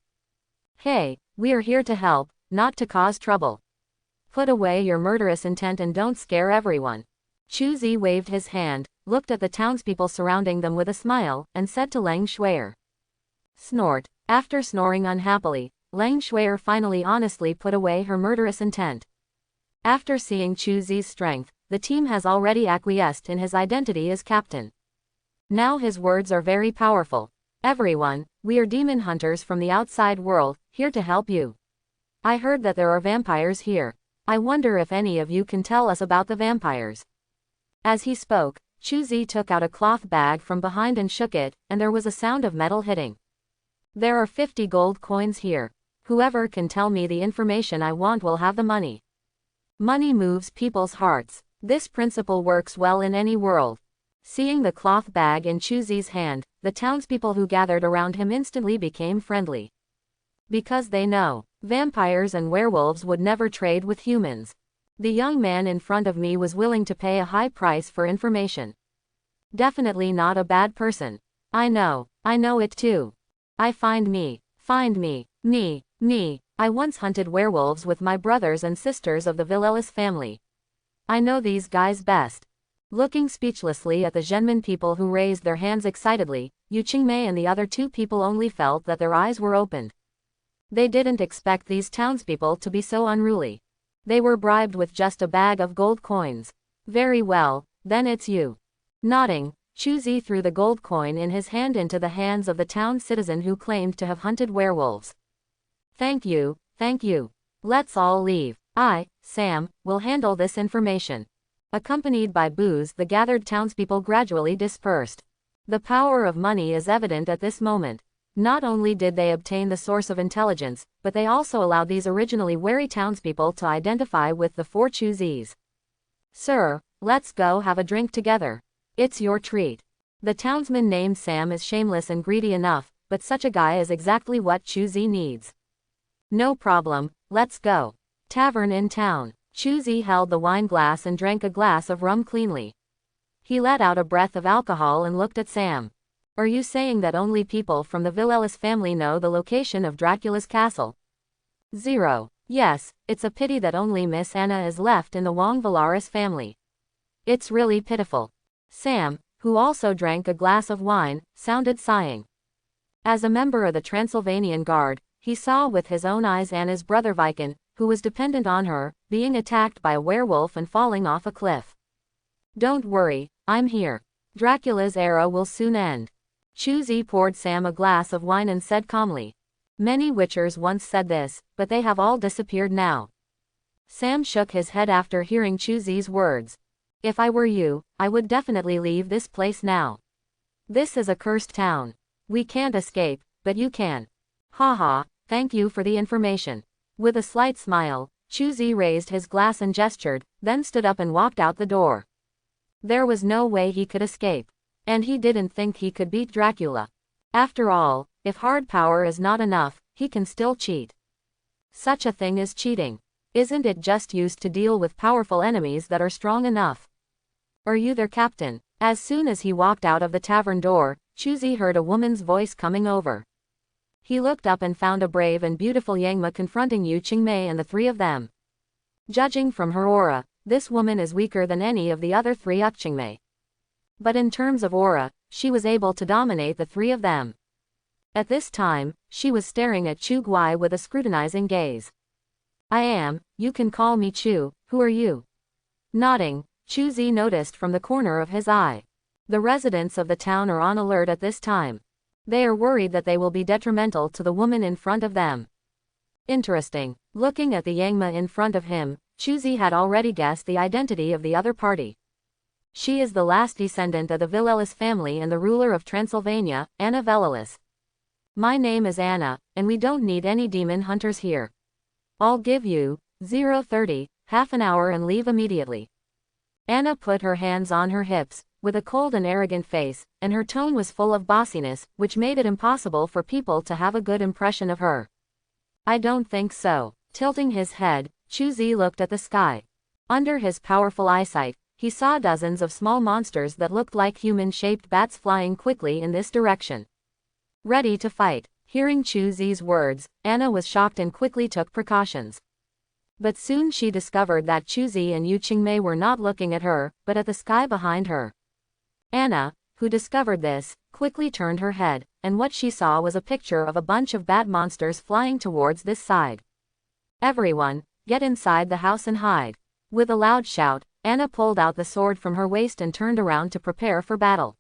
Hey, we are here to help, not to cause trouble. Put away your murderous intent and don't scare everyone. Chuzi waved his hand, looked at the townspeople surrounding them with a smile, and said to Lang Shuier. Snort. After snoring unhappily, Lang Shuier finally honestly put away her murderous intent. After seeing Chuzi's strength, the team has already acquiesced in his identity as captain. Now his words are very powerful. Everyone, we are demon hunters from the outside world, here to help you. I heard that there are vampires here. I wonder if any of you can tell us about the vampires. As he spoke, Chuzi took out a cloth bag from behind and shook it, and there was a sound of metal hitting. There are 50 gold coins here. Whoever can tell me the information I want will have the money. Money moves people's hearts. This principle works well in any world. Seeing the cloth bag in Chuzi's hand, the townspeople who gathered around him instantly became friendly. Because they know, vampires and werewolves would never trade with humans. The young man in front of me was willing to pay a high price for information. Definitely not a bad person. I know it too. Find me. Me. I once hunted werewolves with my brothers and sisters of the Villelis family. I know these guys best. Looking speechlessly at the Zhenmin people who raised their hands excitedly, Yu Qingmei and the other two people only felt that their eyes were opened. They didn't expect these townspeople to be so unruly. They were bribed with just a bag of gold coins. Very well, then it's you. Nodding, Chu Zi threw the gold coin in his hand into the hands of the town citizen who claimed to have hunted werewolves. Thank you. Let's all leave. I, Sam, will handle this information. Accompanied by Booze, the gathered townspeople gradually dispersed. The power of money is evident at this moment. Not only did they obtain the source of intelligence, but they also allowed these originally wary townspeople to identify with the four Chu Zis. Sir, let's go have a drink together. It's your treat. The townsman named Sam is shameless and greedy enough, but such a guy is exactly what Chu Zi needs. No problem, let's go. Tavern in town. Chu Zi held the wine glass and drank a glass of rum cleanly. He let out a breath of alcohol and looked at Sam. Are you saying that only people from the Villelis family know the location of Dracula's castle? 0. Yes, it's a pity that only Miss Anna is left in the Wong Valaris family. It's really pitiful. Sam, who also drank a glass of wine, sounded sighing. As a member of the Transylvanian Guard, he saw with his own eyes Anna's brother Viken, who was dependent on her, being attacked by a werewolf and falling off a cliff. Don't worry, I'm here. Dracula's era will soon end. Chu Zi poured Sam a glass of wine and said calmly. Many witchers once said this, but they have all disappeared now. Sam shook his head after hearing Chu Zi's words. If I were you, I would definitely leave this place now. This is a cursed town. We can't escape, but you can. Haha, thank you for the information. With a slight smile, Chu Zi raised his glass and gestured, then stood up and walked out the door. There was no way he could escape. And he didn't think he could beat Dracula. After all, if hard power is not enough, he can still cheat. Such a thing is cheating. Isn't it just used to deal with powerful enemies that are strong enough? Are you their captain? As soon as he walked out of the tavern door, Chu Zi heard a woman's voice coming over. He looked up and found a brave and beautiful Yangma confronting Yu Qingmei and the three of them. Judging from her aura, this woman is weaker than any of the other three Qingmei. But in terms of aura, she was able to dominate the three of them. At this time, she was staring at Chu Guai with a scrutinizing gaze. You can call me Chu, who are you? Nodding, Chu Zi noticed from the corner of his eye. The residents of the town are on alert at this time. They are worried that they will be detrimental to the woman in front of them. Interesting. Looking at the Yangma in front of him, Chu Zi had already guessed the identity of the other party. She is the last descendant of the Villelis family and the ruler of Transylvania, Anna Villelis. My name is Anna, and we don't need any demon hunters here. I'll give you 0:30, half an hour and leave immediately. Anna put her hands on her hips, with a cold and arrogant face, and her tone was full of bossiness, which made it impossible for people to have a good impression of her. I don't think so. Tilting his head, Chu Zi looked at the sky. Under his powerful eyesight, he saw dozens of small monsters that looked like human-shaped bats flying quickly in this direction. Ready to fight. Hearing Chu Zi's words, Anna was shocked and quickly took precautions. But soon she discovered that Chu Zi and Yu Qingmei were not looking at her, but at the sky behind her. Anna, who discovered this, quickly turned her head, and what she saw was a picture of a bunch of bat monsters flying towards this side. Everyone, get inside the house and hide. With a loud shout, Anna pulled out the sword from her waist and turned around to prepare for battle.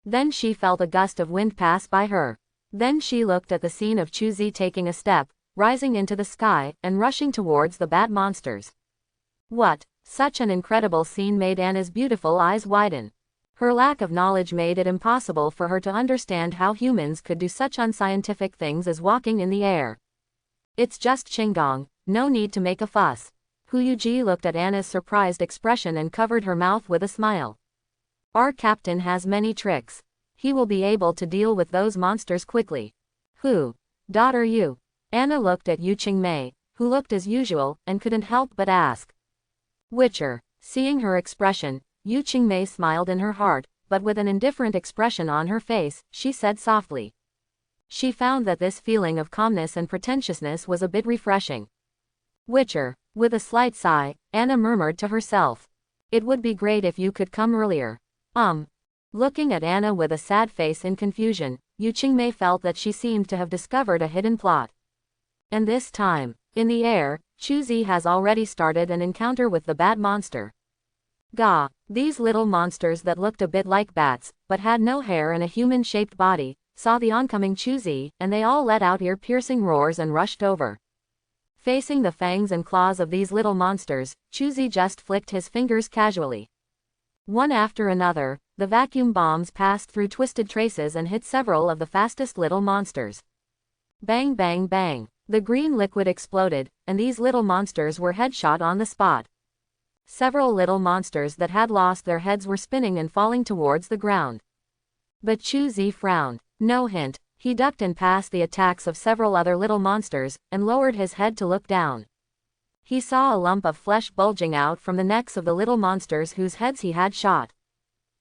Then she felt a gust of wind pass by her. Then she looked at the scene of Chu Zi taking a step, rising into the sky, and rushing towards the bat monsters. What? Such an incredible scene made Anna's beautiful eyes widen. Her lack of knowledge made it impossible for her to understand how humans could do such unscientific things as walking in the air. It's just Qinggong, no need to make a fuss. Hu Yuji looked at Anna's surprised expression and covered her mouth with a smile. Our captain has many tricks. He will be able to deal with those monsters quickly. Who? Daughter you? Anna looked at Yu Qingmei, who looked as usual, and couldn't help but ask. Witcher. Seeing her expression, Yu Qingmei smiled in her heart, but with an indifferent expression on her face, she said softly. She found that this feeling of calmness and pretentiousness was a bit refreshing. Witcher. With a slight sigh, Anna murmured to herself. It would be great if you could come earlier. Looking at Anna with a sad face in confusion, Yu Qingmei felt that she seemed to have discovered a hidden plot. And this time, in the air, Chuzi has already started an encounter with the bat monster. Gah! These little monsters that looked a bit like bats, but had no hair and a human-shaped body, saw the oncoming Chuzi, and they all let out ear-piercing roars and rushed over. Facing the fangs and claws of these little monsters, Chuzi just flicked his fingers casually. One after another, the vacuum bombs passed through twisted traces and hit several of the fastest little monsters. Bang bang bang. The green liquid exploded, and these little monsters were headshot on the spot. Several little monsters that had lost their heads were spinning and falling towards the ground. But Chuzi frowned. No hint. He ducked and passed the attacks of several other little monsters, and lowered his head to look down. He saw a lump of flesh bulging out from the necks of the little monsters whose heads he had shot.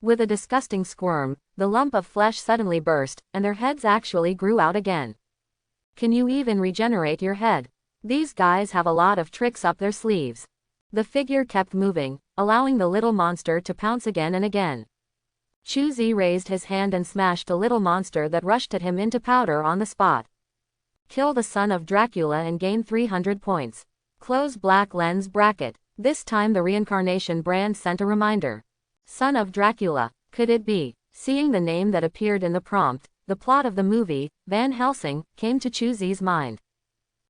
With a disgusting squirm, the lump of flesh suddenly burst, and their heads actually grew out again. Can you even regenerate your head? These guys have a lot of tricks up their sleeves. The figure kept moving, allowing the little monster to pounce again and again. Chuzi raised his hand and smashed a little monster that rushed at him into powder on the spot. Kill the son of Dracula and gain 300 points. Close black lens bracket. This time the reincarnation brand sent a reminder. Son of Dracula. Could it be? Seeing the name that appeared in the prompt, the plot of the movie, Van Helsing, came to Chuzi's mind.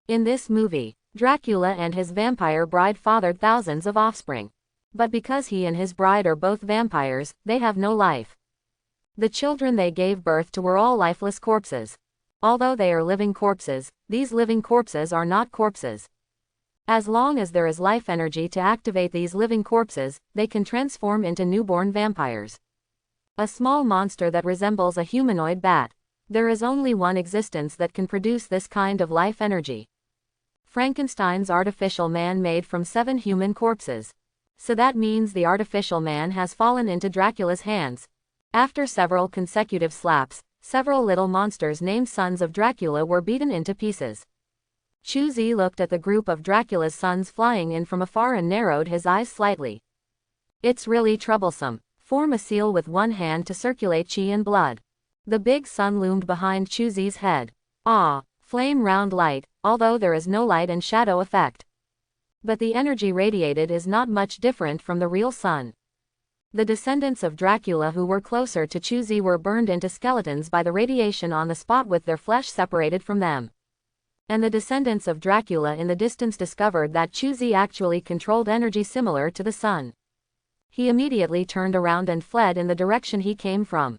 In this movie, Dracula and his vampire bride fathered thousands of offspring. But because he and his bride are both vampires, they have no life. The children they gave birth to were all lifeless corpses. Although they are living corpses, these living corpses are not corpses. As long as there is life energy to activate these living corpses, they can transform into newborn vampires. A small monster that resembles a humanoid bat. There is only one existence that can produce this kind of life energy. Frankenstein's artificial man made from 7 human corpses. So that means the artificial man has fallen into Dracula's hands. After several consecutive slaps, several little monsters named sons of Dracula were beaten into pieces. Chuzi looked at the group of Dracula's sons flying in from afar and narrowed his eyes slightly. It's really troublesome. Form a seal with one hand to circulate chi and blood. The big sun loomed behind Chuzi's head. Flame round light, although there is no light and shadow effect. But the energy radiated is not much different from the real sun. The descendants of Dracula who were closer to Chuzi were burned into skeletons by the radiation on the spot with their flesh separated from them. And the descendants of Dracula in the distance discovered that Chuzi actually controlled energy similar to the sun. He immediately turned around and fled in the direction he came from.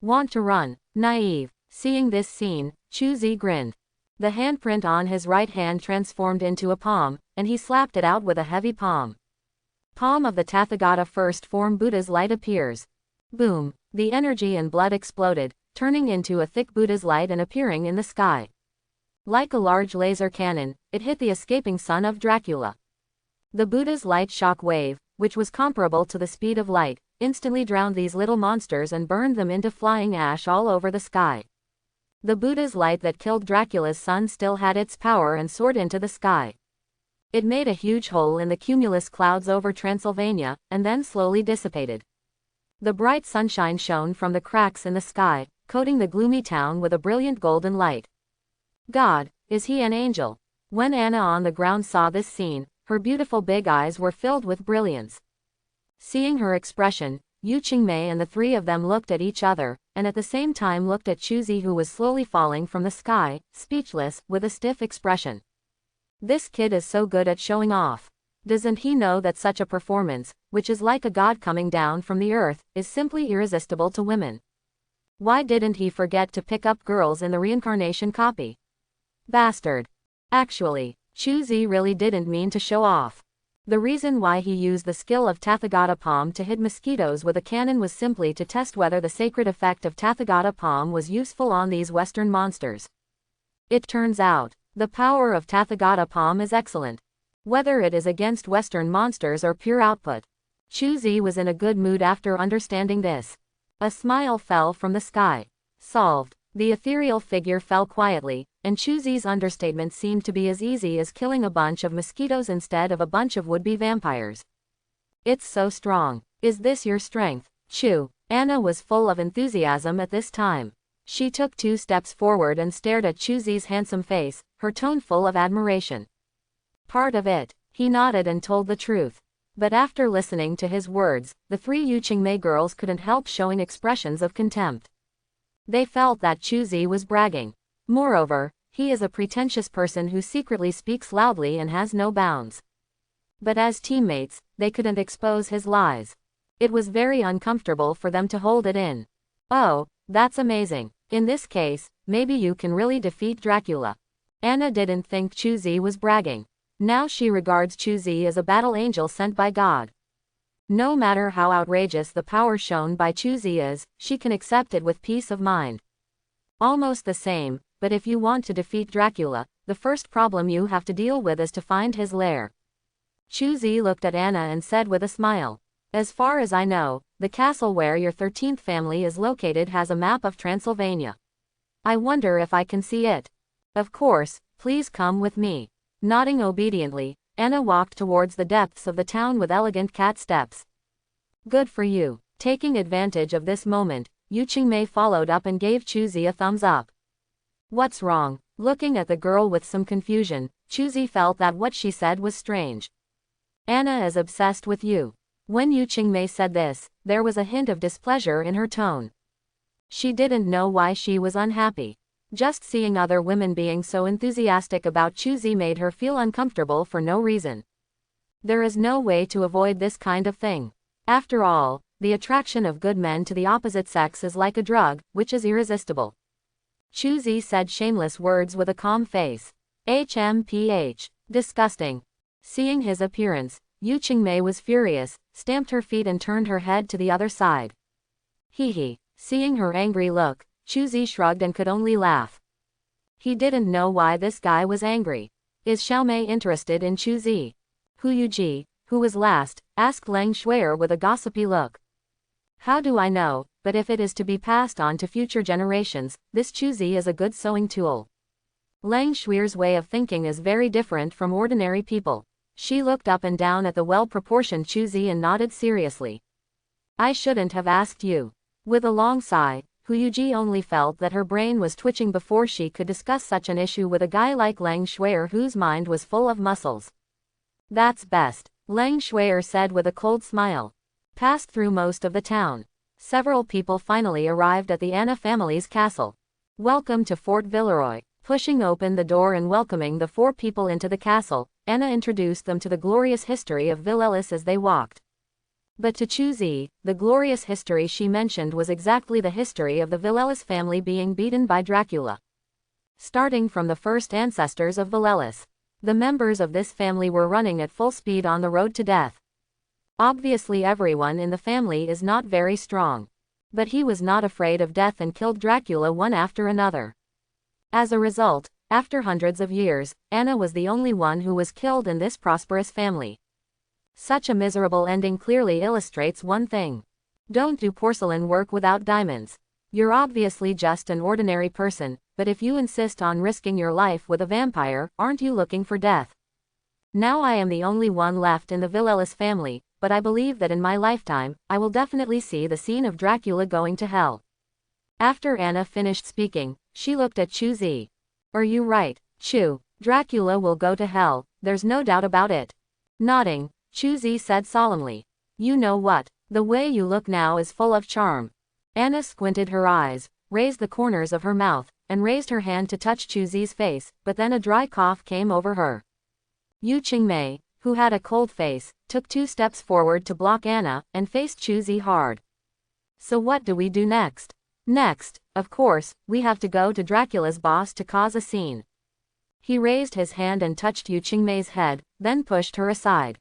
Want to run? Naive. Seeing this scene, Chuzi grinned. The handprint on his right hand transformed into a palm, and he slapped it out with a heavy palm. Palm of the Tathagata first form Buddha's light appears. Boom! The energy and blood exploded, turning into a thick Buddha's light and appearing in the sky. Like a large laser cannon, it hit the escaping son of Dracula. The Buddha's light shock wave, which was comparable to the speed of light, instantly drowned these little monsters and burned them into flying ash all over the sky. The Buddha's light that killed Dracula's son still had its power and soared into the sky. It made a huge hole in the cumulus clouds over Transylvania, and then slowly dissipated. The bright sunshine shone from the cracks in the sky, coating the gloomy town with a brilliant golden light. God, is he an angel? When Anna on the ground saw this scene, her beautiful big eyes were filled with brilliance. Seeing her expression, Yu Qingmei and the 3 of them looked at each other, and at the same time looked at Chuzi who was slowly falling from the sky, speechless, with a stiff expression. This kid is so good at showing off. Doesn't he know that such a performance, which is like a god coming down from the earth, is simply irresistible to women? Why didn't he forget to pick up girls in the reincarnation copy? Bastard. Actually, Chuzi really didn't mean to show off. The reason why he used the skill of Tathagata Palm to hit mosquitoes with a cannon was simply to test whether the sacred effect of Tathagata Palm was useful on these Western monsters. It turns out, the power of Tathagata Palm is excellent. Whether it is against Western monsters or pure output. Chuzi was in a good mood after understanding this. A smile fell from the sky. Solved. The ethereal figure fell quietly, and Chuzi's understatement seemed to be as easy as killing a bunch of mosquitoes instead of a bunch of would-be vampires. It's so strong. Is this your strength, Chu? Anna was full of enthusiasm at this time. She took 2 steps forward and stared at Chuzi's handsome face, her tone full of admiration. Part of it. He nodded and told the truth. But after listening to his words, the 3 Yuqingmei girls couldn't help showing expressions of contempt. They felt that Chuzi was bragging. Moreover, he is a pretentious person who secretly speaks loudly and has no bounds. But as teammates, they couldn't expose his lies. It was very uncomfortable for them to hold it in. Oh, that's amazing. In this case, maybe you can really defeat Dracula. Anna didn't think Chuzi was bragging. Now she regards Chuzi as a battle angel sent by God. No matter how outrageous the power shown by Chuzi is, she can accept it with peace of mind. Almost the same, but if you want to defeat Dracula, the first problem you have to deal with is to find his lair. Chuzi looked at Anna and said with a smile, "As far as I know, the castle where your 13th family is located has a map of Transylvania. I wonder if I can see it." "Of course, please come with me." Nodding obediently, Anna walked towards the depths of the town with elegant cat steps. "Good for you." Taking advantage of this moment, Yuqingmei followed up and gave Chuzi a thumbs up. "What's wrong?" Looking at the girl with some confusion, Chuzi felt that what she said was strange. "Anna is obsessed with you." When Yuqingmei said this, there was a hint of displeasure in her tone. She didn't know why she was unhappy. Just seeing other women being so enthusiastic about Chuzi made her feel uncomfortable for no reason. There is no way to avoid this kind of thing. After all, the attraction of good men to the opposite sex is like a drug, which is irresistible. Chuzi said shameless words with a calm face. HMPH. Disgusting. Seeing his appearance, Yuqingmei was furious, stamped her feet and turned her head to the other side. Hee. Seeing her angry look, Chuzi shrugged and could only laugh. He didn't know why this guy was angry. Is Xiaomei interested in Chuzi? Hu Yuji, who was last, asked Lang Shuier with a gossipy look. How do I know, but if it is to be passed on to future generations, this Chuzi is a good sewing tool. Lang Shuier's way of thinking is very different from ordinary people. She looked up and down at the well-proportioned Chuzi and nodded seriously. I shouldn't have asked you. With a long sigh, Hu Yuji only felt that her brain was twitching before she could discuss such an issue with a guy like Lang Shuier whose mind was full of muscles. That's best, Lang Shuier said with a cold smile. Passed through most of the town. Several people finally arrived at the Anna family's castle. Welcome to Fort Villeroy. Pushing open the door and welcoming the 4 people into the castle, Anna introduced them to the glorious history of Villelis as they walked. But to Chuzi, the glorious history she mentioned was exactly the history of the Villelis family being beaten by Dracula. Starting from the first ancestors of Villelis, the members of this family were running at full speed on the road to death. Obviously everyone in the family is not very strong. But he was not afraid of death and killed Dracula one after another. As a result, after hundreds of years, Anna was the only one who was killed in this prosperous family. Such a miserable ending clearly illustrates one thing. Don't do porcelain work without diamonds. You're obviously just an ordinary person, but if you insist on risking your life with a vampire, aren't you looking for death? Now I am the only one left in the Villelis family, but I believe that in my lifetime, I will definitely see the scene of Dracula going to hell. After Anna finished speaking, she looked at Chuzi. Are you right, Chu? Dracula will go to hell, there's no doubt about it. Nodding, Chuzi said solemnly. You know what? The way you look now is full of charm. Anna squinted her eyes, raised the corners of her mouth, and raised her hand to touch Chuzi's face, but then a dry cough came over her. Yuqingmei, who had a cold face, took 2 steps forward to block Anna, and faced Chuzi hard. So what do we do next? Next, of course, we have to go to Dracula's boss to cause a scene. He raised his hand and touched Yuqingmei's head, then pushed her aside.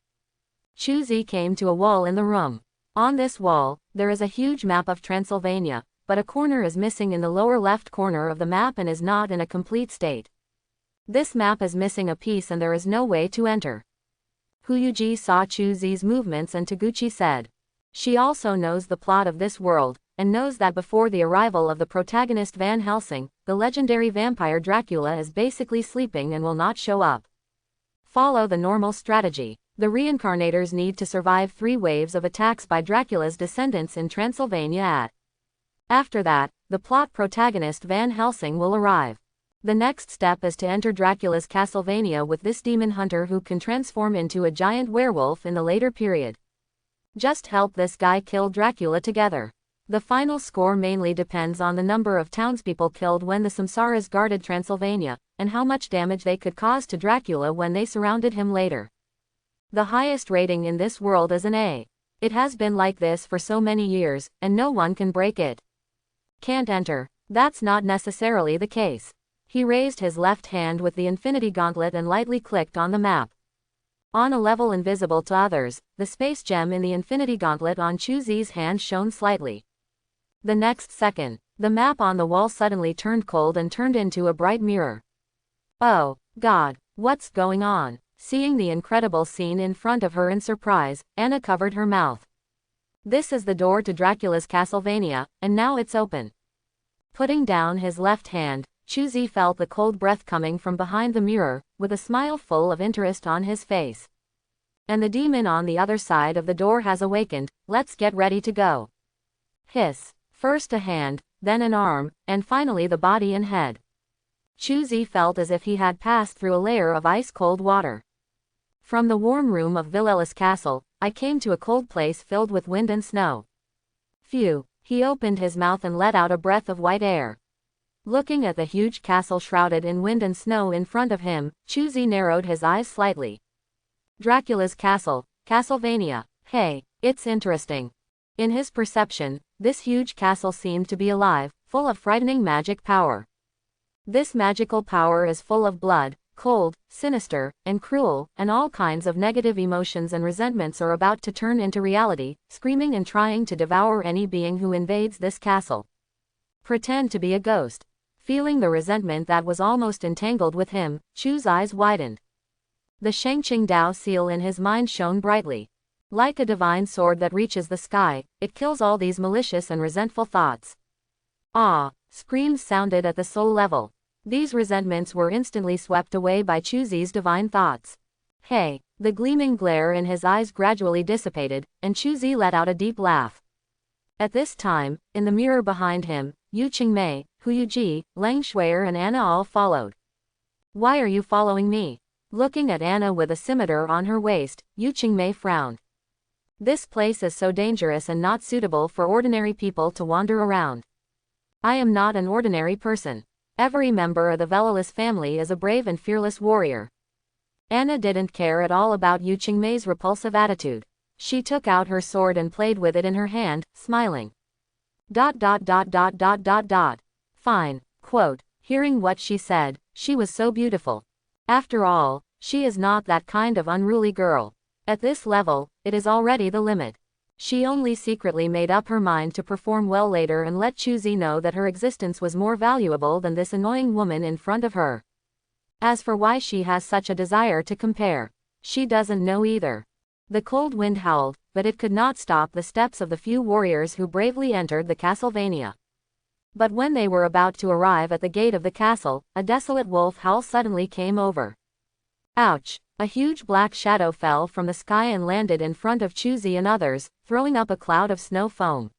Chuzi came to a wall in the room. On this wall, there is a huge map of Transylvania, but a corner is missing in the lower left corner of the map and is not in a complete state. This map is missing a piece and there is no way to enter. Huyuji saw Chuzi's movements and Taguchi said. She also knows the plot of this world, and knows that before the arrival of the protagonist Van Helsing, the legendary vampire Dracula is basically sleeping and will not show up. Follow the normal strategy. The reincarnators need to survive 3 waves of attacks by Dracula's descendants in Transylvania. After that, the plot protagonist Van Helsing will arrive. The next step is to enter Dracula's Castlevania with this demon hunter who can transform into a giant werewolf in the later period. Just help this guy kill Dracula together. The final score mainly depends on the number of townspeople killed when the Samsaras guarded Transylvania, and how much damage they could cause to Dracula when they surrounded him later. The highest rating in this world is an A. It has been like this for so many years, and no one can break it. Can't enter. That's not necessarily the case. He raised his left hand with the infinity gauntlet and lightly clicked on the map. On a level invisible to others, the space gem in the infinity gauntlet on Chu Zi's hand shone slightly. The next second, the map on the wall suddenly turned cold and turned into a bright mirror. Oh, God, what's going on? Seeing the incredible scene in front of her in surprise, Anna covered her mouth. This is the door to Dracula's Castlevania, and now it's open. Putting down his left hand, Chu Zi felt the cold breath coming from behind the mirror, with a smile full of interest on his face. And the demon on the other side of the door has awakened. Let's get ready to go. Hiss. First a hand, then an arm, and finally the body and head. Chu Zi felt as if he had passed through a layer of ice-cold water. From the warm room of Villela's castle, I came to a cold place filled with wind and snow. Phew. He opened his mouth and let out a breath of white air. Looking at the huge castle shrouded in wind and snow in front of him, Chu Zi narrowed his eyes slightly. Dracula's castle, Castlevania. Hey, it's interesting. In his perception, this huge castle seemed to be alive, full of frightening magic power. This magical power is full of blood, cold, sinister, and cruel, and all kinds of negative emotions and resentments are about to turn into reality, screaming and trying to devour any being who invades this castle. Pretend to be a ghost. Feeling the resentment that was almost entangled with him, Chu's eyes widened. The Shangqing Dao seal in his mind shone brightly. Like a divine sword that reaches the sky, it kills all these malicious and resentful thoughts. Ah! Screams sounded at the soul level. These resentments were instantly swept away by Chu Zi's divine thoughts. Hey! The gleaming glare in his eyes gradually dissipated, and Chu Zi let out a deep laugh. At this time, in the mirror behind him, Yu Qingmei, Hu Yuji, Lang Shuier and Anna all followed. Why are you following me? Looking at Anna with a scimitar on her waist, Yu Qingmei frowned. This place is so dangerous and not suitable for ordinary people to wander around. I am not an ordinary person. Every member of the Velilis family is a brave and fearless warrior. Anna didn't care at all about Yu Qingmei's repulsive attitude. She took out her sword and played with it in her hand, smiling. ... Fine. Quote. Hearing what she said, she was so beautiful. After all, she is not that kind of unruly girl. At this level, it is already the limit. She only secretly made up her mind to perform well later and let Chu Zi know that her existence was more valuable than this annoying woman in front of her. As for why she has such a desire to compare, she doesn't know either. The cold wind howled, but it could not stop the steps of the few warriors who bravely entered the Castlevania. But when they were about to arrive at the gate of the castle, a desolate wolf howl suddenly came over. Ouch! A huge black shadow fell from the sky and landed in front of Chu Zi and others, throwing up a cloud of snow foam.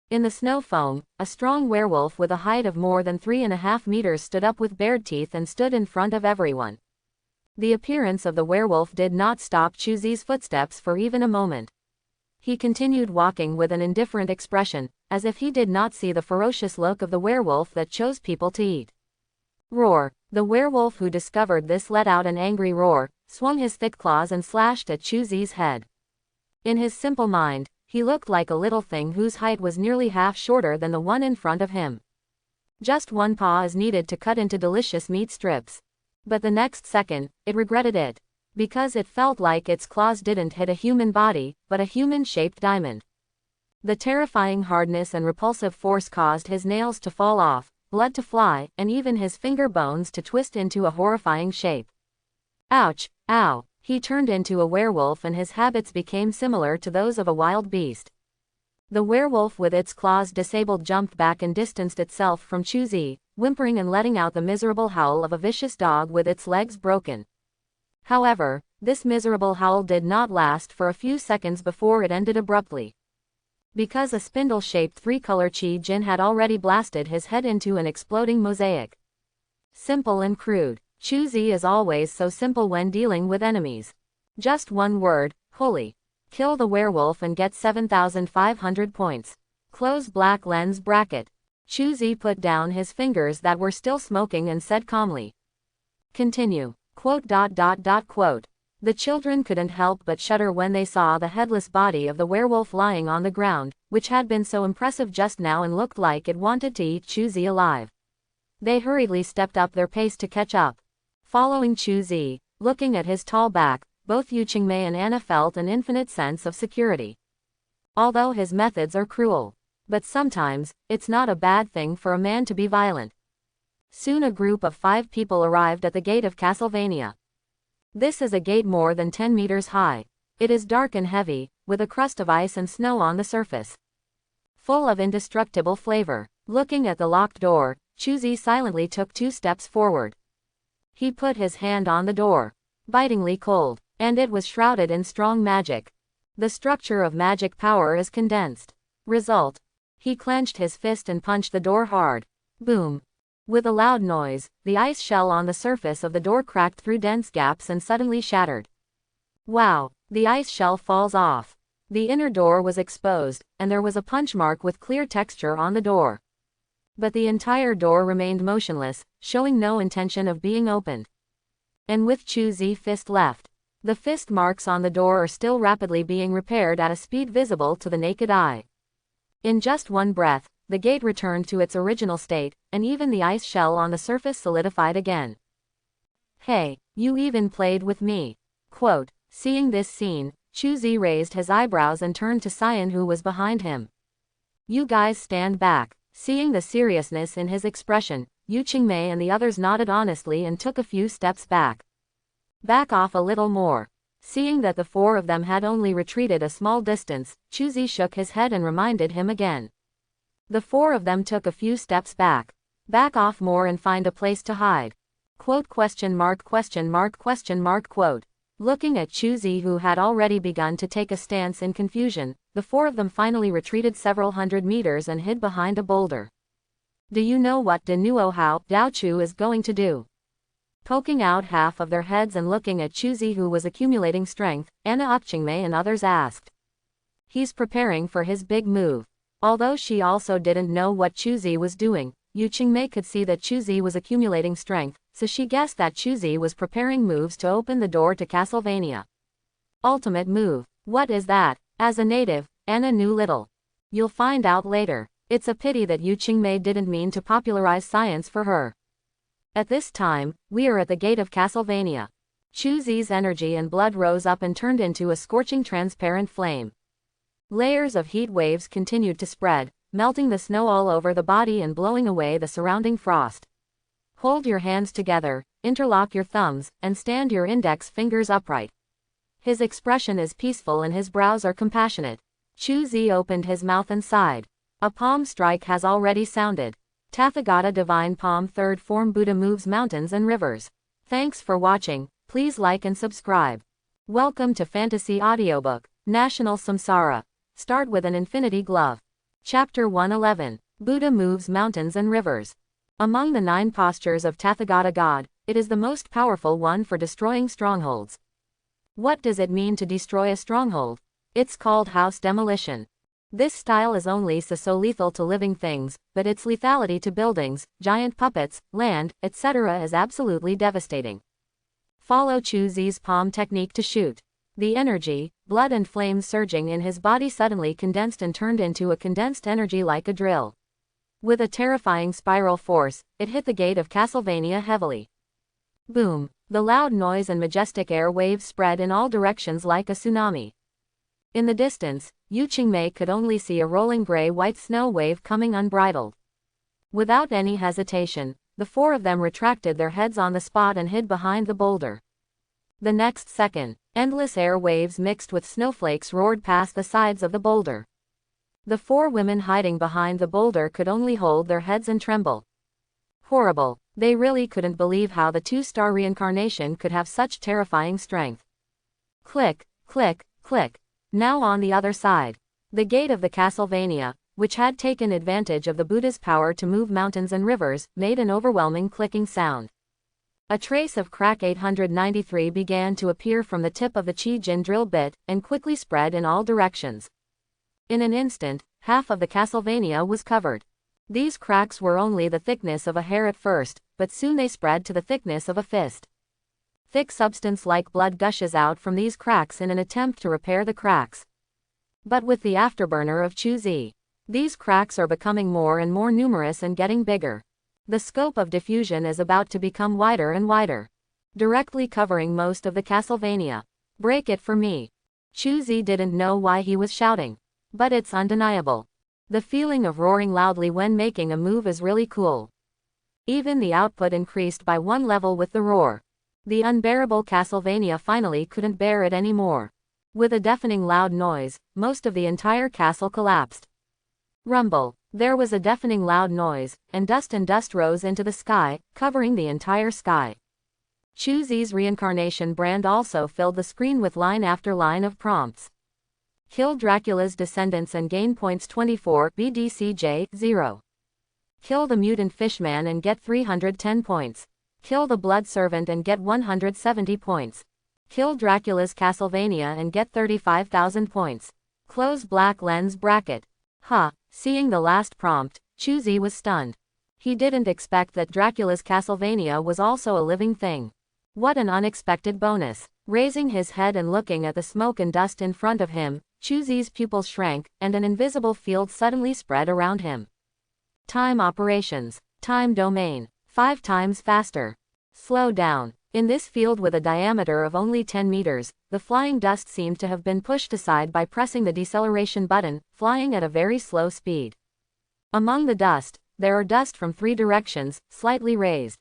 In the snow foam, a strong werewolf with a height of more than 3.5 meters stood up with bared teeth and stood in front of everyone. The appearance of the werewolf did not stop Chu Zi's footsteps for even a moment. He continued walking with an indifferent expression, as if he did not see the ferocious look of the werewolf that chose people to eat. Roar! The werewolf who discovered this let out an angry roar, swung his thick claws and slashed at Chu Zi's head. In his simple mind, he looked like a little thing whose height was nearly half shorter than the one in front of him. Just one paw is needed to cut into delicious meat strips. But the next second, it regretted it. Because it felt like its claws didn't hit a human body, but a human-shaped diamond. The terrifying hardness and repulsive force caused his nails to fall off, blood to fly, and even his finger bones to twist into a horrifying shape. Ouch! Ow! He turned into a werewolf and his habits became similar to those of a wild beast. The werewolf with its claws disabled jumped back and distanced itself from Chuzi, whimpering and letting out the miserable howl of a vicious dog with its legs broken. However, this miserable howl did not last for a few seconds before it ended abruptly. Because a spindle-shaped three-color Chi-Jin had already blasted his head into an exploding mosaic. Simple and crude. Chuzi is always so simple when dealing with enemies. Just one word, holy. Kill the werewolf and get 7,500 points. Close black lens bracket. Chuzi put down his fingers that were still smoking and said calmly. Continue. Quote. The children couldn't help but shudder when they saw the headless body of the werewolf lying on the ground, which had been so impressive just now and looked like it wanted to eat Chuzi alive. They hurriedly stepped up their pace to catch up. Following Chuzi, looking at his tall back, both Yu Qingmei and Anna felt an infinite sense of security. Although his methods are cruel. But sometimes, it's not a bad thing for a man to be violent. Soon a group of 5 people arrived at the gate of Transylvania. This is a gate more than 10 meters high. It is dark and heavy, with a crust of ice and snow on the surface. Full of indestructible flavor. Looking at the locked door, Chuzi silently took 2 steps forward. He put his hand on the door. Bitingly cold, and it was shrouded in strong magic. The structure of magic power is condensed. Result. He clenched his fist and punched the door hard. Boom. With a loud noise, the ice shell on the surface of the door cracked through dense gaps and suddenly shattered. Wow, the ice shell falls off. The inner door was exposed, and there was a punch mark with clear texture on the door. But the entire door remained motionless, showing no intention of being opened. And with Chuzi fist left, the fist marks on the door are still rapidly being repaired at a speed visible to the naked eye. In just one breath, the gate returned to its original state, and even the ice shell on the surface solidified again. Hey, you even played with me. Quote. Seeing this scene, Chuzi raised his eyebrows and turned to Cyan, who was behind him. You guys stand back. Seeing the seriousness in his expression, Yu Qingmei and the others nodded honestly and took a few steps back. Back off a little more. Seeing that the 4 of them had only retreated a small distance, Chuzi shook his head and reminded him again. The 4 of them took a few steps back. Back off more and find a place to hide. Quote. Quote. Looking at Chuzi, who had already begun to take a stance in confusion, the 4 of them finally retreated several hundred meters and hid behind a boulder. Do you know what De Nuo Hao Daochu is going to do? Poking out half of their heads and looking at Chuzi, who was accumulating strength, Anna Qingmei and others asked. He's preparing for his big move. Although she also didn't know what Chuzi was doing, Yu Qingmei could see that Chuzi was accumulating strength, so she guessed that Chuzi was preparing moves to open the door to Transylvania. Ultimate move. What is that? As a native, Anna knew little. You'll find out later. It's a pity that Yu Qingmei didn't mean to popularize science for her. At this time, we are at the gate of Transylvania. Chuzi's energy and blood rose up and turned into a scorching transparent flame. Layers of heat waves continued to spread, melting the snow all over the body and blowing away the surrounding frost. Hold your hands together, interlock your thumbs, and stand your index fingers upright. His expression is peaceful and his brows are compassionate. Chuzi opened his mouth and sighed. A palm strike has already sounded. Tathagata Divine Palm, 3rd form. Buddha moves mountains and rivers. Thanks for watching. Please like and subscribe. Welcome to Fantasy Audiobook, National Samsara. Start with an infinity glove. Chapter 111. Buddha moves mountains and rivers. Among the 9 postures of Tathagata God, it is the most powerful one for destroying strongholds. What does it mean to destroy a stronghold? It's called house demolition. This style is only so lethal to living things, but its lethality to buildings, giant puppets, land, etc. is absolutely devastating. Follow Chuzi's palm technique to shoot. The energy, blood and flames surging in his body suddenly condensed and turned into a condensed energy like a drill. With a terrifying spiral force, it hit the gate of Transylvania heavily. Boom! The loud noise and majestic air waves spread in all directions like a tsunami. In the distance, Yu Qingmei could only see a rolling gray-white snow wave coming unbridled. Without any hesitation, the 4 of them retracted their heads on the spot and hid behind the boulder. The next second, endless air waves mixed with snowflakes roared past the sides of the boulder. The 4 women hiding behind the boulder could only hold their heads and tremble. Horrible. They really couldn't believe how the 2-star reincarnation could have such terrifying strength. Click, click, click. Now on the other side. The gate of the Castlevania, which had taken advantage of the Buddha's power to move mountains and rivers, made an overwhelming clicking sound. A trace of crack 893 began to appear from the tip of the Chi-Jin drill bit, and quickly spread in all directions. In an instant, half of the Castlevania was covered. These cracks were only the thickness of a hair at first, but soon they spread to the thickness of a fist. Thick substance like blood gushes out from these cracks in an attempt to repair the cracks. But with the afterburner of Chu-Zi, these cracks are becoming more and more numerous and getting bigger. The scope of diffusion is about to become wider and wider, directly covering most of the Castlevania. Break it for me. Chu-Zi didn't know why he was shouting, but it's undeniable. The feeling of roaring loudly when making a move is really cool. Even the output increased by 1 level with the roar. The unbearable Castlevania finally couldn't bear it anymore. With a deafening loud noise, most of the entire castle collapsed. Rumble. There was a deafening loud noise, and dust rose into the sky, covering the entire sky. Chu-Zi's reincarnation brand also filled the screen with line after line of prompts. Kill Dracula's descendants and gain points 24 BDCJ 0. Kill the mutant fishman and get 310 points. Kill the blood servant and get 170 points. Kill Dracula's Castlevania and get 35,000 points. Close black lens bracket. Seeing the last prompt, Chu-Zi was stunned. He didn't expect that Dracula's Castlevania was also a living thing. What an unexpected bonus. Raising his head and looking at the smoke and dust in front of him, Chu-Zi's pupils shrank, and an invisible field suddenly spread around him. Time operations. Time domain. 5 times faster. Slow down. In this field with a diameter of only 10 meters, the flying dust seemed to have been pushed aside by pressing the deceleration button, flying at a very slow speed. Among the dust, there are dust from 3 directions, slightly raised.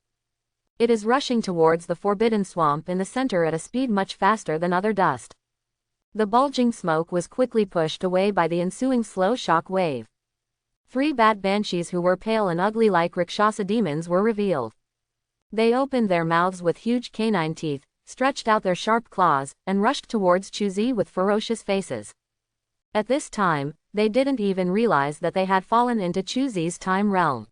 It is rushing towards the forbidden swamp in the center at a speed much faster than other dust. The bulging smoke was quickly pushed away by the ensuing slow shock wave. 3 bat banshees who were pale and ugly like Rakshasa demons were revealed. They opened their mouths with huge canine teeth, stretched out their sharp claws, and rushed towards Chu-Zi with ferocious faces. At this time, they didn't even realize that they had fallen into Chu-Zi's time realm.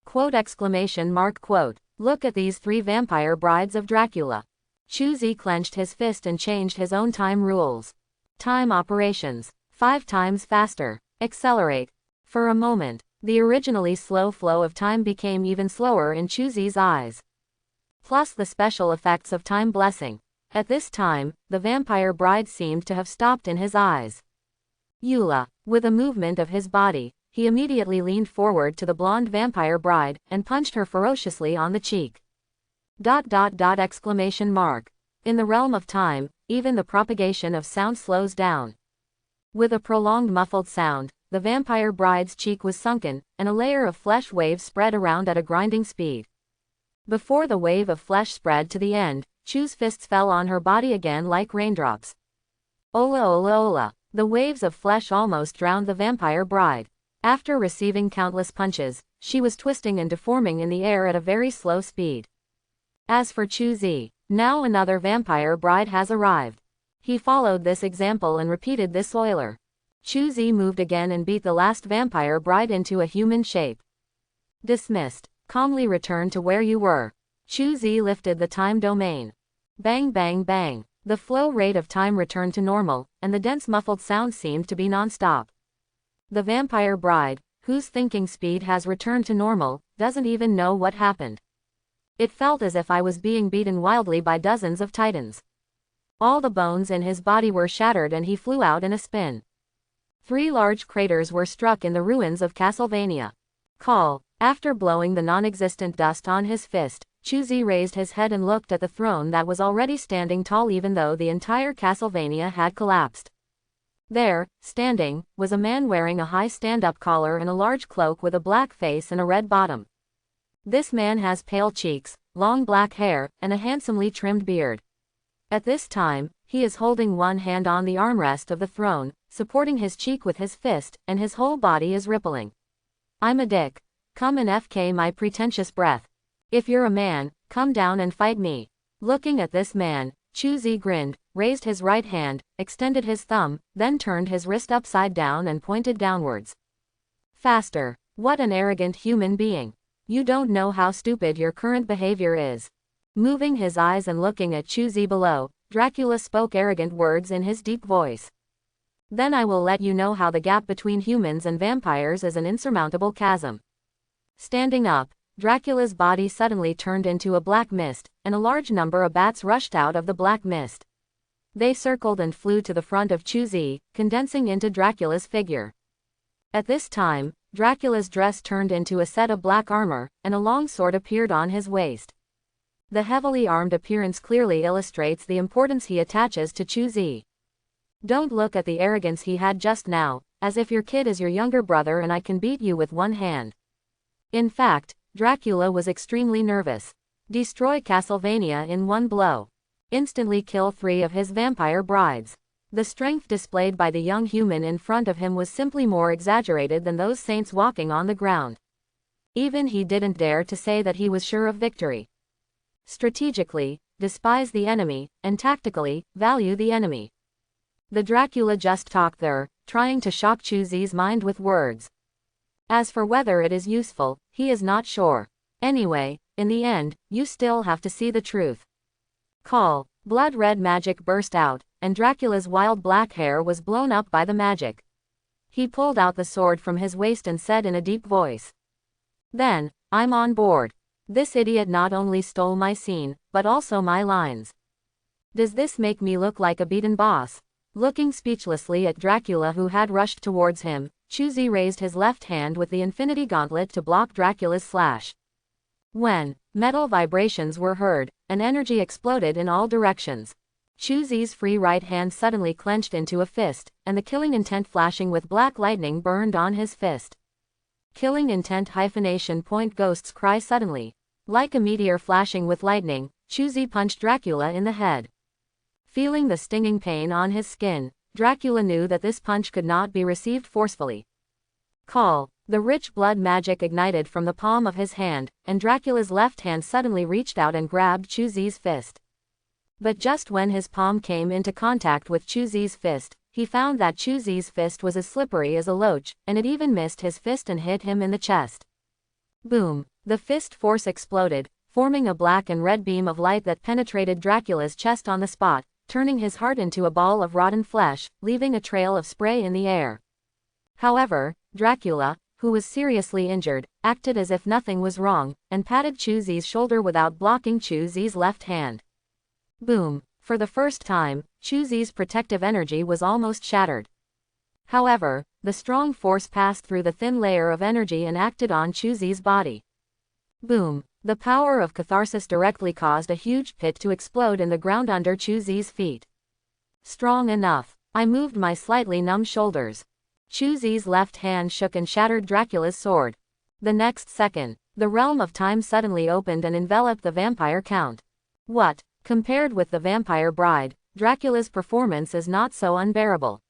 Quote exclamation mark quote. Look at these 3 vampire brides of Dracula. Chu-Zi clenched his fist and changed his own time rules. Time operations. 5 times faster. Accelerate. For a moment, the originally slow flow of time became even slower in Chu-Zi's eyes. Plus the special effects of time blessing. At this time, the vampire bride seemed to have stopped in his eyes. Eula. With a movement of his body, he immediately leaned forward to the blonde vampire bride, and punched her ferociously on the cheek. Exclamation mark. In the realm of time, even the propagation of sound slows down. With a prolonged muffled sound, the vampire bride's cheek was sunken, and a layer of flesh waves spread around at a grinding speed. Before the wave of flesh spread to the end, Chu's fists fell on her body again like raindrops. Ola ola ola. The waves of flesh almost drowned the vampire bride. After receiving countless punches, she was twisting and deforming in the air at a very slow speed. As for Chu-Zi, now another vampire bride has arrived. He followed this example and repeated this oiler. Chu-Zi moved again and beat the last vampire bride into a human shape. Dismissed. Calmly return to where you were. Chu-Zi lifted the time domain. Bang bang bang. The flow rate of time returned to normal, and the dense muffled sound seemed to be non-stop. The vampire bride, whose thinking speed has returned to normal, doesn't even know what happened. It felt as if I was being beaten wildly by dozens of titans. All the bones in his body were shattered and he flew out in a spin. 3 large craters were struck in the ruins of Castlevania. Call. After blowing the non-existent dust on his fist, Chu-Zi raised his head and looked at the throne that was already standing tall even though the entire Castlevania had collapsed. There, standing, was a man wearing a high stand-up collar and a large cloak with a black face and a red bottom. This man has pale cheeks, long black hair, and a handsomely trimmed beard. At this time, he is holding one hand on the armrest of the throne, supporting his cheek with his fist, and his whole body is rippling. I'm a dick. Come and FK my pretentious breath. If you're a man, come down and fight me. Looking at this man, Chuzi grinned, raised his right hand, extended his thumb, then turned his wrist upside down and pointed downwards. Faster. What an arrogant human being. You don't know how stupid your current behavior is. Moving his eyes and looking at Chuzi below, Dracula spoke arrogant words in his deep voice. Then I will let you know how the gap between humans and vampires is an insurmountable chasm. Standing up, Dracula's body suddenly turned into a black mist, and a large number of bats rushed out of the black mist. They circled and flew to the front of Chuzi, condensing into Dracula's figure. At this time, Dracula's dress turned into a set of black armor, and a long sword appeared on his waist. The heavily armed appearance clearly illustrates the importance he attaches to Chuzi. Don't look at the arrogance he had just now, as if your kid is your younger brother and I can beat you with one hand. In fact, Dracula was extremely nervous. Destroy Castlevania in one blow. Instantly kill 3 of his vampire brides. The strength displayed by the young human in front of him was simply more exaggerated than those saints walking on the ground. Even he didn't dare to say that he was sure of victory. Strategically, despise the enemy, and tactically, value the enemy. The Dracula just talked there, trying to shock Chuzi's mind with words. As for whether it is useful, he is not sure. Anyway, in the end, you still have to see the truth. Call. Blood-red magic burst out, and Dracula's wild black hair was blown up by the magic. He pulled out the sword from his waist and said in a deep voice. Then, I'm on board. This idiot not only stole my scene, but also my lines. Does this make me look like a beaten boss? Looking speechlessly at Dracula who had rushed towards him, Chuzi raised his left hand with the infinity gauntlet to block Dracula's slash. When metal vibrations were heard, an energy exploded in all directions. Chuzi's free right hand suddenly clenched into a fist, and the killing intent flashing with black lightning burned on his fist. Killing intent hyphenation point ghosts cry suddenly. Like a meteor flashing with lightning, Chuzi punched Dracula in the head. Feeling the stinging pain on his skin, Dracula knew that this punch could not be received forcefully. Call. The rich blood magic ignited from the palm of his hand, and Dracula's left hand suddenly reached out and grabbed Chuzi's fist. But just when his palm came into contact with Chuzi's fist, he found that Chuzi's fist was as slippery as a loach, and it even missed his fist and hit him in the chest. Boom! The fist force exploded, forming a black and red beam of light that penetrated Dracula's chest on the spot, turning his heart into a ball of rotten flesh, leaving a trail of spray in the air. However, Dracula, who was seriously injured, acted as if nothing was wrong, and patted Chuzi's shoulder without blocking Chuzi's left hand. Boom! For the first time, Chuzi's protective energy was almost shattered. However, the strong force passed through the thin layer of energy and acted on Chuzi's body. Boom! The power of catharsis directly caused a huge pit to explode in the ground under Chuzi's feet. Strong enough. I moved my slightly numb shoulders. Chuzi's left hand shook and shattered Dracula's sword. The next second, the realm of time suddenly opened and enveloped the vampire count. What? Compared with the vampire bride, Dracula's performance is not so unbearable.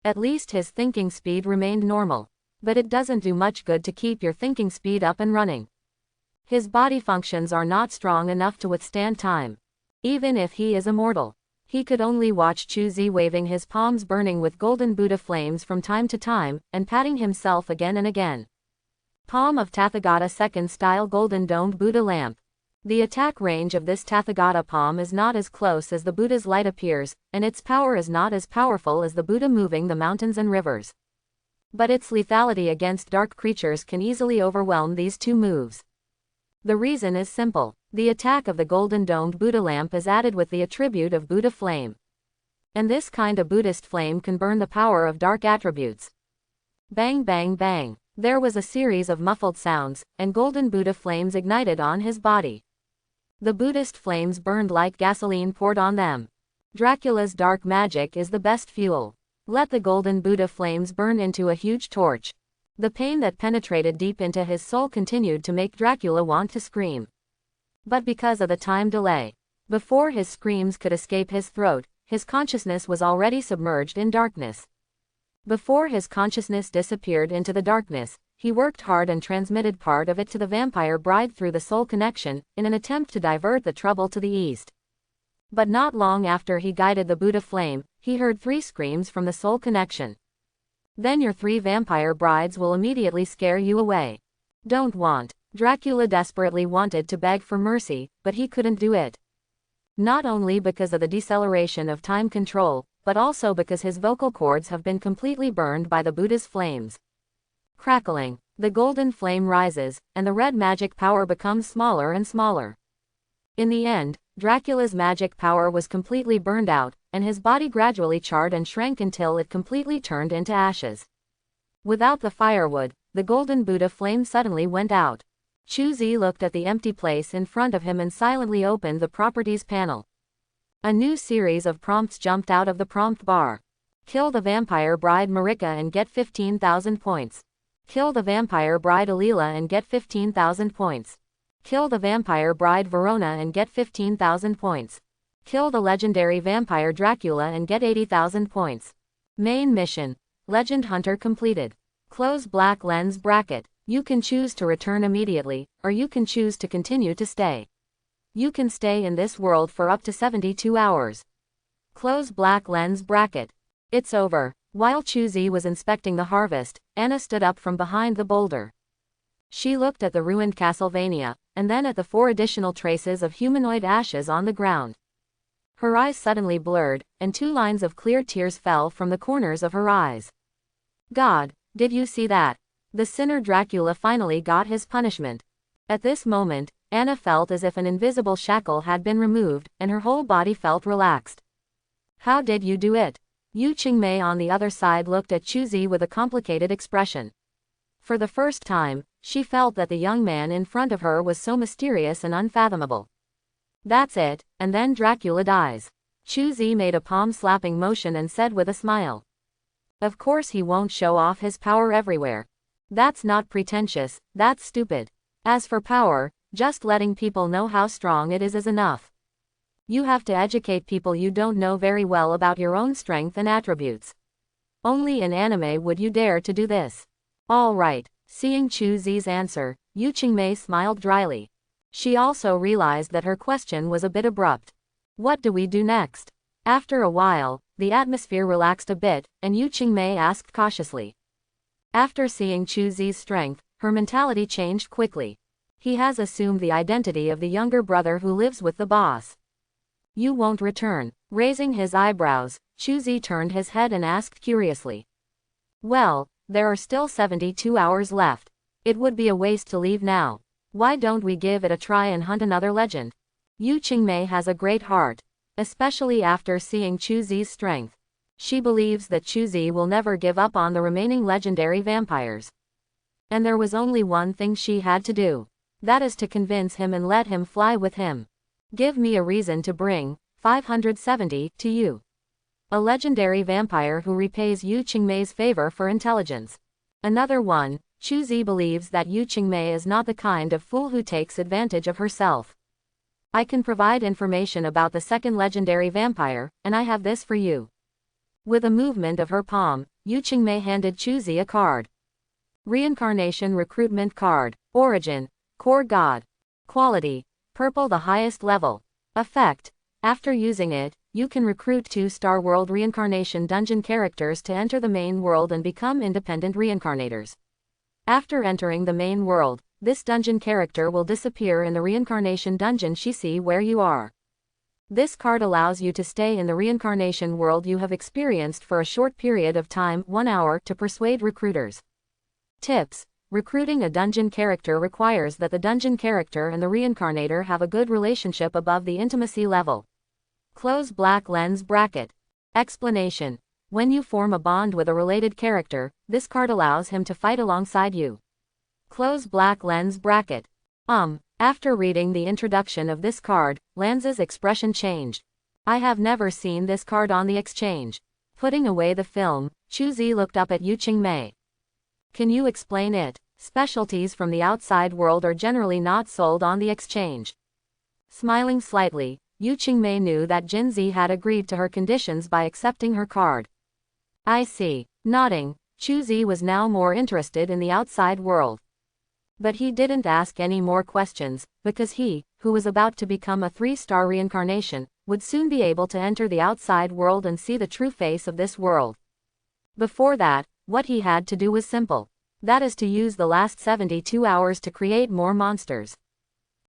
At least his thinking speed remained normal. But it doesn't do much good to keep your thinking speed up and running. His body functions are not strong enough to withstand time. Even if he is immortal. He could only watch Chuzi waving his palms burning with golden Buddha flames from time to time, and patting himself again and again. Palm of Tathagata second-style golden domed Buddha lamp. The attack range of this Tathagata palm is not as close as the Buddha's light appears, and its power is not as powerful as the Buddha moving the mountains and rivers. But its lethality against dark creatures can easily overwhelm these two moves. The reason is simple. The attack of the golden domed Buddha lamp is added with the attribute of Buddha flame. And this kind of Buddhist flame can burn the power of dark attributes. Bang bang bang. There was a series of muffled sounds, and golden Buddha flames ignited on his body. The Buddhist flames burned like gasoline poured on them. Dracula's dark magic is the best fuel. Let the golden Buddha flames burn into a huge torch. The pain that penetrated deep into his soul continued to make Dracula want to scream. But because of the time delay, before his screams could escape his throat, his consciousness was already submerged in darkness. Before his consciousness disappeared into the darkness, he worked hard and transmitted part of it to the vampire bride through the soul connection, in an attempt to divert the trouble to the east. But not long after he guided the Buddha flame, he heard 3 screams from the soul connection. Then your 3 vampire brides will immediately scare you away. Don't want. Dracula desperately wanted to beg for mercy, but he couldn't do it. Not only because of the deceleration of time control, but also because his vocal cords have been completely burned by the Buddha's flames. Crackling, the golden flame rises, and the red magic power becomes smaller and smaller. In the end, Dracula's magic power was completely burned out, and his body gradually charred and shrank until it completely turned into ashes. Without the firewood, the golden Buddha flame suddenly went out. Chuzi looked at the empty place in front of him and silently opened the properties panel. A new series of prompts jumped out of the prompt bar. Kill the vampire bride Marika and get 15,000 points. Kill the vampire bride Alila and get 15,000 points. Kill the vampire bride Verona and get 15,000 points. Kill the legendary vampire Dracula and get 80,000 points. Main mission. Legend Hunter completed. Close black lens bracket. You can choose to return immediately, or you can choose to continue to stay. You can stay in this world for up to 72 hours. Close black lens bracket. It's over. While Chuzi was inspecting the harvest, Anna stood up from behind the boulder. She looked at the ruined Transylvania, and then at the 4 additional traces of humanoid ashes on the ground. Her eyes suddenly blurred, and 2 lines of clear tears fell from the corners of her eyes. God, did you see that? The sinner Dracula finally got his punishment. At this moment, Anna felt as if an invisible shackle had been removed, and her whole body felt relaxed. How did you do it? Yu Qingmei on the other side looked at Chuzi with a complicated expression. For the first time, she felt that the young man in front of her was so mysterious and unfathomable. That's it, and then Dracula dies. Chuzi made a palm-slapping motion and said with a smile. Of course he won't show off his power everywhere. That's not pretentious, that's stupid. As for power, just letting people know how strong it is enough. You have to educate people you don't know very well about your own strength and attributes. Only in anime would you dare to do this. All right. Seeing Chuzi's answer, Yu Qingmei smiled dryly. She also realized that her question was a bit abrupt. What do we do next? After a while, the atmosphere relaxed a bit, and Yu Qingmei asked cautiously. After seeing Chuzi's strength, her mentality changed quickly. He has assumed the identity of the younger brother who lives with the boss. You won't return. Raising his eyebrows, Chuzi turned his head and asked curiously. Well, there are still 72 hours left. It would be a waste to leave now. Why don't we give it a try and hunt another legend? Yu Qingmei has a great heart. Especially after seeing Chuzi's strength. She believes that Chuzi will never give up on the remaining legendary vampires. And there was only one thing she had to do. That is to convince him and let him fly with him. Give me a reason to bring 570 to you. A legendary vampire who repays Yu Qingmei's favor for intelligence. Another one, Chuzi believes that Yu Qingmei is not the kind of fool who takes advantage of herself. I can provide information about the second legendary vampire, and I have this for you. With a movement of her palm, Yu Qingmei handed Chuzi a card. Reincarnation Recruitment Card. Origin. Core God. Quality. Purple, the highest level. Effect. After using it, you can recruit 2-star World Reincarnation Dungeon characters to enter the main world and become independent reincarnators. After entering the main world, this dungeon character will disappear in the reincarnation dungeon. See where you are. This card allows you to stay in the reincarnation world you have experienced for a short period of time, 1 hour, to persuade recruiters. Tips. Recruiting a dungeon character requires that the dungeon character and the reincarnator have a good relationship above the intimacy level. Close black lens bracket. Explanation. When you form a bond with a related character, this card allows him to fight alongside you. Close black lens bracket. After reading the introduction of this card, Lanza's expression changed. I have never seen this card on the exchange. Putting away the film, Chuzi looked up at Yu Qingmei. Can you explain it? Specialties from the outside world are generally not sold on the exchange. Smiling slightly, Yu Qingmei knew that Jinzi had agreed to her conditions by accepting her card. I see. Nodding, Chuzi was now more interested in the outside world. But he didn't ask any more questions, because he, who was about to become a 3-star reincarnation, would soon be able to enter the outside world and see the true face of this world. Before that, what he had to do was simple. That is to use the last 72 hours to create more monsters.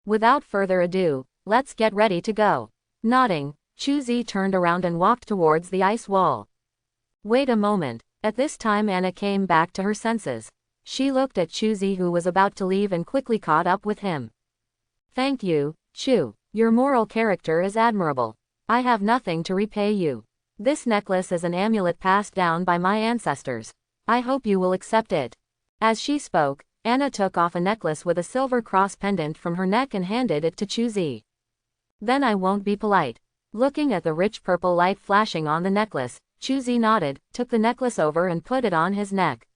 Without further ado, let's get ready to go. Nodding, Chuzi turned around and walked towards the ice wall. Wait a moment. At this time Anna came back to her senses. She looked at Chuzi, who was about to leave, and quickly caught up with him. Thank you, Chu. Your moral character is admirable. I have nothing to repay you. This necklace is an amulet passed down by my ancestors. I hope you will accept it. As she spoke, Anna took off a necklace with a silver cross pendant from her neck and handed it to Chuzi. Then I won't be polite. Looking at the rich purple light flashing on the necklace, Chuzi nodded, took the necklace over and put it on his neck.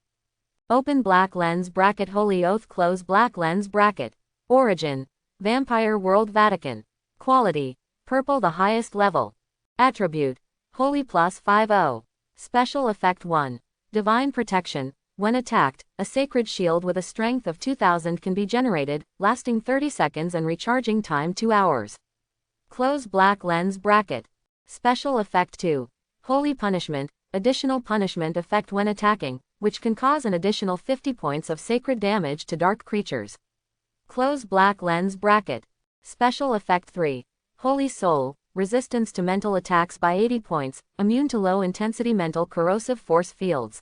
Open black lens bracket Holy Oath close black lens bracket. Origin: Vampire World Vatican. Quality: Purple the highest level. Attribute: Holy +50. Special Effect 1. Divine Protection. When attacked, a sacred shield with a strength of 2000 can be generated, lasting 30 seconds and recharging time 2 hours. Close black lens bracket. Special Effect 2. Holy Punishment. Additional punishment effect when attacking, which can cause an additional 50 points of sacred damage to dark creatures. Close black lens bracket. Special Effect 3. Holy Soul. Resistance to mental attacks by 80 points, immune to low-intensity mental corrosive force fields.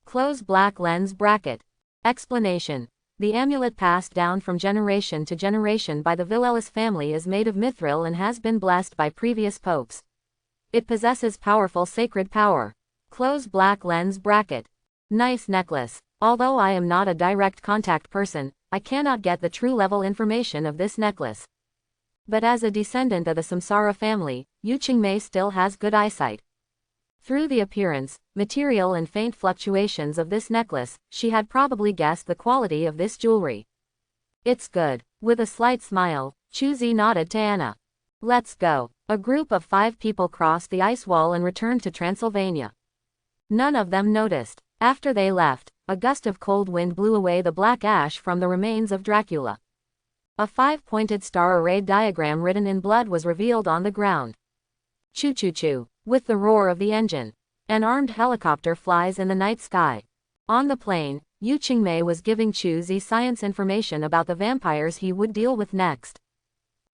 Close black lens bracket. Explanation: the amulet passed down from generation to generation by the Villelis family is made of mithril and has been blessed by previous popes. It possesses powerful sacred power. Close black lens bracket. Nice necklace. Although I am not a direct contact person, I cannot get the true level information of this necklace. But as a descendant of the Samsara family, Yu Qingmei still has good eyesight. Through the appearance, material and faint fluctuations of this necklace, she had probably guessed the quality of this jewelry. It's good. With a slight smile, Chuzi nodded to Anna. Let's go. A group of 5 people crossed the ice wall and returned to Transylvania. None of them noticed. After they left, a gust of cold wind blew away the black ash from the remains of Dracula. A 5-pointed star arrayed diagram written in blood was revealed on the ground. Choo-choo-choo. With the roar of the engine, an armed helicopter flies in the night sky. On the plane, Yu Qingmei was giving Chuzi science information about the vampires he would deal with next.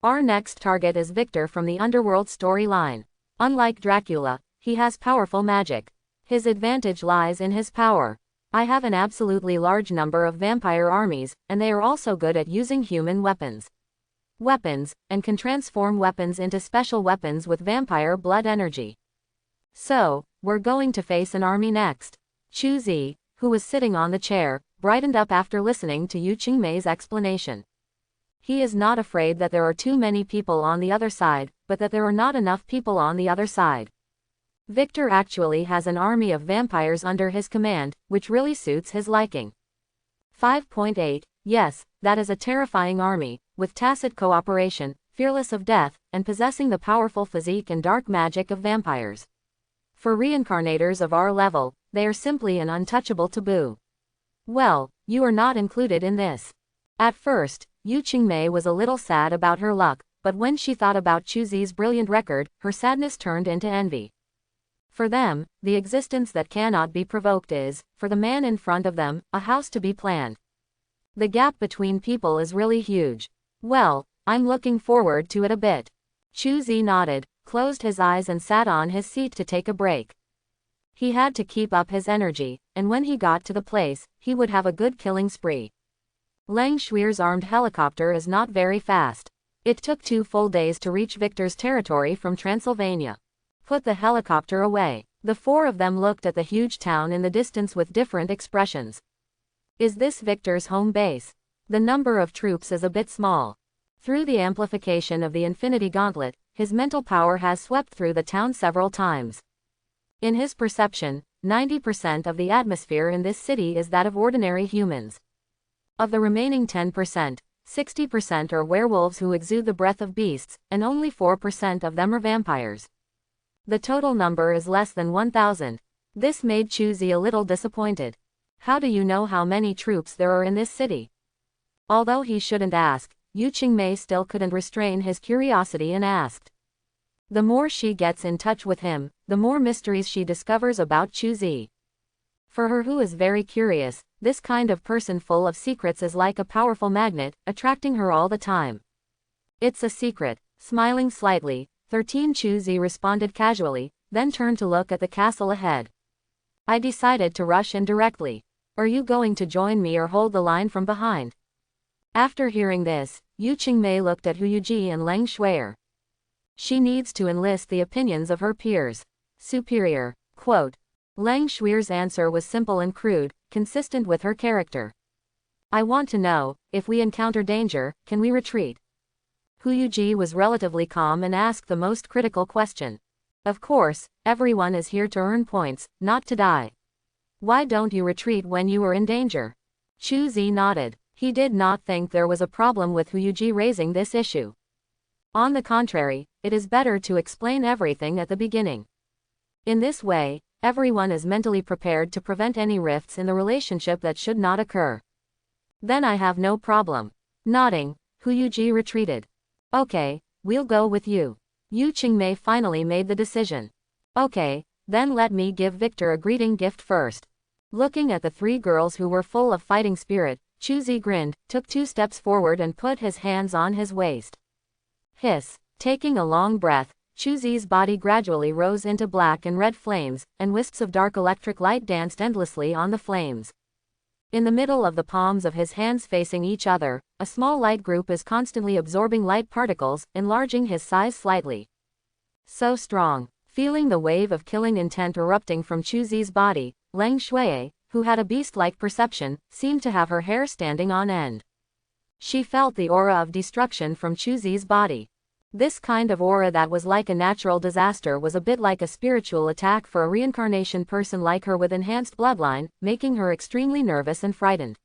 Our next target is Victor from the Underworld storyline. Unlike Dracula, he has powerful magic. His advantage lies in his power. I have an absolutely large number of vampire armies, and they are also good at using human weapons. And can transform weapons into special weapons with vampire blood energy. So, we're going to face an army next. Chuzi, who was sitting on the chair, brightened up after listening to Yu Qingmei's explanation. He is not afraid that there are too many people on the other side, but that there are not enough people on the other side. Victor actually has an army of vampires under his command, which really suits his liking. 5.8. Yes, that is a terrifying army, with tacit cooperation, fearless of death, and possessing the powerful physique and dark magic of vampires. For reincarnators of our level, they are simply an untouchable taboo. Well, you are not included in this. At first, Yu Qingmei was a little sad about her luck, but when she thought about Chuzi's brilliant record, her sadness turned into envy. For them, the existence that cannot be provoked is, for the man in front of them, a house to be planned. The gap between people is really huge. Well, I'm looking forward to it a bit. Chuzi nodded, closed his eyes and sat on his seat to take a break. He had to keep up his energy, and when he got to the place, he would have a good killing spree. Lang Shuir's armed helicopter is not very fast. It took 2 full days to reach Victor's territory from Transylvania. Put the helicopter away. The 4 of them looked at the huge town in the distance with different expressions. Is this Victor's home base? The number of troops is a bit small. Through the amplification of the Infinity Gauntlet, his mental power has swept through the town several times. In his perception, 90% of the atmosphere in this city is that of ordinary humans. Of the remaining 10%, 60% are werewolves who exude the breath of beasts, and only 4% of them are vampires. The total number is less than 1,000. This made Chuzi a little disappointed. How do you know how many troops there are in this city? Although he shouldn't ask, Yu Qingmei still couldn't restrain his curiosity and asked. The more she gets in touch with him, the more mysteries she discovers about Chuzi. For her, who is very curious, this kind of person full of secrets is like a powerful magnet, attracting her all the time. It's a secret. Smiling slightly, 13 Chuzi responded casually, then turned to look at the castle ahead. I decided to rush in directly. Are you going to join me or hold the line from behind? After hearing this, Yu Qingmei looked at Hu Yuji and Leng Shui'er. She needs to enlist the opinions of her peers. Superior. Quote. Leng Shui'er's answer was simple and crude, consistent with her character. I want to know, if we encounter danger, can we retreat? Hu Yuji was relatively calm and asked the most critical question. Of course, everyone is here to earn points, not to die. Why don't you retreat when you are in danger? Chuzi nodded. He did not think there was a problem with Hu Yuji raising this issue. On the contrary, it is better to explain everything at the beginning. In this way, everyone is mentally prepared to prevent any rifts in the relationship that should not occur. Then I have no problem. Nodding, Hu Yuji retreated. Okay, we'll go with you. Yu Qingmei finally made the decision. Okay, then let me give Victor a greeting gift first. Looking at the three girls who were full of fighting spirit, Chuzi grinned, took 2 steps forward and put his hands on his waist. Hiss. Taking a long breath, Chuzi's body gradually rose into black and red flames, and wisps of dark electric light danced endlessly on the flames. In the middle of the palms of his hands facing each other, a small light group is constantly absorbing light particles, enlarging his size slightly. So strong. Feeling the wave of killing intent erupting from Chuzi's body, Leng Shui'er, who had a beast-like perception, seemed to have her hair standing on end. She felt the aura of destruction from Chuzi's body. This kind of aura that was like a natural disaster was a bit like a spiritual attack for a reincarnation person like her with enhanced bloodline, making her extremely nervous and frightened.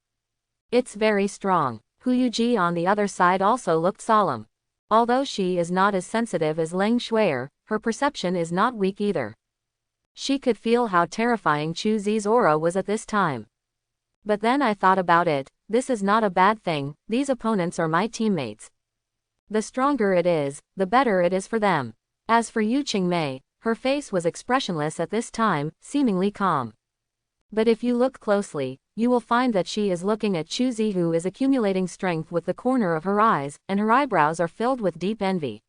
It's very strong. Hu Yuji on the other side also looked solemn. Although she is not as sensitive as Leng Shui'er, her perception is not weak either. She could feel how terrifying Chuzi's aura was at this time. But then I thought about it, this is not a bad thing, these opponents are my teammates. The stronger it is, the better it is for them. As for Yu Qingmei, her face was expressionless at this time, seemingly calm. But if you look closely, you will find that she is looking at Chuzi, who is accumulating strength with the corner of her eyes, and her eyebrows are filled with deep envy.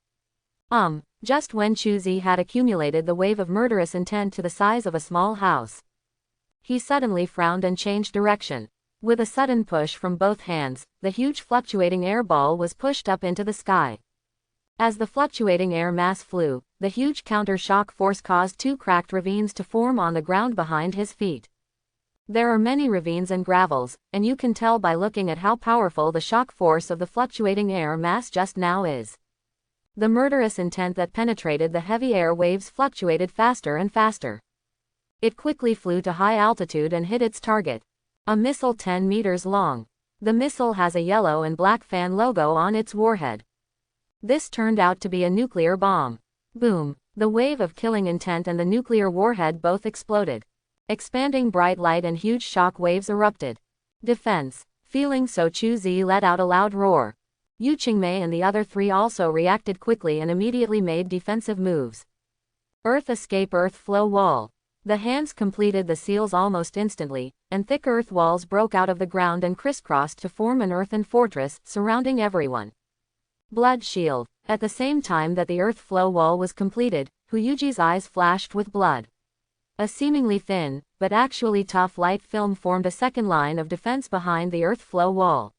Just when Chuzi had accumulated the wave of murderous intent to the size of a small house, he suddenly frowned and changed direction. With a sudden push from both hands, the huge fluctuating air ball was pushed up into the sky. As the fluctuating air mass flew, the huge counter-shock force caused 2 cracked ravines to form on the ground behind his feet. There are many ravines and gravels, and you can tell by looking at how powerful the shock force of the fluctuating air mass just now is. The murderous intent that penetrated the heavy air waves fluctuated faster and faster. It quickly flew to high altitude and hit its target. A missile 10 meters long. The missile has a yellow and black fan logo on its warhead. This turned out to be a nuclear bomb. Boom! The wave of killing intent and the nuclear warhead both exploded. Expanding bright light and huge shock waves erupted. Defense. Feeling so, Chuzi let out a loud roar. Yu Qingmei and the other 3 also reacted quickly and immediately made defensive moves. Earth escape, earth flow wall. The hands completed the seals almost instantly, and thick earth walls broke out of the ground and crisscrossed to form an earthen fortress, surrounding everyone. Blood shield. At the same time that the earth flow wall was completed, Hu Yuji's eyes flashed with blood. A seemingly thin, but actually tough light film formed a second line of defense behind the earth flow wall.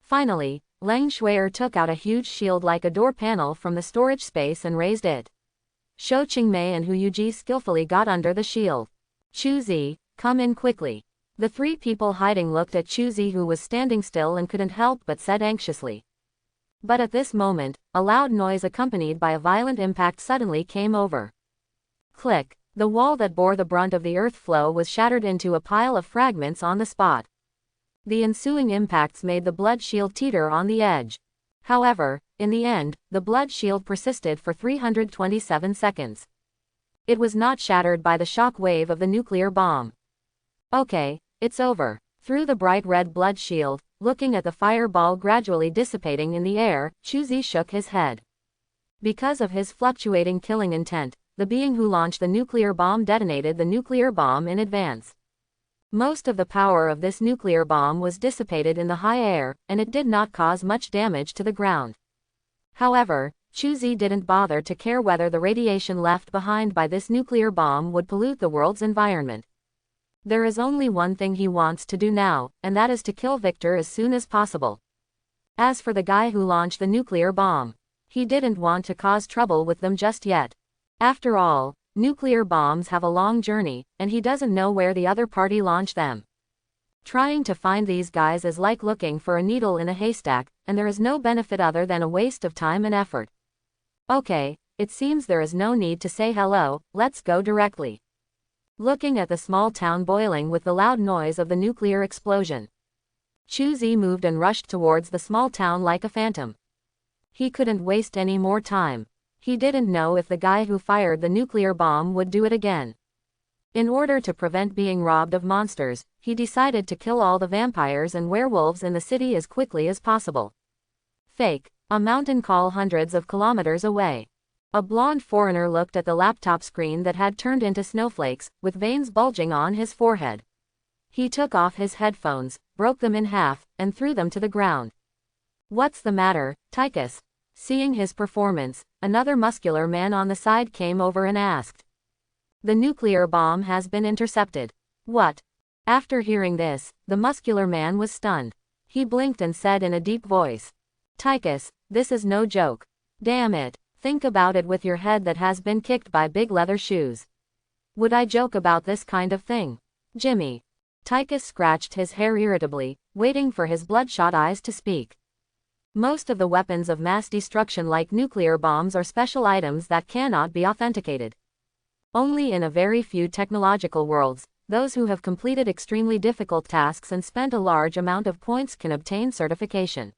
Finally, Leng Shui'er took out a huge shield like a door panel from the storage space and raised it. Shou Qingmei and Hu Yuji skillfully got under the shield. Chuzi, come in quickly. The 3 people hiding looked at Chuzi, who was standing still and couldn't help but said anxiously. But at this moment, a loud noise accompanied by a violent impact suddenly came over. Click! The wall that bore the brunt of the earth flow was shattered into a pile of fragments on the spot. The ensuing impacts made the blood shield teeter on the edge. However, in the end, the blood shield persisted for 327 seconds. It was not shattered by the shock wave of the nuclear bomb. Okay, it's over. Through the bright red blood shield, looking at the fireball gradually dissipating in the air, Chuzi shook his head. Because of his fluctuating killing intent, the being who launched the nuclear bomb detonated the nuclear bomb in advance. Most of the power of this nuclear bomb was dissipated in the high air, and it did not cause much damage to the ground. However, Chuzi didn't bother to care whether the radiation left behind by this nuclear bomb would pollute the world's environment. There is only one thing he wants to do now, and that is to kill Victor as soon as possible. As for the guy who launched the nuclear bomb, he didn't want to cause trouble with them just yet. After all, nuclear bombs have a long journey, and he doesn't know where the other party launched them. Trying to find these guys is like looking for a needle in a haystack, and there is no benefit other than a waste of time and effort. Okay, it seems there is no need to say hello, let's go directly. Looking at the small town boiling with the loud noise of the nuclear explosion, Chuzi moved and rushed towards the small town like a phantom. He couldn't waste any more time. He didn't know if the guy who fired the nuclear bomb would do it again. In order to prevent being robbed of monsters, he decided to kill all the vampires and werewolves in the city as quickly as possible. Fake. A mountain call hundreds of kilometers away. A blonde foreigner looked at the laptop screen that had turned into snowflakes, with veins bulging on his forehead. He took off his headphones, broke them in half, and threw them to the ground. What's the matter, tykus? Seeing his performance, another muscular man on the side came over and asked. The nuclear bomb has been intercepted. What? After hearing this, the muscular man was stunned. He blinked and said in a deep voice. Tykus, this is no joke. Damn it, think about it with your head that has been kicked by big leather shoes. Would I joke about this kind of thing? Jimmy. Tykus scratched his hair irritably, waiting for his bloodshot eyes to speak. Most of the weapons of mass destruction like nuclear bombs are special items that cannot be authenticated. Only in a very few technological worlds, those who have completed extremely difficult tasks and spent a large amount of points can obtain certification.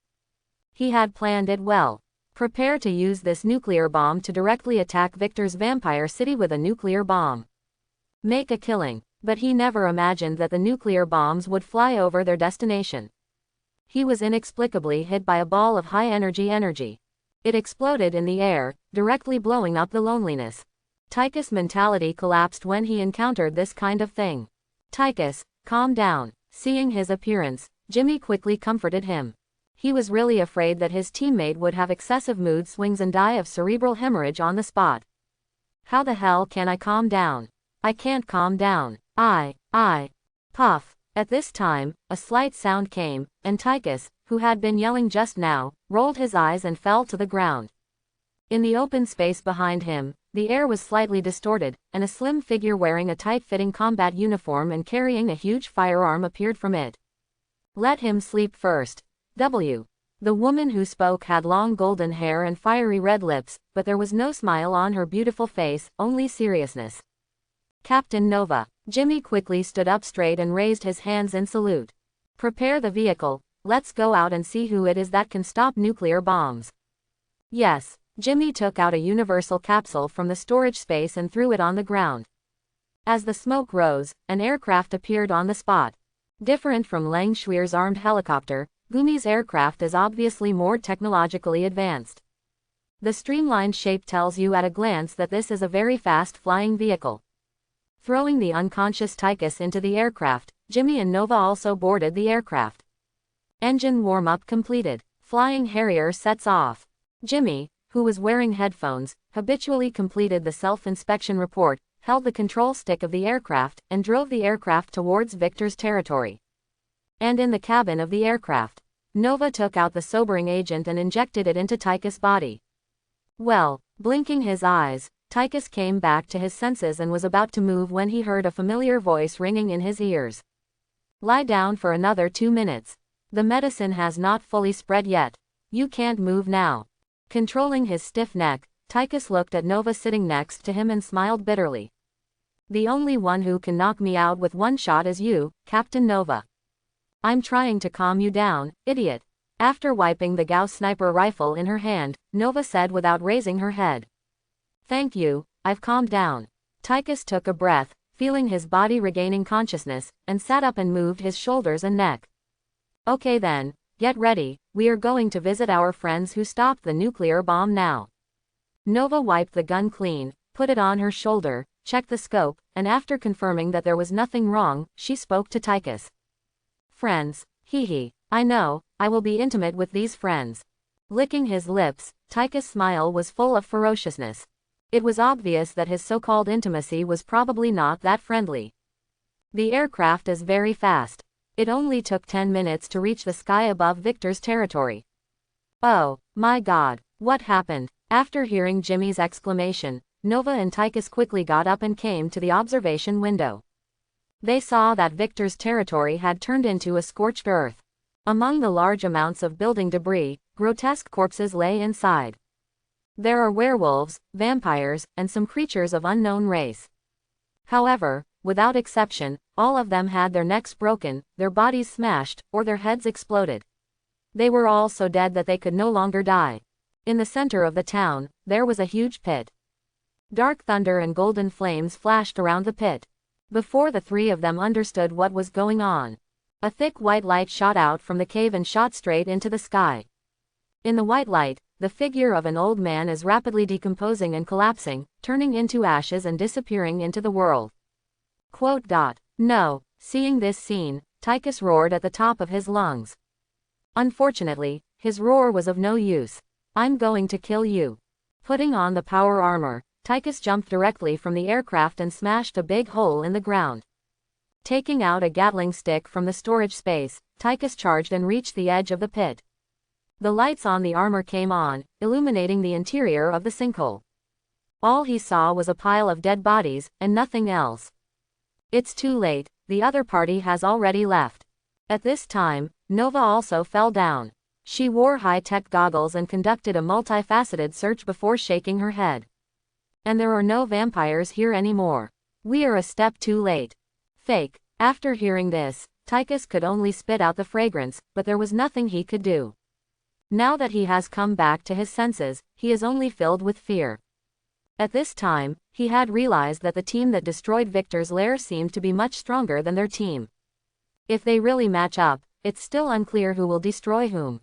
He had planned it well. Prepare to use this nuclear bomb to directly attack Victor's vampire city with a nuclear bomb. Make a killing, but he never imagined that the nuclear bombs would fly over their destination. He was inexplicably hit by a ball of high-energy. It exploded in the air, directly blowing up the loneliness. Tykus' mentality collapsed when he encountered this kind of thing. Tykus, calm down. Seeing his appearance, Jimmy quickly comforted him. He was really afraid that his teammate would have excessive mood swings and die of cerebral hemorrhage on the spot. How the hell can I calm down? I can't calm down. Puff. At this time, a slight sound came, and Tykus, who had been yelling just now, rolled his eyes and fell to the ground. In the open space behind him, the air was slightly distorted, and a slim figure wearing a tight-fitting combat uniform and carrying a huge firearm appeared from it. Let him sleep first. W. The woman who spoke had long golden hair and fiery red lips, but there was no smile on her beautiful face, only seriousness. Captain Nova. Jimmy quickly stood up straight and raised his hands in salute. Prepare the vehicle, let's go out and see who it is that can stop nuclear bombs. Yes. Jimmy took out a universal capsule from the storage space and threw it on the ground. As the smoke rose, an aircraft appeared on the spot. Different from Lang Shuir's armed helicopter, Gumi's aircraft is obviously more technologically advanced. The streamlined shape tells you at a glance that this is a very fast-flying vehicle. Throwing the unconscious tykus into the aircraft, Jimmy and Nova also boarded the aircraft. Engine warm-up completed. Flying Harrier sets off. Jimmy, who was wearing headphones, habitually completed the self-inspection report, held the control stick of the aircraft, and drove the aircraft towards Victor's territory. And in the cabin of the aircraft, Nova took out the sobering agent and injected it into Tykus' body. Well, blinking his eyes, Tykus came back to his senses and was about to move when he heard a familiar voice ringing in his ears. Lie down for another 2 minutes. The medicine has not fully spread yet. You can't move now. Controlling his stiff neck, Tykus looked at Nova sitting next to him and smiled bitterly. The only one who can knock me out with one shot is you, Captain Nova. I'm trying to calm you down, idiot. After wiping the Gauss sniper rifle in her hand, Nova said without raising her head. Thank you, I've calmed down. Tykus took a breath, feeling his body regaining consciousness, and sat up and moved his shoulders and neck. Okay then, get ready, we are going to visit our friends who stopped the nuclear bomb now. Nova wiped the gun clean, put it on her shoulder, checked the scope, and after confirming that there was nothing wrong, she spoke to Tykus. Friends, hee. I know, I will be intimate with these friends. Licking his lips, Tykus' smile was full of ferociousness. It was obvious that his so-called intimacy was probably not that friendly. The aircraft is very fast. It only took 10 minutes to reach the sky above Victor's territory. Oh, my God, what happened? After hearing Jimmy's exclamation, Nova and Tykus quickly got up and came to the observation window. They saw that Victor's territory had turned into a scorched earth. Among the large amounts of building debris, grotesque corpses lay inside. There are werewolves, vampires, and some creatures of unknown race. However, without exception, all of them had their necks broken, their bodies smashed, or their heads exploded. They were all so dead that they could no longer die. In the center of the town, there was a huge pit. Dark thunder and golden flames flashed around the pit. Before the three of them understood what was going on, a thick white light shot out from the cave and shot straight into the sky. In the white light, the figure of an old man is rapidly decomposing and collapsing, turning into ashes and disappearing into the world. No. Seeing this scene, Tykus roared at the top of his lungs. Unfortunately, his roar was of no use. I'm going to kill you. Putting on the power armor, Tykus jumped directly from the aircraft and smashed a big hole in the ground. Taking out a Gatling stick from the storage space, Tykus charged and reached the edge of the pit. The lights on the armor came on, illuminating the interior of the sinkhole. All he saw was a pile of dead bodies, and nothing else. It's too late, the other party has already left. At this time, Nova also fell down. She wore high-tech goggles and conducted a multifaceted search before shaking her head. And there are no vampires here anymore. We are a step too late. Fake. After hearing this, Tykus could only spit out the fragrance, but there was nothing he could do. Now that he has come back to his senses, he is only filled with fear. At this time, he had realized that the team that destroyed Victor's lair seemed to be much stronger than their team. If they really match up, it's still unclear who will destroy whom.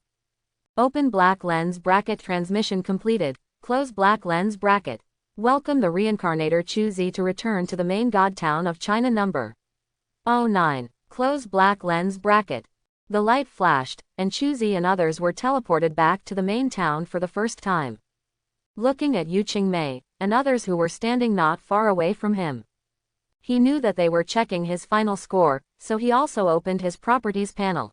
Open black lens bracket transmission completed, close black lens bracket. Welcome the reincarnator Chu Zi to return to the main god town of China number 09. Close black lens bracket. The light flashed, and Chu Zi and others were teleported back to the main town for the first time. Looking at Yu Qingmei, and others who were standing not far away from him. He knew that they were checking his final score, so he also opened his properties panel.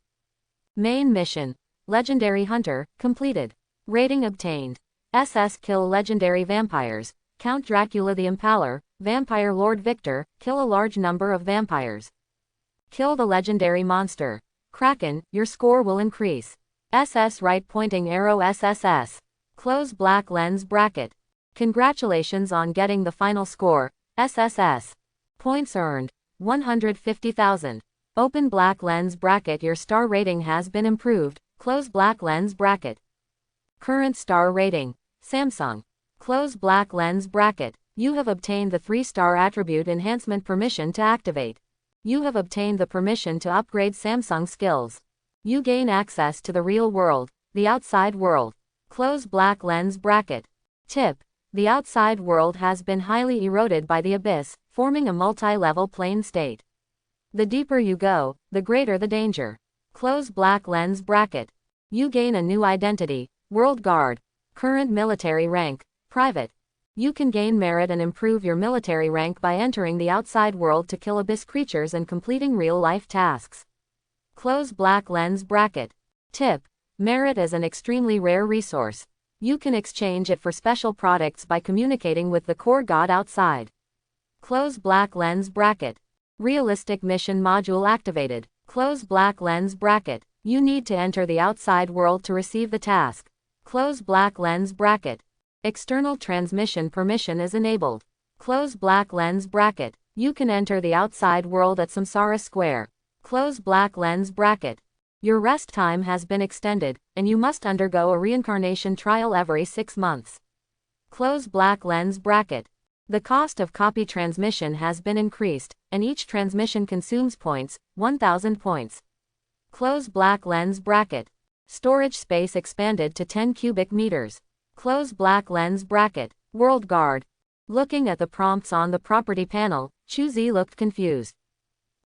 Main mission. Legendary Hunter, completed. Rating obtained. SS kill legendary vampires. Count Dracula the Impaler, Vampire Lord Victor, kill a large number of vampires. Kill the legendary monster. Kraken, your score will increase. SS right pointing arrow SSS. Close black lens bracket. Congratulations on getting the final score, SSS. Points earned, 150,000. Open black lens bracket. Your star rating has been improved, close black lens bracket. Current star rating, Samsung. Close black lens bracket. You have obtained the 3-star attribute enhancement permission to activate. You have obtained the permission to upgrade Samsung skills. You gain access to the real world, the outside world. Close black lens bracket. Tip. The outside world has been highly eroded by the abyss, forming a multi-level plane state. The deeper you go, the greater the danger. Close black lens bracket. You gain a new identity, World Guard. Current military rank, Private. You can gain merit and improve your military rank by entering the outside world to kill abyss creatures and completing real-life tasks. Close black lens bracket. Tip. Merit is an extremely rare resource. You can exchange it for special products by communicating with the core god outside. Close black lens bracket. Realistic mission module activated. Close black lens bracket. You need to enter the outside world to receive the task. Close black lens bracket. External transmission permission is enabled. Close black lens bracket. You can enter the outside world at Samsara Square. Close black lens bracket. Your rest time has been extended, and you must undergo a reincarnation trial every 6 months. Close black lens bracket. The cost of copy transmission has been increased, and each transmission consumes points, 1000 points. Close black lens bracket. Storage space expanded to 10 cubic meters. Close black lens bracket. World Guard. Looking at the prompts on the property panel, Chuzi looked confused.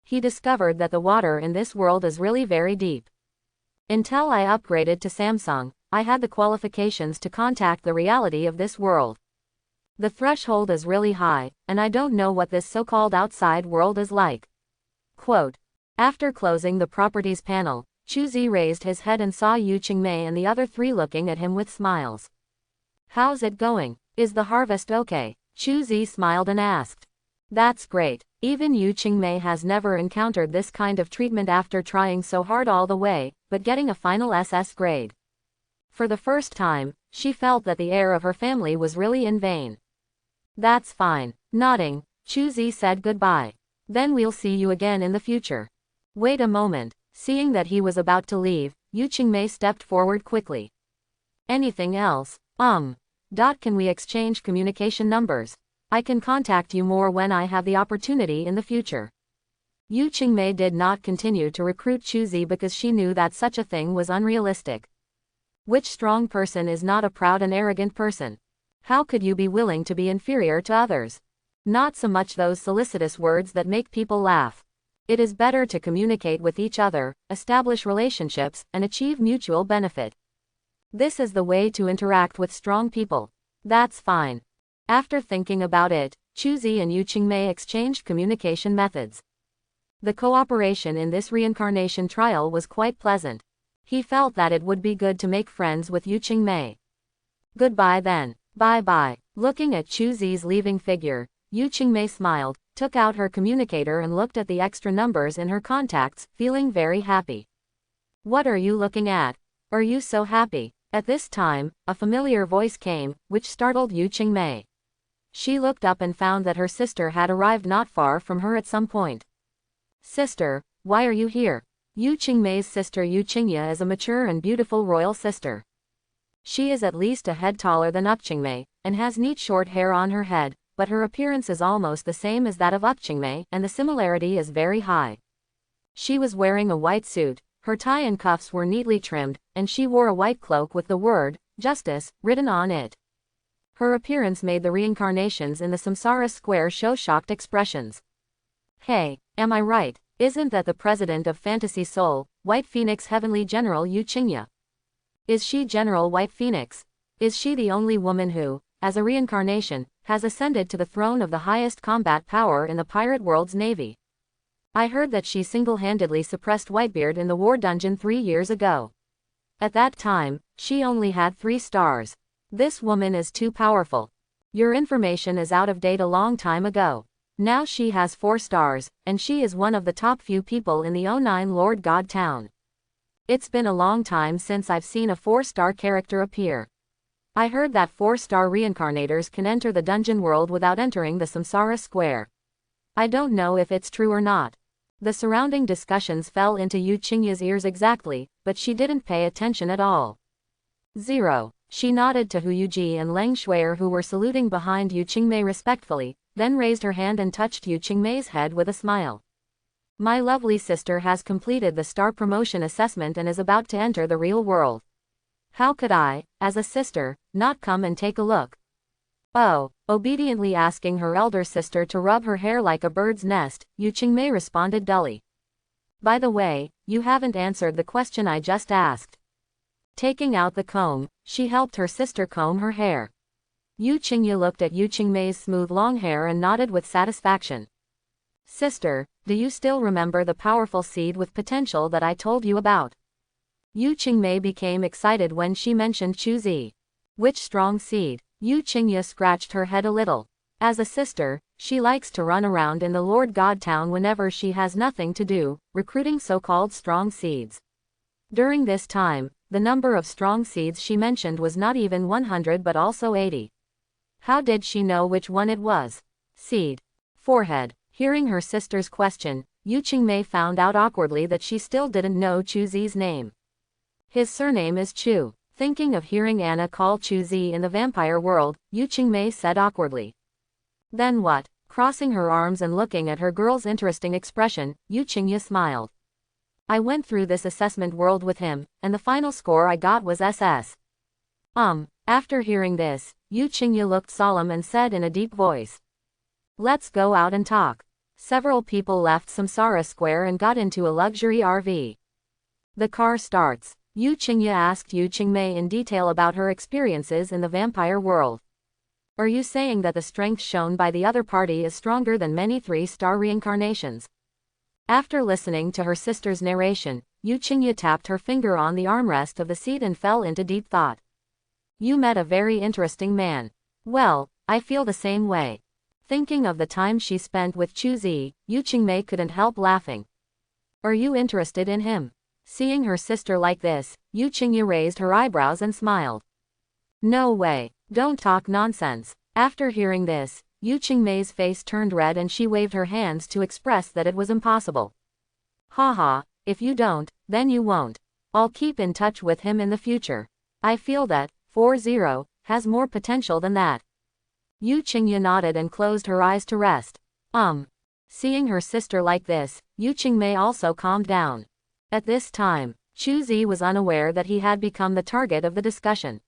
He discovered that the water in this world is really very deep. Until I upgraded to Samsung, I had the qualifications to contact the reality of this world. The threshold is really high, and I don't know what this so-called outside world is like. Quote. After closing the properties panel, Chuzi raised his head and saw Yu Qingmei and the other three looking at him with smiles. How's it going? Is the harvest okay? Chuzi smiled and asked. That's great. Even Yu Qingmei has never encountered this kind of treatment after trying so hard all the way, but getting a final SS grade. For the first time, she felt that the heir of her family was really in vain. That's fine. Nodding, Chuzi said goodbye. Then we'll see you again in the future. Wait a moment. Seeing that he was about to leave, Yu Qingmei stepped forward quickly. Anything else? Can we exchange communication numbers? I can contact you more when I have the opportunity in the future. Yu Qingmei did not continue to recruit Chuzi because she knew that such a thing was unrealistic. Which strong person is not a proud and arrogant person? How could you be willing to be inferior to others? Not so much those solicitous words that make people laugh. It is better to communicate with each other, establish relationships, and achieve mutual benefit. This is the way to interact with strong people. That's fine. After thinking about it, Chuzi and Yu Qingmei exchanged communication methods. The cooperation in this reincarnation trial was quite pleasant. He felt that it would be good to make friends with Yu Qingmei. Goodbye then. Bye-bye. Looking at Chuzi's leaving figure, Yu Qingmei smiled, took out her communicator and looked at the extra numbers in her contacts, feeling very happy. What are you looking at? Are you so happy? At this time, a familiar voice came, which startled Yu Qingmei. She looked up and found that her sister had arrived not far from her at some point. Sister, why are you here? Yu Qingmei's sister Yu Qingya is a mature and beautiful royal sister. She is at least a head taller than Qingmei, and has neat short hair on her head, but her appearance is almost the same as that of Qingmei, and the similarity is very high. She was wearing a white suit, her tie and cuffs were neatly trimmed, and she wore a white cloak with the word, Justice, written on it. Her appearance made the reincarnations in the Samsara square show shocked expressions. Hey, am I right? Isn't that the president of Fantasy Soul, White Phoenix Heavenly General Yu Qingya? Is she General White Phoenix? Is she the only woman who, as a reincarnation, has ascended to the throne of the highest combat power in the pirate world's navy? I heard that she single-handedly suppressed Whitebeard in the war dungeon 3 years ago. At that time, she only had 3 stars. This woman is too powerful. Your information is out of date a long time ago. Now she has 4 stars, and she is one of the top few people in the O9 Lord God town. It's been a long time since I've seen a 4-star character appear. I heard that 4-star reincarnators can enter the dungeon world without entering the Samsara square. I don't know if it's true or not. The surrounding discussions fell into Yu Qingya's ears exactly, but she didn't pay attention at all. 0. She nodded to Hu Yuji and Leng Shuier who were saluting behind Yu Qingmei respectfully, then raised her hand and touched Yu Qingmei's head with a smile. My lovely sister has completed the star promotion assessment and is about to enter the real world. How could I, as a sister, not come and take a look? Oh, obediently asking her elder sister to rub her hair like a bird's nest, Yu Qingmei responded dully. By the way, you haven't answered the question I just asked. Taking out the comb, she helped her sister comb her hair. Yu Qingya looked at Yu Qingmei's smooth long hair and nodded with satisfaction. Sister, do you still remember the powerful seed with potential that I told you about? Yu Qingmei became excited when she mentioned Chuzi. Which strong seed? Yu Qingya scratched her head a little. As a sister, she likes to run around in the Lord God town whenever she has nothing to do, recruiting so-called strong seeds. During this time, the number of strong seeds she mentioned was not even 100 but also 80. How did she know which one it was? Seed. Forehead. Hearing her sister's question, Yu Qingmei found out awkwardly that she still didn't know Chuzi's name. His surname is Chu. Thinking of hearing Anna call Chuzi in the vampire world, Yu Qingmei said awkwardly. Then what? Crossing her arms and looking at her girl's interesting expression, Yu Qingye smiled. I went through this assessment world with him, and the final score I got was SS. After hearing this, Yu Qingye looked solemn and said in a deep voice. Let's go out and talk. Several people left Samsara Square and got into a luxury RV. The car starts. Yu Qingye asked Yu Qingmei in detail about her experiences in the vampire world. Are you saying that the strength shown by the other party is stronger than many 3-star reincarnations? After listening to her sister's narration, Yu Qingye tapped her finger on the armrest of the seat and fell into deep thought. You met a very interesting man. Well, I feel the same way. Thinking of the time she spent with Chu Zi, Yu Qingmei couldn't help laughing. Are you interested in him? Seeing her sister like this, Yu Qingye raised her eyebrows and smiled. No way. Don't talk nonsense. After hearing this, Yu Qingmei's face turned red and she waved her hands to express that it was impossible. Haha, if you don't, then you won't. I'll keep in touch with him in the future. I feel that 40 has more potential than that. Yu Qingye nodded and closed her eyes to rest. Seeing her sister like this, Yu Qingmei also calmed down. At this time, Chu Zi was unaware that he had become the target of the discussion.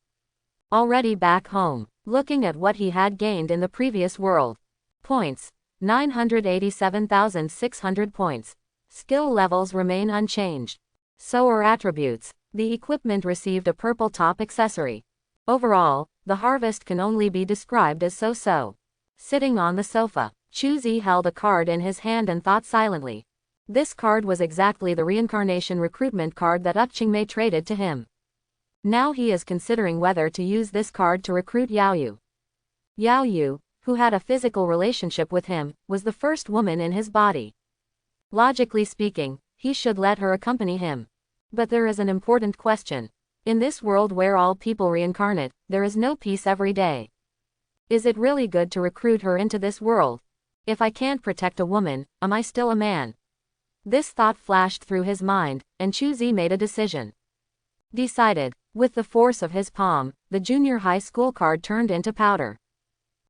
Already back home, looking at what he had gained in the previous world. Points. 987,600 points. Skill levels remain unchanged. So are attributes. The equipment received a purple top accessory. Overall, the harvest can only be described as so-so. Sitting on the sofa, Chu Zi held a card in his hand and thought silently. This card was exactly the reincarnation recruitment card that Qingmei traded to him. Now he is considering whether to use this card to recruit Yao Yu. Yao Yu, who had a physical relationship with him, was the first woman in his body. Logically speaking, he should let her accompany him. But there is an important question. In this world where all people reincarnate, there is no peace every day. Is it really good to recruit her into this world? If I can't protect a woman, am I still a man? This thought flashed through his mind, and Chu Zi made a decision. Decided. With the force of his palm, the junior high school card turned into powder.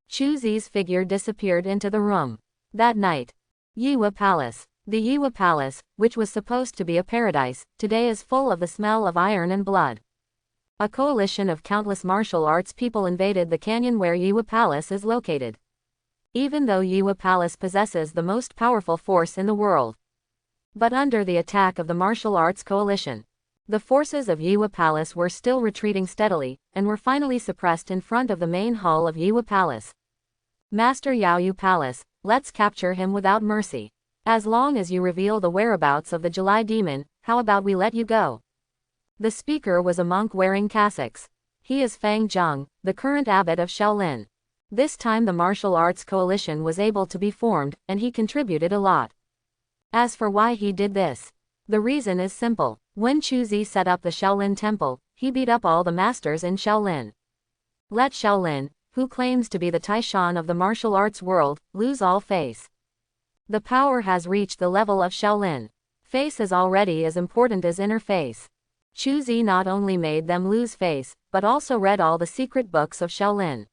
Chu Zi's figure disappeared into the room. That night. Yiwa Palace. The Yiwa Palace, which was supposed to be a paradise, today is full of the smell of iron and blood. A coalition of countless martial arts people invaded the canyon where Yiwa Palace is located. Even though Yiwa Palace possesses the most powerful force in the world. But under the attack of the martial arts coalition, the forces of Yiwa Palace were still retreating steadily, and were finally suppressed in front of the main hall of Yiwa Palace. Master Yao Yu Palace, let's capture him without mercy. As long as you reveal the whereabouts of the July demon, how about we let you go? The speaker was a monk wearing cassocks. He is Fang Zheng, the current abbot of Shaolin. This time the martial arts coalition was able to be formed, and he contributed a lot. As for why he did this, the reason is simple. When Chu Zi set up the Shaolin temple, he beat up all the masters in Shaolin. Let Shaolin, who claims to be the Taishan of the martial arts world, lose all face. The power has reached the level of Shaolin. Face is already as important as inner face. Chu Zi not only made them lose face, but also read all the secret books of Shaolin.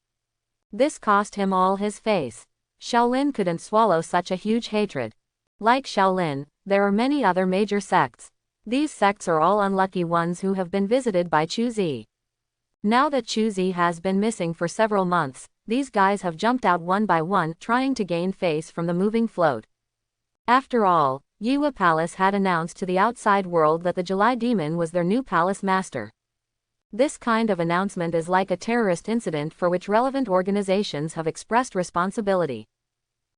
This cost him all his face. Shaolin couldn't swallow such a huge hatred. Like Shaolin, there are many other major sects. These sects are all unlucky ones who have been visited by Chu Zi. Now that Chu Zi has been missing for several months, these guys have jumped out one by one trying to gain face from the moving float. After all, Yiwa Palace had announced to the outside world that the July demon was their new palace master. This kind of announcement is like a terrorist incident for which relevant organizations have expressed responsibility.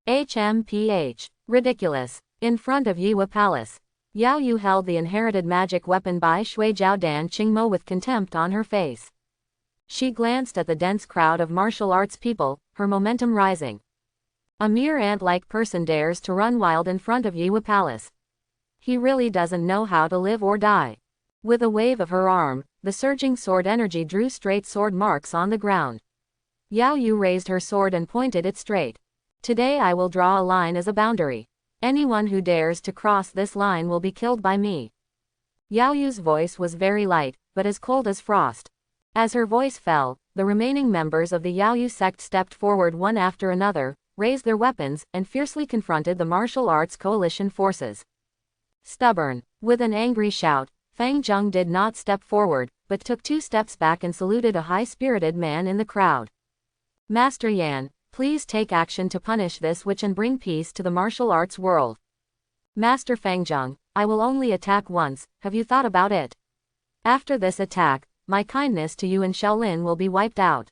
HMPH. Ridiculous. In front of Yiwa Palace, Yao Yu held the inherited magic weapon by Shui Jiao Dan Qingmo with contempt on her face. She glanced at the dense crowd of martial arts people, her momentum rising. A mere ant-like person dares to run wild in front of Yiwa Palace. He really doesn't know how to live or die. With a wave of her arm, the surging sword energy drew straight sword marks on the ground. Yao Yu raised her sword and pointed it straight. Today I will draw a line as a boundary. Anyone who dares to cross this line will be killed by me. Yao Yu's voice was very light, but as cold as frost. As her voice fell, the remaining members of the Yao Yu sect stepped forward one after another, raised their weapons, and fiercely confronted the martial arts coalition forces. Stubborn. With an angry shout, Fang Zheng did not step forward, but took 2 steps back and saluted a high-spirited man in the crowd. Master Yan, please take action to punish this witch and bring peace to the martial arts world. Master Fang Zheng, I will only attack once, have you thought about it? After this attack, my kindness to you and Shaolin will be wiped out.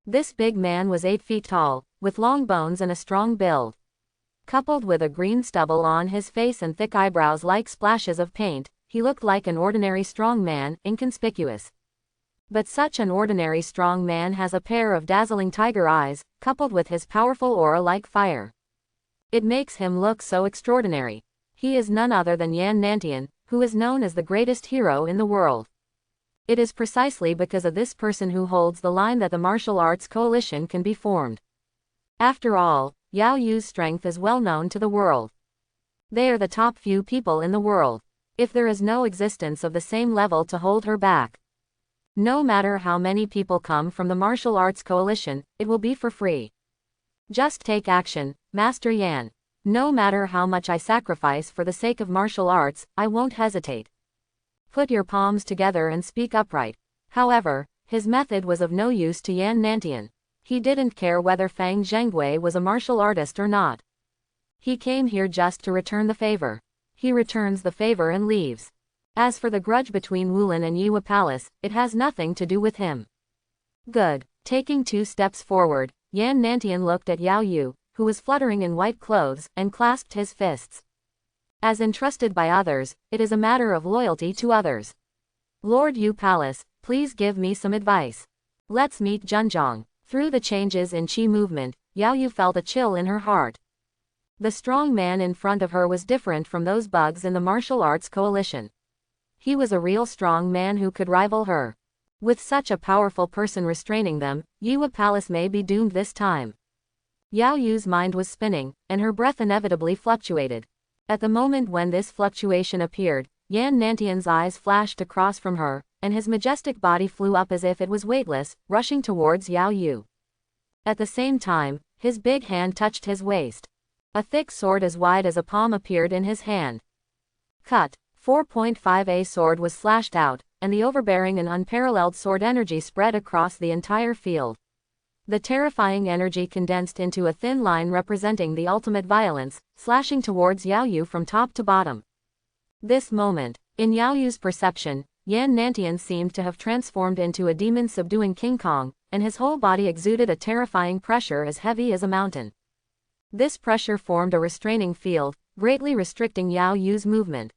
This big man was 8 feet tall, with long bones and a strong build. Coupled with a green stubble on his face and thick eyebrows like splashes of paint, he looked like an ordinary strong man, inconspicuous. But such an ordinary strong man has a pair of dazzling tiger eyes, coupled with his powerful aura like fire. It makes him look so extraordinary. He is none other than Yan Nantian, who is known as the greatest hero in the world. It is precisely because of this person who holds the line that the martial arts coalition can be formed. After all, Yao Yu's strength is well known to the world. They are the top few people in the world. If there is no existence of the same level to hold her back. No matter how many people come from the martial arts coalition, it will be for free. Just take action, Master Yan. No matter how much I sacrifice for the sake of martial arts, I won't hesitate. Put your palms together and speak upright. However, his method was of no use to Yan Nantian. He didn't care whether Fang Zhenggui was a martial artist or not. He came here just to return the favor. He returns the favor and leaves. As for the grudge between Wulin and Yiwa Palace, it has nothing to do with him. Good. Taking 2 steps forward, Yan Nantian looked at Yao Yu, who was fluttering in white clothes, and clasped his fists. As entrusted by others, it is a matter of loyalty to others. Lord Yu Palace, please give me some advice. Let's meet Zhenjiang. Through the changes in Qi movement, Yao Yu felt a chill in her heart. The strong man in front of her was different from those bugs in the martial arts coalition. He was a real strong man who could rival her. With such a powerful person restraining them, Yiwa Palace may be doomed this time. Yao Yu's mind was spinning, and her breath inevitably fluctuated. At the moment when this fluctuation appeared, Yan Nantian's eyes flashed across from her, and his majestic body flew up as if it was weightless, rushing towards Yao Yu. At the same time, his big hand touched his waist. A thick sword as wide as a palm appeared in his hand. Cut. 4.5A sword was slashed out, and the overbearing and unparalleled sword energy spread across the entire field. The terrifying energy condensed into a thin line representing the ultimate violence, slashing towards Yao Yu from top to bottom. This moment, in Yao Yu's perception, Yan Nantian seemed to have transformed into a demon subduing King Kong, and his whole body exuded a terrifying pressure as heavy as a mountain. This pressure formed a restraining field, greatly restricting Yao Yu's movement.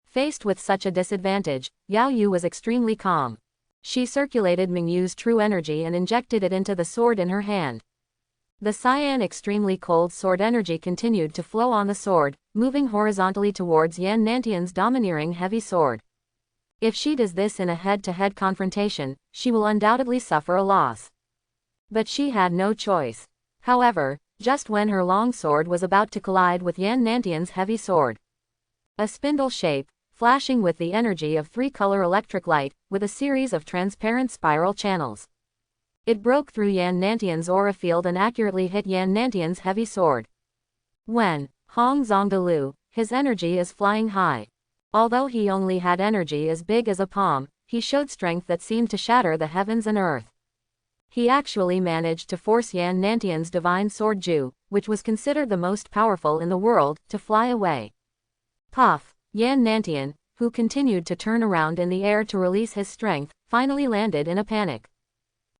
Faced with such a disadvantage, Yao Yu was extremely calm. She circulated Mingyu's true energy and injected it into the sword in her hand. The cyan extremely cold sword energy continued to flow on the sword, moving horizontally towards Yan Nantian's domineering heavy sword. If she does this in a head-to-head confrontation, she will undoubtedly suffer a loss. But she had no choice. However, just when her long sword was about to collide with Yan Nantian's heavy sword, a spindle shape, flashing with the energy of 3-color electric light, with a series of transparent spiral channels. It broke through Yan Nantian's aura field and accurately hit Yan Nantian's heavy sword. When Hong Zongdalu, his energy is flying high. Although he only had energy as big as a palm, he showed strength that seemed to shatter the heavens and earth. He actually managed to force Yan Nantian's divine sword Ju, which was considered the most powerful in the world, to fly away. Puff! Yan Nantian, who continued to turn around in the air to release his strength, finally landed in a panic.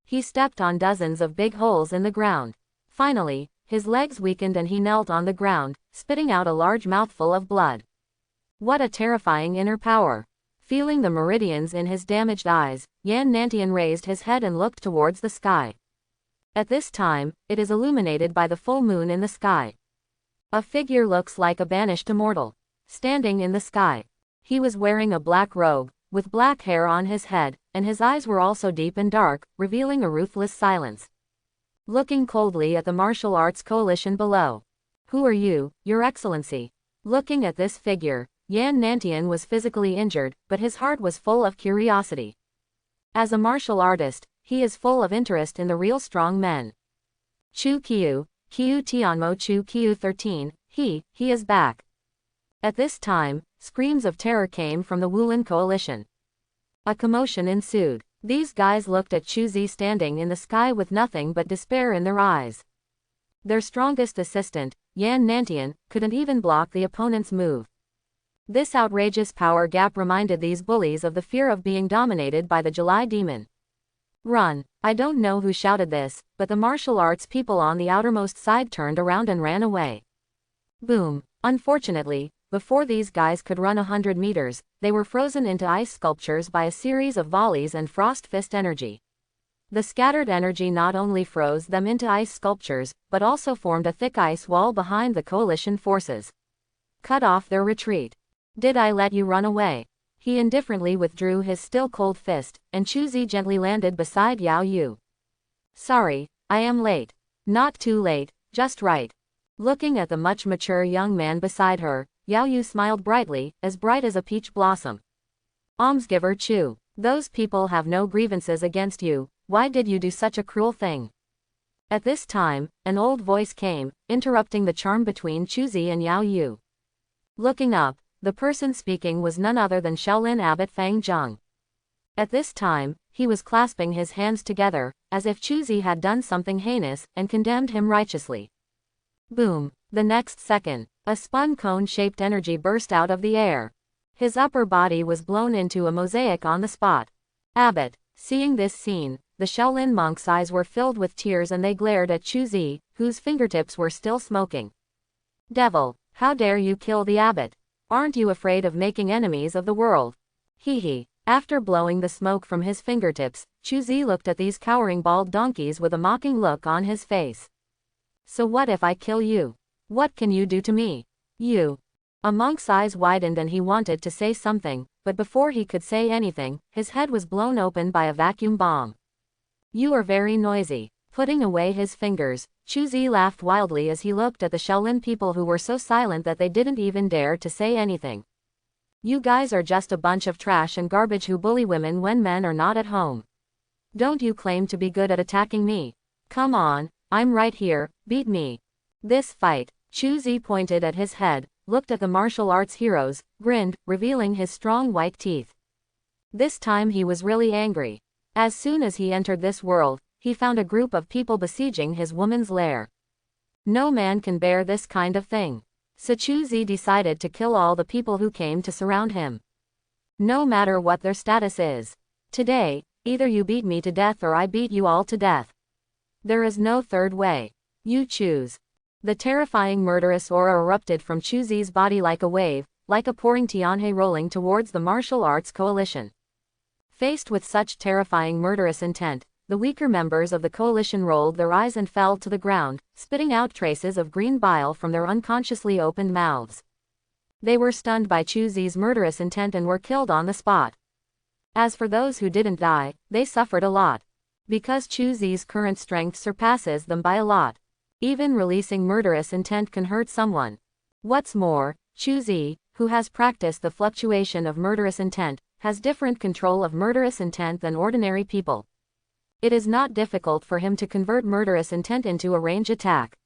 He stepped on dozens of big holes in the ground. Finally, his legs weakened and he knelt on the ground, spitting out a large mouthful of blood. What a terrifying inner power! Feeling the meridians in his damaged eyes, Yan Nantian raised his head and looked towards the sky. At this time, it is illuminated by the full moon in the sky. A figure looks like a banished immortal, standing in the sky. He was wearing a black robe, with black hair on his head, and his eyes were also deep and dark, revealing a ruthless silence. Looking coldly at the martial arts coalition below. Who are you, Your Excellency? Looking at this figure, Yan Nantian was physically injured, but his heart was full of curiosity. As a martial artist, he is full of interest in the real strong men. Chu Qiu, Kiu Tianmo Chu Kiu 13, he is back. At this time, screams of terror came from the Wulin coalition. A commotion ensued. These guys looked at Chuzi standing in the sky with nothing but despair in their eyes. Their strongest assistant, Yan Nantian, couldn't even block the opponent's move. This outrageous power gap reminded these bullies of the fear of being dominated by the July demon. Run! I don't know who shouted this, but the martial arts people on the outermost side turned around and ran away. Boom! Unfortunately, before these guys could run 100 meters, they were frozen into ice sculptures by a series of volleys and frost fist energy. The scattered energy not only froze them into ice sculptures, but also formed a thick ice wall behind the coalition forces. Cut off their retreat. Did I let you run away? He indifferently withdrew his still cold fist, and Chuzi gently landed beside Yao Yu. Sorry, I am late. Not too late, just right. Looking at the much mature young man beside her, Yao Yu smiled brightly, as bright as a peach blossom. Almsgiver Chu, those people have no grievances against you, why did you do such a cruel thing? At this time, an old voice came, interrupting the charm between Chuzi and Yao Yu. Looking up, the person speaking was none other than Shaolin Abbot Fang Zheng. At this time, he was clasping his hands together, as if Chuzi had done something heinous, and condemned him righteously. Boom! The next second, a spun cone-shaped energy burst out of the air. His upper body was blown into a mosaic on the spot. Abbot, seeing this scene, the Shaolin monk's eyes were filled with tears and they glared at Chuzi, whose fingertips were still smoking. Devil, how dare you kill the abbot? Aren't you afraid of making enemies of the world? Hee. After blowing the smoke from his fingertips, Chuzi looked at these cowering bald donkeys with a mocking look on his face. So what if I kill you? What can you do to me? You. A monk's eyes widened and he wanted to say something, but before he could say anything, his head was blown open by a vacuum bomb. You are very noisy. Putting away his fingers, Chuzi laughed wildly as he looked at the Shaolin people who were so silent that they didn't even dare to say anything. You guys are just a bunch of trash and garbage who bully women when men are not at home. Don't you claim to be good at attacking me? Come on, I'm right here, beat me. This fight, Chuzi pointed at his head, looked at the martial arts heroes, grinned, revealing his strong white teeth. This time he was really angry. As soon as he entered this world, he found a group of people besieging his woman's lair. No man can bear this kind of thing. So Chuzi decided to kill all the people who came to surround him. No matter what their status is. Today, either you beat me to death or I beat you all to death. There is no third way. You choose. The terrifying murderous aura erupted from Chuzi's body like a wave, like a pouring Tianhe rolling towards the martial arts coalition. Faced with such terrifying murderous intent, the weaker members of the coalition rolled their eyes and fell to the ground, spitting out traces of green bile from their unconsciously opened mouths. They were stunned by Chuzi's murderous intent and were killed on the spot. As for those who didn't die, they suffered a lot. Because Chuzi's current strength surpasses them by a lot. Even releasing murderous intent can hurt someone. What's more, Chuzi, who has practiced the fluctuation of murderous intent, has different control of murderous intent than ordinary people. It is not difficult for him to convert murderous intent into a range attack.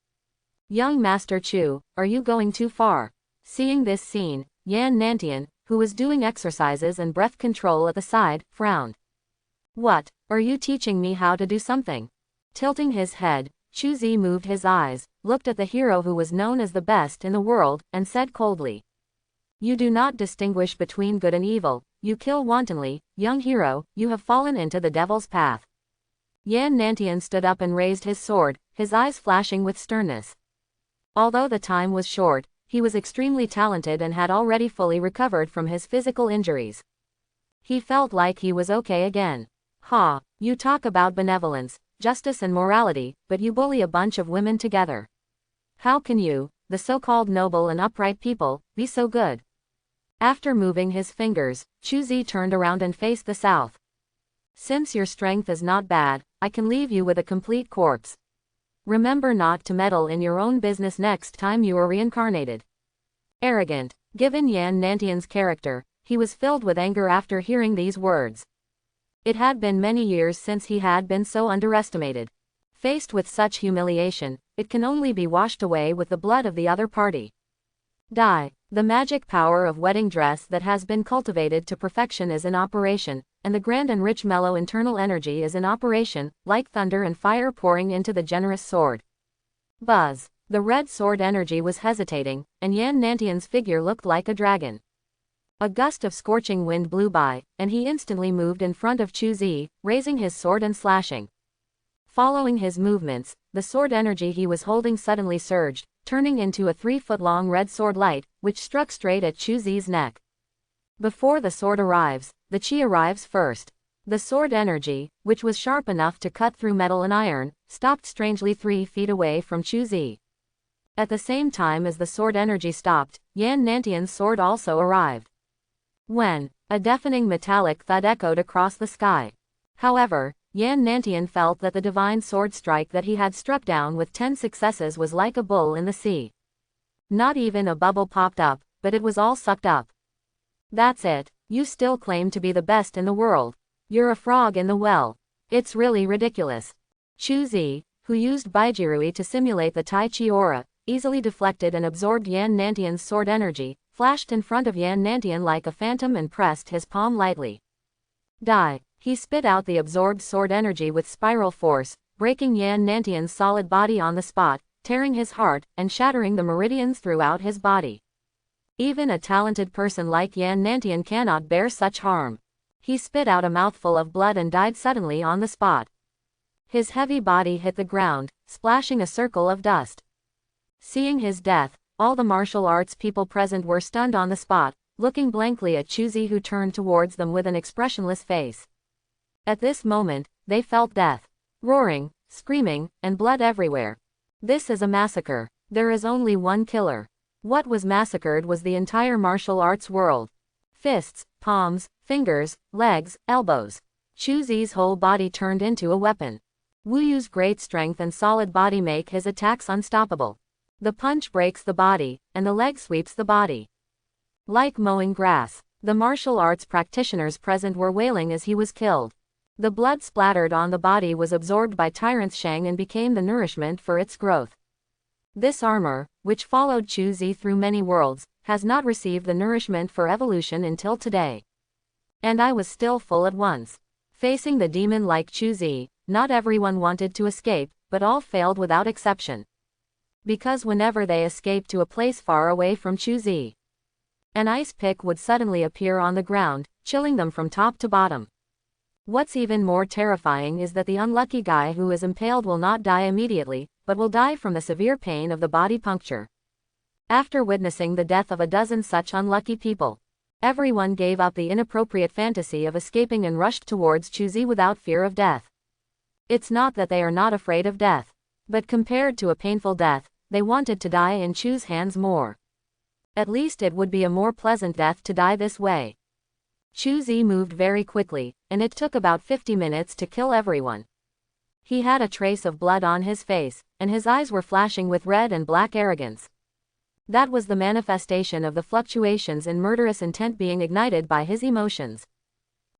Young Master Chu, are you going too far? Seeing this scene, Yan Nantian, who was doing exercises and breath control at the side, frowned. What, are you teaching me how to do something? Tilting his head, Chuzi moved his eyes, looked at the hero who was known as the best in the world, and said coldly. You do not distinguish between good and evil, you kill wantonly, young hero, you have fallen into the devil's path. Yan Nantian stood up and raised his sword, his eyes flashing with sternness. Although the time was short, he was extremely talented and had already fully recovered from his physical injuries. He felt like he was okay again. Ha, you talk about benevolence, justice and morality, but you bully a bunch of women together. How can you, the so-called noble and upright people, be so good? After moving his fingers, Chuzi turned around and faced the south. Since your strength is not bad, I can leave you with a complete corpse. Remember not to meddle in your own business next time you are reincarnated. Arrogant. Given Yan Nantian's character, he was filled with anger after hearing these words. It had been many years since he had been so underestimated. Faced with such humiliation, it can only be washed away with the blood of the other party. Die. The magic power of wedding dress that has been cultivated to perfection is in operation, and the grand and rich mellow internal energy is in operation, like thunder and fire pouring into the generous sword. Buzz. The red sword energy was hesitating, and Yan Nantian's figure looked like a dragon. A gust of scorching wind blew by, and he instantly moved in front of Chu Zi, raising his sword and slashing. Following his movements, the sword energy he was holding suddenly surged, turning into a 3-foot-long red sword light, which struck straight at Chu Zi's neck. Before the sword arrives, the chi arrives first. The sword energy, which was sharp enough to cut through metal and iron, stopped strangely 3 feet away from Chu Zi. At the same time as the sword energy stopped, Yan Nantian's sword also arrived. When a deafening metallic thud echoed across the sky. However, Yan Nantian felt that the divine sword strike that he had struck down with 10 successes was like a bull in the sea. Not even a bubble popped up, but it was all sucked up. That's it. You still claim to be the best in the world. You're a frog in the well. It's really ridiculous. Chu Zi, who used Baijirui to simulate the Tai Chi aura, easily deflected and absorbed Yan Nantian's sword energy, flashed in front of Yan Nantian like a phantom and pressed his palm lightly. Die. He spit out the absorbed sword energy with spiral force, breaking Yan Nantian's solid body on the spot, tearing his heart, and shattering the meridians throughout his body. Even a talented person like Yan Nantian cannot bear such harm. He spit out a mouthful of blood and died suddenly on the spot. His heavy body hit the ground, splashing a circle of dust. Seeing his death, all the martial arts people present were stunned on the spot, looking blankly at Chu Zi, who turned towards them with an expressionless face. At this moment, they felt death. Roaring, screaming, and blood everywhere. This is a massacre. There is only one killer. What was massacred was the entire martial arts world. Fists, palms, fingers, legs, elbows. Chu Zi's whole body turned into a weapon. Wu Yu's great strength and solid body make his attacks unstoppable. The punch breaks the body, and the leg sweeps the body. Like mowing grass, the martial arts practitioners present were wailing as he was killed. The blood splattered on the body was absorbed by Tyrant Shang and became the nourishment for its growth. This armor, which followed Chu Zi through many worlds, has not received the nourishment for evolution until today. And I was still full at once. Facing the demon like Chu Zi, not everyone wanted to escape, but all failed without exception. Because whenever they escaped to a place far away from Chu Zi, an ice pick would suddenly appear on the ground, chilling them from top to bottom. What's even more terrifying is that the unlucky guy who is impaled will not die immediately, but will die from the severe pain of the body puncture. After witnessing the death of a dozen such unlucky people, everyone gave up the inappropriate fantasy of escaping and rushed towards Chu Zi without fear of death. It's not that they are not afraid of death, but compared to a painful death, they wanted to die in Chu's hands more. At least it would be a more pleasant death to die this way. Chu Zi moved very quickly, and it took about 50 minutes to kill everyone. He had a trace of blood on his face, and his eyes were flashing with red and black arrogance. That was the manifestation of the fluctuations in murderous intent being ignited by his emotions.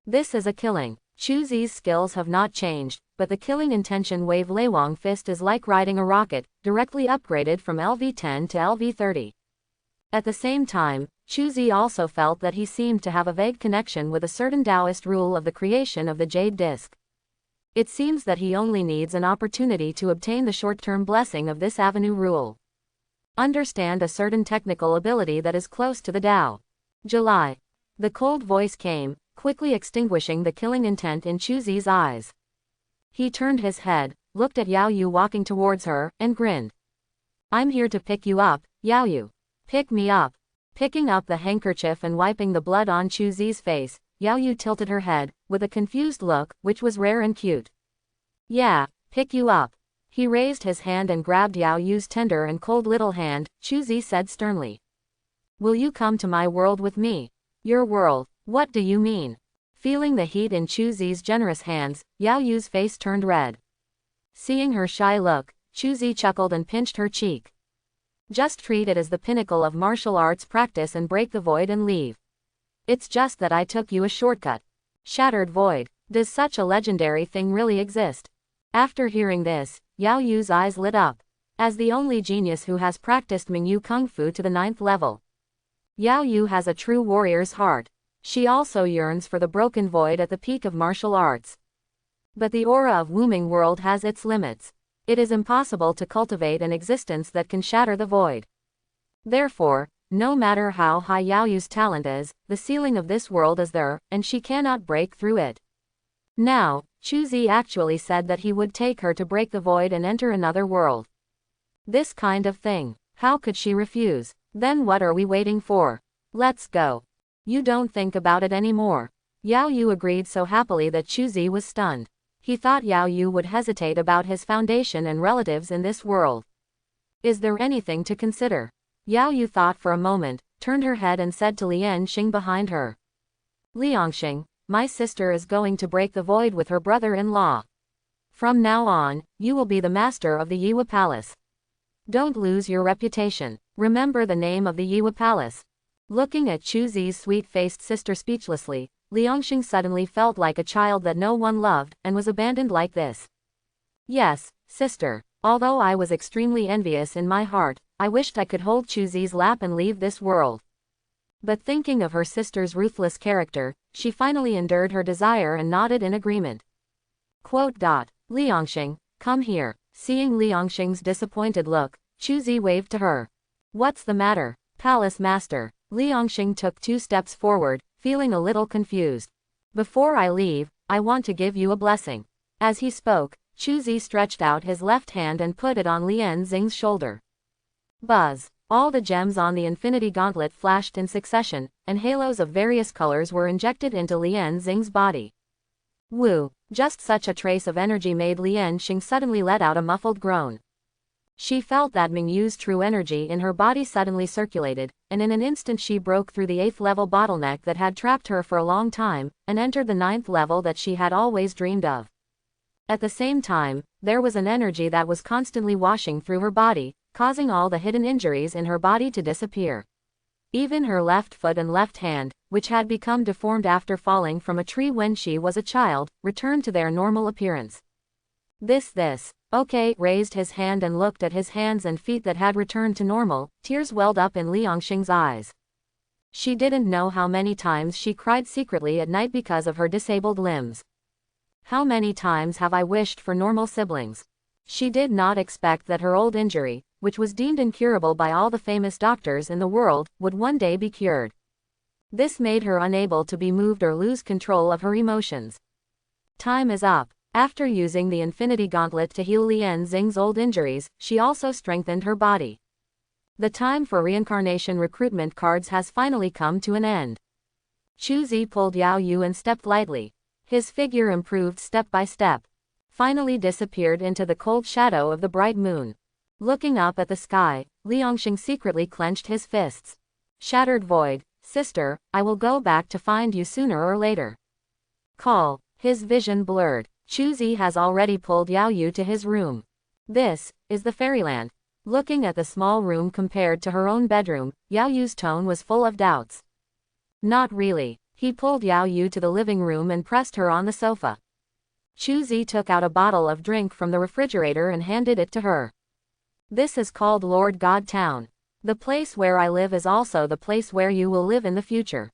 This is a killing. Chu Zi's skills have not changed, but the killing intention wave Leiwang fist is like riding a rocket, directly upgraded from LV-10 to LV-30. At the same time, Chu Zi also felt that he seemed to have a vague connection with a certain Taoist rule of the creation of the jade disc. It seems that he only needs an opportunity to obtain the short-term blessing of this avenue rule. Understand a certain technical ability that is close to the Tao. July. The cold voice came, quickly extinguishing the killing intent in Chu Zi's eyes. He turned his head, looked at Yao Yu walking towards her, and grinned. I'm here to pick you up, Yao Yu. Pick me up. Picking up the handkerchief and wiping the blood on Chu Zi's face, Yao Yu tilted her head, with a confused look, which was rare and cute. Yeah, pick you up. He raised his hand and grabbed Yao Yu's tender and cold little hand. Chu Zi said sternly. Will you come to my world with me? Your world, what do you mean? Feeling the heat in Chu Zi's generous hands, Yao Yu's face turned red. Seeing her shy look, Chu Zi chuckled and pinched her cheek. Just treat it as the pinnacle of martial arts practice and break the void and leave. It's just that I took you a shortcut. Shattered void. Does such a legendary thing really exist? After hearing this, Yao Yu's eyes lit up. As the only genius who has practiced Mingyu Kung Fu to the 9th level, Yao Yu has a true warrior's heart. She also yearns for the broken void at the peak of martial arts. But the aura of Wuming world has its limits. It is impossible to cultivate an existence that can shatter the void. Therefore, no matter how high Yao Yu's talent is, the ceiling of this world is there, and she cannot break through it. Now, Chu Zi actually said that he would take her to break the void and enter another world. This kind of thing. How could she refuse? Then what are we waiting for? Let's go. You don't think about it anymore. Yao Yu agreed so happily that Chu Zi was stunned. He thought Yao Yu would hesitate about his foundation and relatives in this world. Is there anything to consider? Yao Yu thought for a moment, turned her head and said to Lian Xing behind her. Liangxing, my sister is going to break the void with her brother-in-law. From now on, you will be the master of the Yiwa Palace. Don't lose your reputation. Remember the name of the Yiwa Palace. Looking at Chu Zi's sweet-faced sister speechlessly, Liangxing suddenly felt like a child that no one loved and was abandoned like this. Yes, sister. Although I was extremely envious in my heart, I wished I could hold Chu Zi's lap and leave this world. But thinking of her sister's ruthless character, she finally endured her desire and nodded in agreement. Liangxing, come here. Seeing Liangxing's disappointed look, Chu Zi waved to her. What's the matter, Palace Master? Liangxing took 2 steps forward, feeling a little confused. Before I leave, I want to give you a blessing. As he spoke, Chu Zi stretched out his left hand and put it on Lian Xing's shoulder. Buzz! All the gems on the infinity gauntlet flashed in succession, and halos of various colors were injected into Lian Xing's body. Woo! Just such a trace of energy made Lian Xing suddenly let out a muffled groan. She felt that Mingyu's true energy in her body suddenly circulated, and in an instant she broke through the 8th level bottleneck that had trapped her for a long time, and entered the 9th level that she had always dreamed of. At the same time, there was an energy that was constantly washing through her body, causing all the hidden injuries in her body to disappear. Even her left foot and left hand, which had become deformed after falling from a tree when she was a child, returned to their normal appearance. Okay, raised his hand and looked at his hands and feet that had returned to normal. Tears welled up in Liangxing's eyes. She didn't know how many times she cried secretly at night because of her disabled limbs. How many times have I wished for normal siblings? She did not expect that her old injury, which was deemed incurable by all the famous doctors in the world, would one day be cured. This made her unable to be moved or lose control of her emotions. Time is up. After using the Infinity Gauntlet to heal Lian Xing's old injuries, she also strengthened her body. The time for reincarnation recruitment cards has finally come to an end. Chu Zi pulled Yao Yu and stepped lightly. His figure improved step by step. Finally disappeared into the cold shadow of the bright moon. Looking up at the sky, Liangxing secretly clenched his fists. Shattered void, sister, I will go back to find you sooner or later. Call. His vision blurred. Chu Zi has already pulled Yao Yu to his room. This is the fairyland. Looking at the small room compared to her own bedroom, Yao Yu's tone was full of doubts. Not really. He pulled Yao Yu to the living room and pressed her on the sofa. Chu Zi took out a bottle of drink from the refrigerator and handed it to her. This is called Lord God Town. The place where I live is also the place where you will live in the future.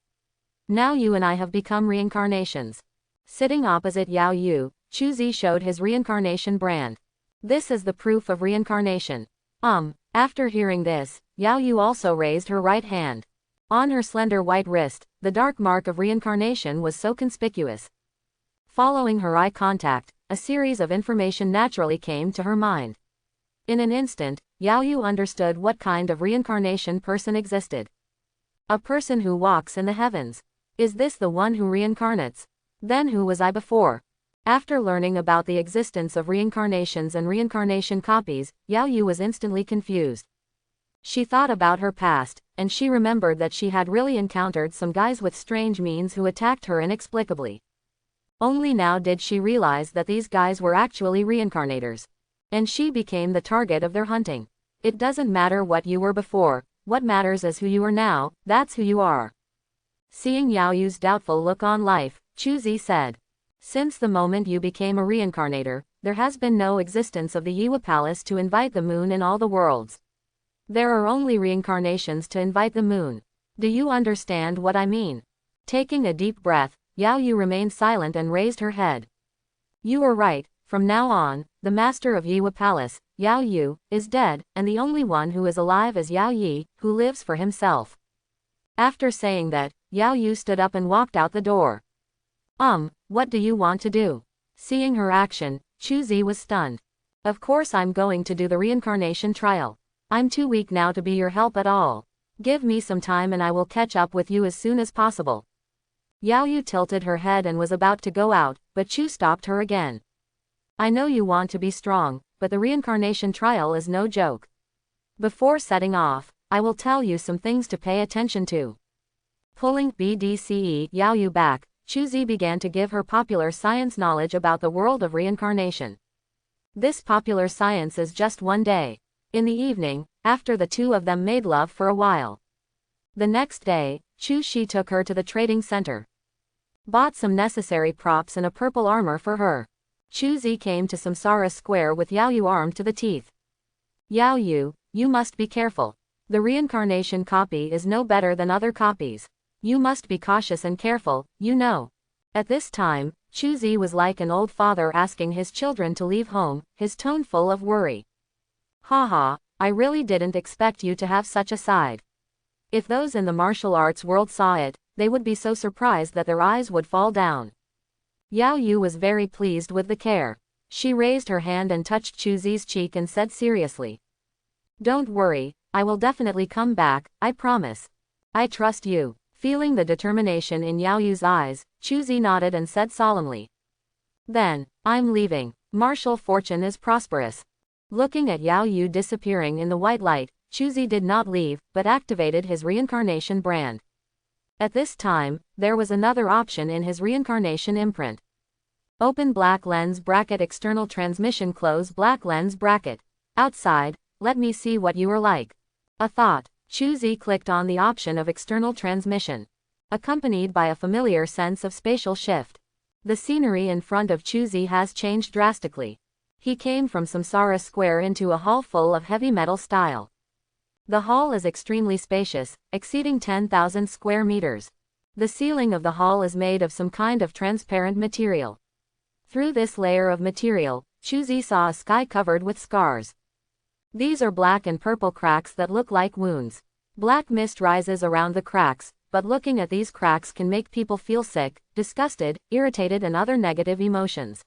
Now you and I have become reincarnations. Sitting opposite Yao Yu, Chu Zi showed his reincarnation brand. This is the proof of reincarnation. After hearing this, Yao Yu also raised her right hand. On her slender white wrist, the dark mark of reincarnation was so conspicuous. Following her eye contact, a series of information naturally came to her mind. In an instant, Yao Yu understood what kind of reincarnation person existed. A person who walks in the heavens. Is this the one who reincarnates? Then who was I before? After learning about the existence of reincarnations and reincarnation copies, Yao Yu was instantly confused. She thought about her past, and she remembered that she had really encountered some guys with strange means who attacked her inexplicably. Only now did she realize that these guys were actually reincarnators. And she became the target of their hunting. It doesn't matter what you were before, what matters is who you are now, that's who you are. Seeing Yao Yu's doubtful look on life, Chu Zi said. Since the moment you became a reincarnator, there has been no existence of the Yiwa Palace to invite the moon in all the worlds. There are only reincarnations to invite the moon. Do you understand what I mean? Taking a deep breath, Yao Yu remained silent and raised her head. You are right, from now on, the master of Yiwa Palace, Yao Yu, is dead, and the only one who is alive is Yao Yi, who lives for himself. After saying that, Yao Yu stood up and walked out the door. What do you want to do? Seeing her action, Chu Zi was stunned. Of course I'm going to do the reincarnation trial. I'm too weak now to be your help at all. Give me some time and I will catch up with you as soon as possible. Yao Yu tilted her head and was about to go out, but Chu stopped her again. I know you want to be strong, but the reincarnation trial is no joke. Before setting off, I will tell you some things to pay attention to. Pulling BDCE Yao Yu back, Chu Zi began to give her popular science knowledge about the world of reincarnation. This popular science is just one day. In the evening, after the two of them made love for a while. The next day, Chu Shi took her to the trading center. Bought some necessary props and a purple armor for her. Chu Zi came to Samsara Square with Yao Yu armed to the teeth. Yao Yu, you must be careful. The reincarnation copy is no better than other copies. You must be cautious and careful, you know. At this time, Chu Zi was like an old father asking his children to leave home, his tone full of worry. Haha, I really didn't expect you to have such a side. If those in the martial arts world saw it, they would be so surprised that their eyes would fall down. Yao Yu was very pleased with the care. She raised her hand and touched Chu Zi's cheek and said seriously. Don't worry, I will definitely come back, I promise. I trust you. Feeling the determination in Yao Yu's eyes, Chu Zi nodded and said solemnly. Then, I'm leaving. Martial fortune is prosperous. Looking at Yao Yu disappearing in the white light, Chu Zi did not leave, but activated his reincarnation brand. At this time, there was another option in his reincarnation imprint. Open black lens bracket external transmission close black lens bracket. Outside, let me see what you are like. A thought. Chu Zi clicked on the option of external transmission. Accompanied by a familiar sense of spatial shift. The scenery in front of Chu Zi has changed drastically. He came from Samsara Square into a hall full of heavy metal style. The hall is extremely spacious, exceeding 10,000 square meters. The ceiling of the hall is made of some kind of transparent material. Through this layer of material, Chu Zi saw a sky covered with scars. These are black and purple cracks that look like wounds. Black mist rises around the cracks, but looking at these cracks can make people feel sick, disgusted, irritated and other negative emotions.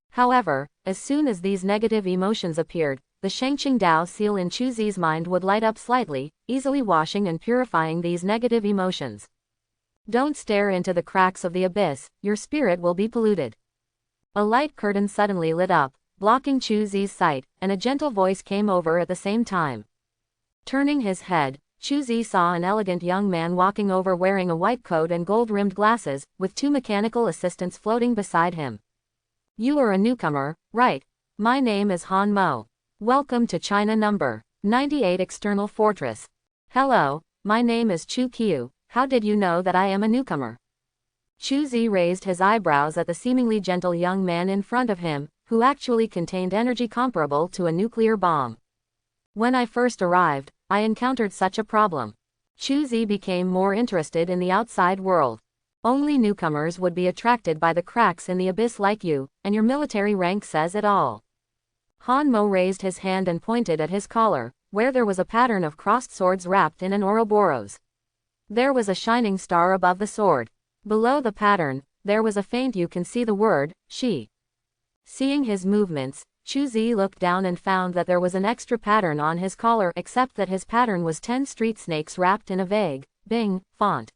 However, as soon as these negative emotions appeared, the Shengqing Dao seal in Chu Zi's mind would light up slightly, easily washing and purifying these negative emotions. Don't stare into the cracks of the abyss, your spirit will be polluted. A light curtain suddenly lit up, blocking Chu Zi's sight, and a gentle voice came over at the same time. Turning his head, Chu Zi saw an elegant young man walking over wearing a white coat and gold-rimmed glasses, with two mechanical assistants floating beside him. You are a newcomer, right? My name is Han Mo. Welcome to China number 98 External Fortress. Hello, my name is Chu Qiu, how did you know that I am a newcomer? Chu Zi raised his eyebrows at the seemingly gentle young man in front of him, who actually contained energy comparable to a nuclear bomb. When I first arrived, I encountered such a problem. Chu Zi became more interested in the outside world. Only newcomers would be attracted by the cracks in the abyss like you, and your military rank says it all. Han Mo raised his hand and pointed at his collar, where there was a pattern of crossed swords wrapped in an Ouroboros. There was a shining star above the sword. Below the pattern, there was a faint you can see the word, Shi. Seeing his movements, Chu Zi looked down and found that there was an extra pattern on his collar except that his pattern was 10 street snakes wrapped in a vague, Bing, font.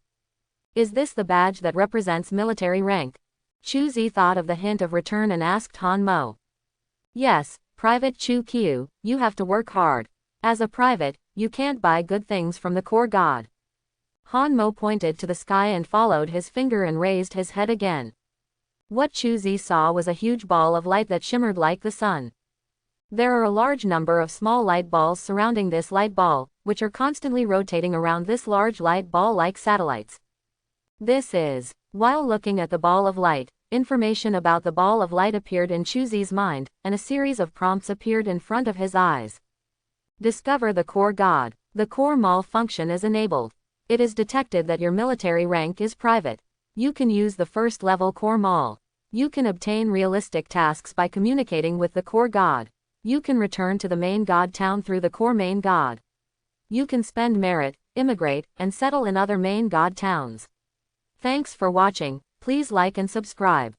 Is this the badge that represents military rank? Chu Zi thought of the hint of return and asked Han Mo. Yes, Private Chu Qiu, you have to work hard. As a private, you can't buy good things from the core god. Han Mo pointed to the sky and followed his finger and raised his head again. What Chu Zi saw was a huge ball of light that shimmered like the sun. There are a large number of small light balls surrounding this light ball, which are constantly rotating around this large light ball like satellites. This is, while looking at the ball of light, Information about the ball of light appeared in Chuzi's mind, and a series of prompts appeared in front of his eyes. Discover the core god. The core malfunction is enabled. It is detected that your military rank is private. You can use the first level core mal. You can obtain realistic tasks by communicating with the core god. You can return to the main god town through the core main god. You can spend merit, immigrate, and settle in other main god towns. Thanks for watching. Please like and subscribe.